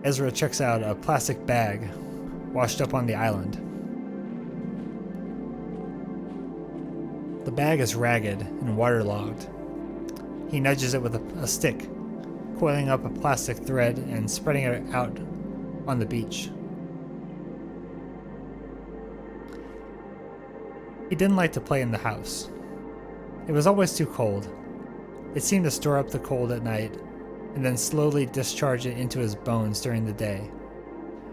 Ezra checks out a plastic bag washed up on the island. The bag is ragged and waterlogged. He nudges it with a stick, coiling up a plastic thread and spreading it out on the beach. He didn't like to play in the house. It was always too cold. It seemed to store up the cold at night and then slowly discharge it into his bones during the day,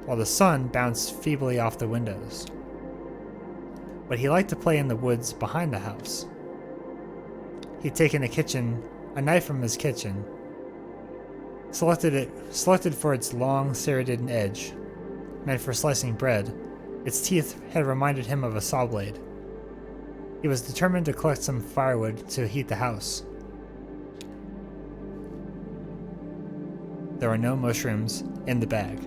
while the sun bounced feebly off the windows. But he liked to play in the woods behind the house. He'd taken a knife from his kitchen, selected for its long, serrated edge, meant for slicing bread. Its teeth had reminded him of a saw blade. He was determined to collect some firewood to heat the house. There were no mushrooms in the bag.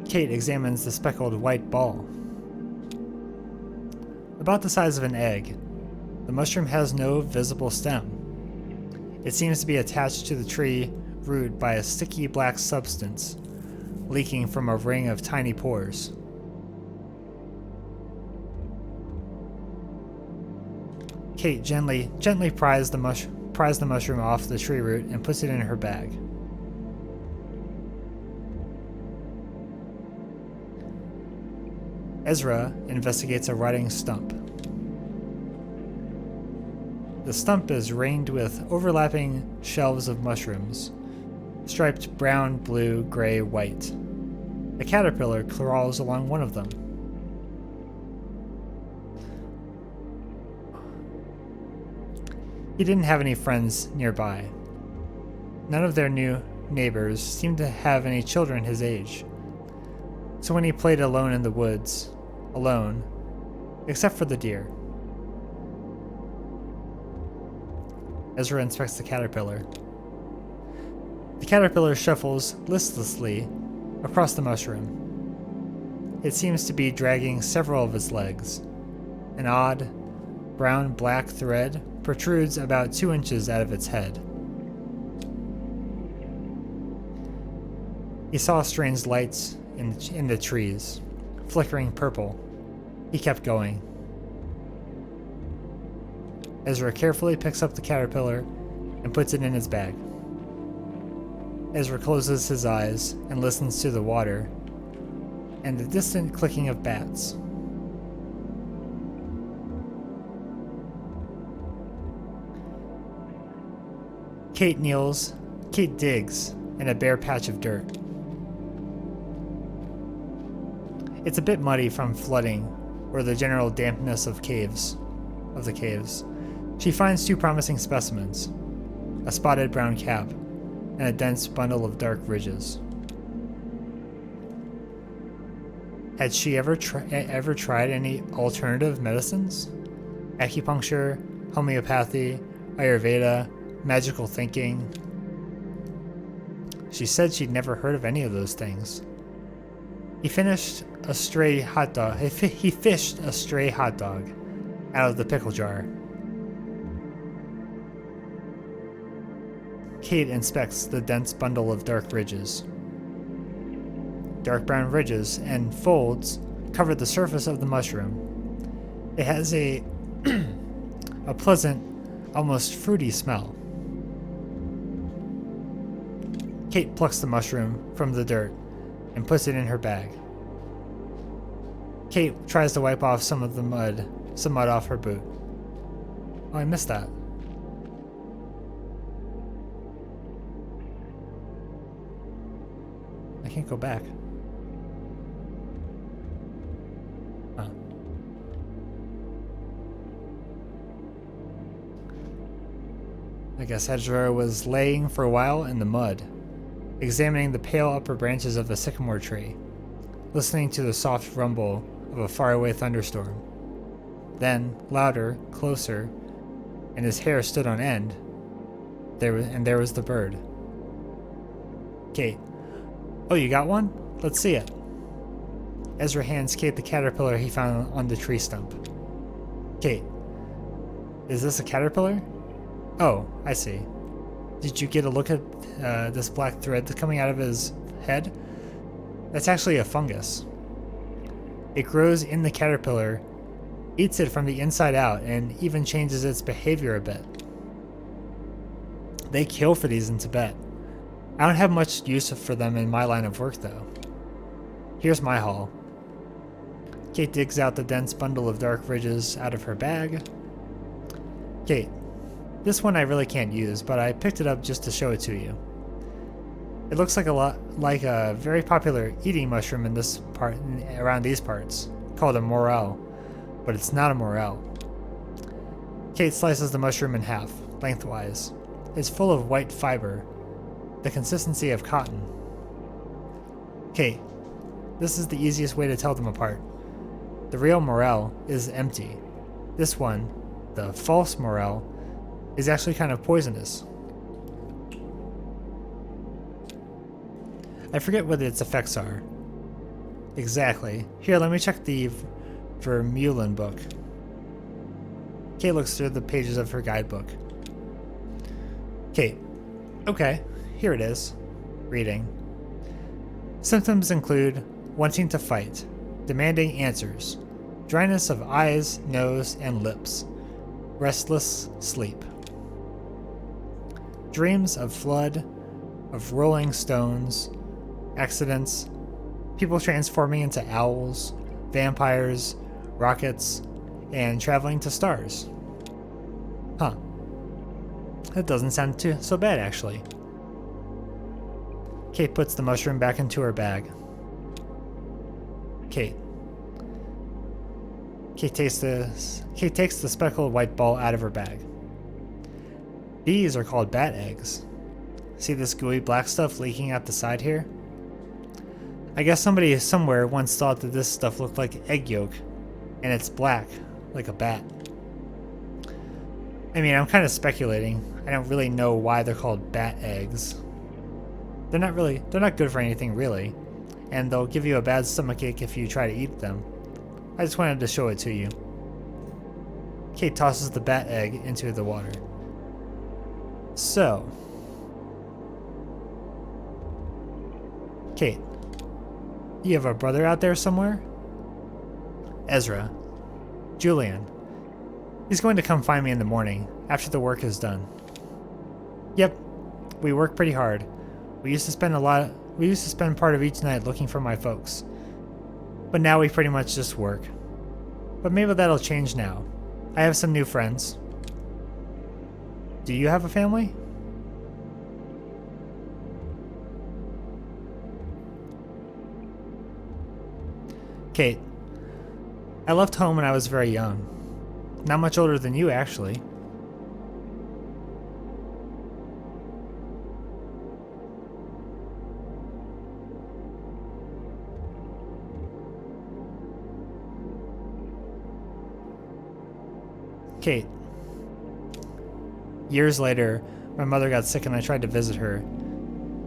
Kate examines the speckled white ball. About the size of an egg, the mushroom has no visible stem. It seems to be attached to the tree root by a sticky black substance, leaking from a ring of tiny pores. Kate gently pries the mushroom off the tree root and puts it in her bag. Ezra investigates a rotting stump. The stump is ringed with overlapping shelves of mushrooms, striped brown, blue, gray, white. A caterpillar crawls along one of them. He didn't have any friends nearby. None of their new neighbors seemed to have any children his age. So when he played alone in the woods, alone, except for the deer. Ezra inspects the caterpillar. The caterpillar shuffles listlessly across the mushroom. It seems to be dragging several of its legs. An odd, brown-black thread protrudes about 2 inches out of its head. He saw strange lights in the trees, flickering purple. He kept going. Ezra carefully picks up the caterpillar and puts it in his bag. Ezra closes his eyes and listens to the water and the distant clicking of bats. Kate digs in a bare patch of dirt. It's a bit muddy from flooding or the general dampness of the caves. She finds 2 promising specimens, a spotted brown cap and a dense bundle of dark ridges. Had she ever tried any alternative medicines? Acupuncture, homeopathy, Ayurveda, magical thinking? She said she'd never heard of any of those things. He fished a stray hot dog out of the pickle jar. Kate inspects the dense bundle of dark ridges. Dark brown ridges and folds cover the surface of the mushroom. It has a pleasant, almost fruity smell. Kate plucks the mushroom from the dirt and puts it in her bag. Kate tries to wipe off some mud off her boot. Oh, I missed that. I can't go back. Huh. I guess Ezra was laying for a while in the mud, examining the pale upper branches of the sycamore tree, listening to the soft rumble of a faraway thunderstorm. Then, louder, closer, and his hair stood on end. There was the bird. Kate. Oh, you got one? Let's see it. Ezra hands Kate the caterpillar he found on the tree stump. Kate. Is this a caterpillar? Oh, I see. Did you get a look at this black thread coming out of his head? That's actually a fungus. It grows in the caterpillar, eats it from the inside out, and even changes its behavior a bit. They kill for these in Tibet. I don't have much use for them in my line of work, though. Here's my haul. Kate digs out the dense bundle of dark ridges out of her bag. Kate, this one I really can't use, but I picked it up just to show it to you. It looks like a very popular eating mushroom in this part, around these parts, called a morel, but it's not a morel. Kate slices the mushroom in half, lengthwise. It's full of white fiber, the consistency of cotton. Kate, this is the easiest way to tell them apart. The real morel is empty. This one, the false morel, is actually kind of poisonous. I forget what its effects are. Exactly. Here, let me check the Vermeulen book. Kate looks through the pages of her guidebook. Kate. Okay, here it is. Reading. Symptoms include wanting to fight, demanding answers, dryness of eyes, nose, and lips, restless sleep. Dreams of flood, of rolling stones, accidents, people transforming into owls, vampires, rockets, and traveling to stars. Huh. That doesn't sound so bad, actually. Kate puts the mushroom back into her bag. Kate takes the speckled white ball out of her bag. These are called bat eggs. See this gooey black stuff leaking out the side here? I guess somebody somewhere once thought that this stuff looked like egg yolk, and it's black, like a bat. I mean, I'm kind of speculating. I don't really know why they're called bat eggs. They're not good for anything, really. and they'll give you a bad stomachache if you try to eat them. I just wanted to show it to you. Kate tosses the bat egg into the water. So, Kate, you have a brother out there somewhere? Ezra. Julian. He's going to come find me in the morning, after the work is done. Yep, we work pretty hard. We used to spend part of each night looking for my folks. But now we pretty much just work. But maybe that'll change now. I have some new friends. Do you have a family? Kate. I left home when I was very young. Not much older than you, actually. Kate. Years later, my mother got sick and I tried to visit her,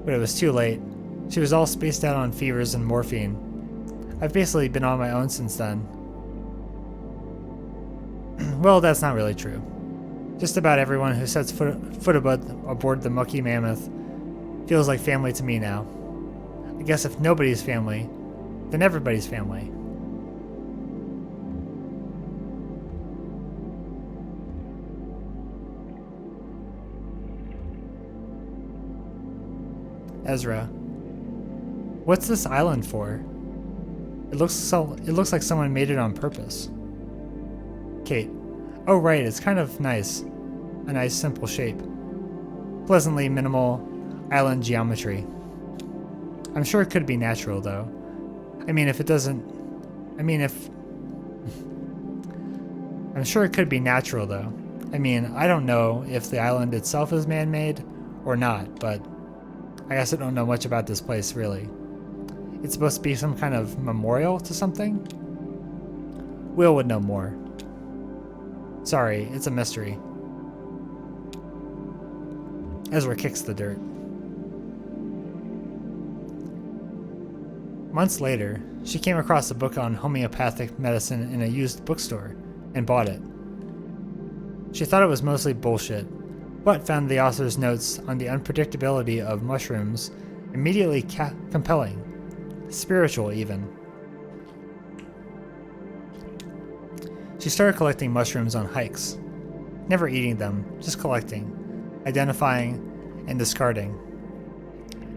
but it was too late. She was all spaced out on fevers and morphine. I've basically been on my own since then. Well, that's not really true. Just about everyone who sets foot aboard the Mucky Mammoth feels like family to me now. I guess if nobody's family, then everybody's family. Ezra. What's this island for? It looks like someone made it on purpose. Kate. Oh right, it's kind of nice. A nice simple shape. Pleasantly minimal island geometry. I'm sure it could be natural though. I'm sure it could be natural though. I don't know if the island itself is man-made or not, but I guess I don't know much about this place really. It's supposed to be some kind of memorial to something? Will would know more. Sorry, it's a mystery. Ezra kicks the dirt. Months later, she came across a book on homeopathic medicine in a used bookstore and bought it. She thought it was mostly bullshit, but found the author's notes on the unpredictability of mushrooms immediately compelling, spiritual even. She started collecting mushrooms on hikes, never eating them, just collecting, identifying, and discarding.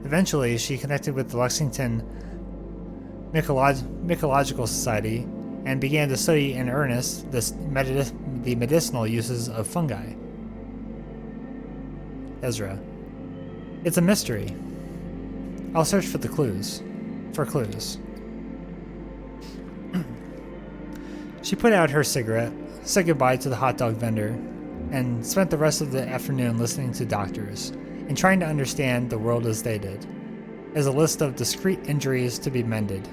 Eventually, she connected with the Lexington Mycological Society and began to study in earnest the medicinal uses of fungi. Ezra. It's a mystery. I'll search for clues. She put out her cigarette, said goodbye to the hot dog vendor, and spent the rest of the afternoon listening to doctors and trying to understand the world as they did, as a list of discrete injuries to be mended.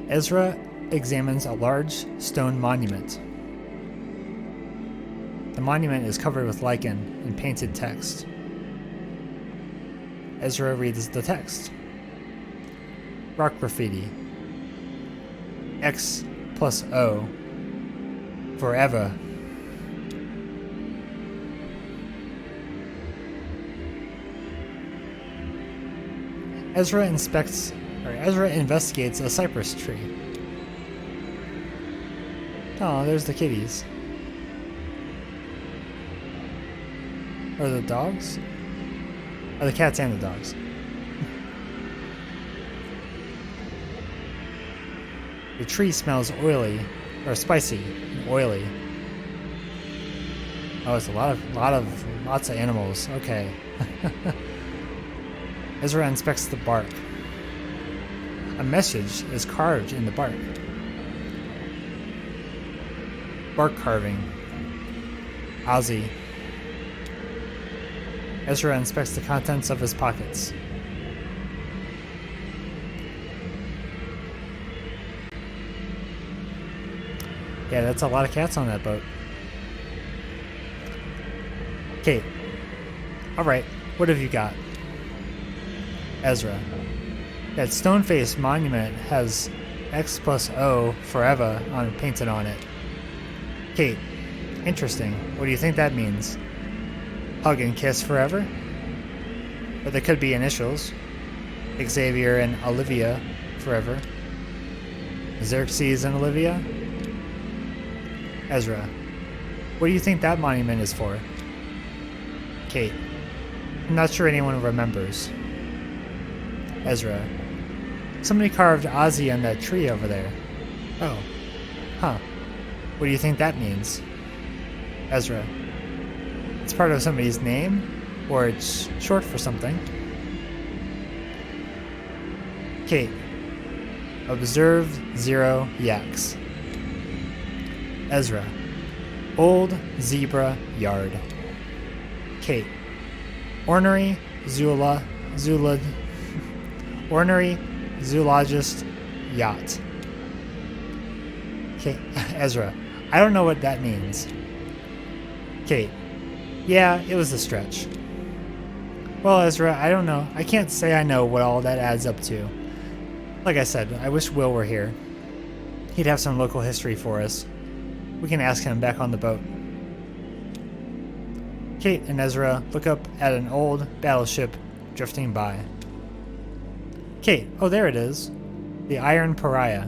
Ezra examines a large stone monument. The monument is covered with lichen and painted text. Ezra reads the text. Rock graffiti. X plus O. Forever. Ezra investigates a cypress tree. Oh, there's the kitties. Or the dogs? Oh, the cats and the dogs. The tree smells oily, or spicy and oily. Oh, it's lots of animals. Okay. Ezra inspects the bark. A message is carved in the bark. Bark carving. Ozzy. Ezra inspects the contents of his pockets. Yeah, that's a lot of cats on that boat. Kate, Alright, what have you got? Ezra. That stone-faced monument has X plus O forever painted on it. Kate. Interesting. What do you think that means? Hug and kiss forever? But there could be initials. Xavier and Olivia forever. Xerxes and Olivia? Ezra. What do you think that monument is for? Kate. I'm not sure anyone remembers. Ezra. Somebody carved Ozzy on that tree over there. Oh. Huh. What do you think that means? Ezra. It's part of somebody's name, or it's short for something. Kate. Observe 0 yaks. Ezra. Old zebra yard. Kate. Ornery ornery zoologist yacht. Kate. Ezra. I don't know what that means. Kate. Yeah, it was a stretch. Well, Ezra, I don't know. I can't say I know what all that adds up to. Like I said, I wish Will were here. He'd have some local history for us. We can ask him back on the boat. Kate and Ezra look up at an old battleship drifting by. Kate, oh there it is. The Iron Pariah.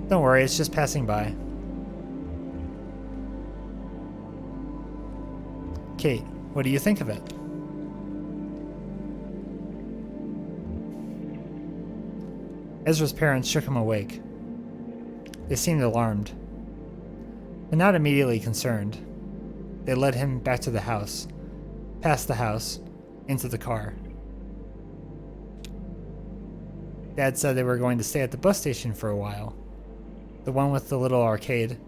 Don't worry, it's just passing by. Kate, what do you think of it? Ezra's parents shook him awake. They seemed alarmed, but not immediately concerned. They led him back to the house, past the house, into the car. Dad said they were going to stay at the bus station for a while, the one with the little arcade,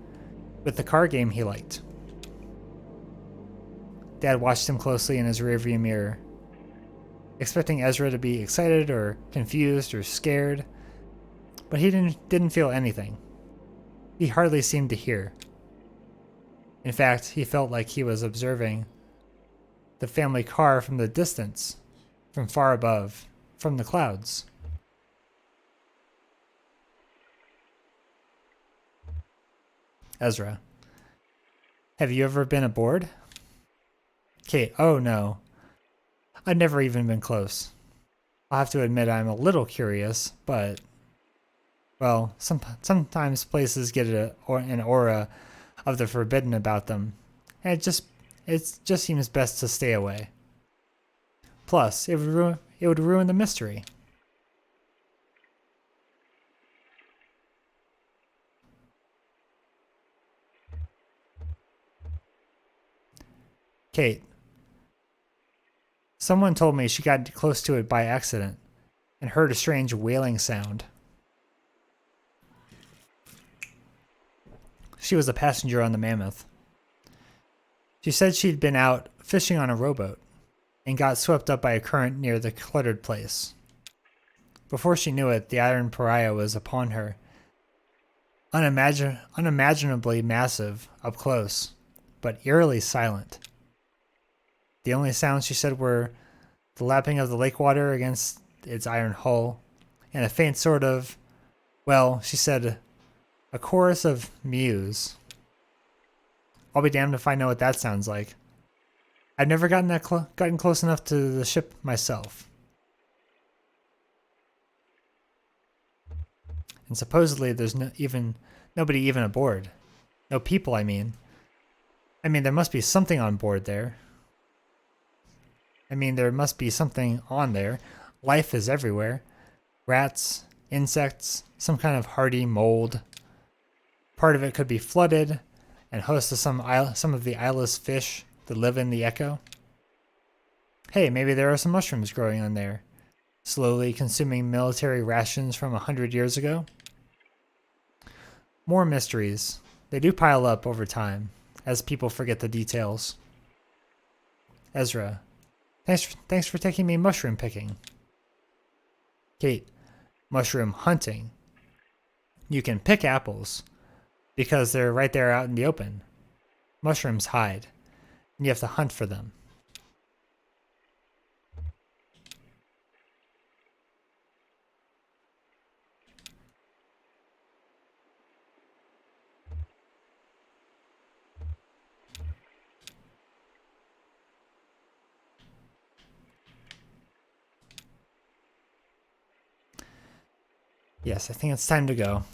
with the car game he liked. Dad watched him closely in his rearview mirror, expecting Ezra to be excited or confused or scared, but he didn't feel anything. He hardly seemed to hear. In fact, he felt like he was observing the family car from the distance, from far above, from the clouds. Ezra. Have you ever been aboard? Kate. Oh no. I've never even been close. I'll have to admit I'm a little curious, but... well, sometimes places get an aura of the forbidden about them, and it just seems best to stay away. Plus, it would ruin the mystery. Kate. Someone told me she got close to it by accident and heard a strange wailing sound. She was a passenger on the Mammoth. She said she'd been out fishing on a rowboat and got swept up by a current near the cluttered place. Before she knew it, the Iron Pariah was upon her, unimaginably massive up close, but eerily silent. The only sounds, she said, were the lapping of the lake water against its iron hull and a faint sort of, well, she said, a chorus of mews. I'll be damned if I know what that sounds like. I've never gotten close enough to the ship myself. And supposedly there's nobody even aboard. No people, I mean. There must be something on board there. There must be something on there. Life is everywhere. Rats, insects, some kind of hardy mold. Part of it could be flooded and host to some of the eyeless fish that live in the echo. Hey, maybe there are some mushrooms growing on there, slowly consuming military rations from 100 years ago. More mysteries. They do pile up over time, as people forget the details. Ezra. Thanks for taking me mushroom picking. Kate. Mushroom hunting. You can pick apples, because they're right there out in the open. Mushrooms hide, and you have to hunt for them. Yes, I think it's time to go.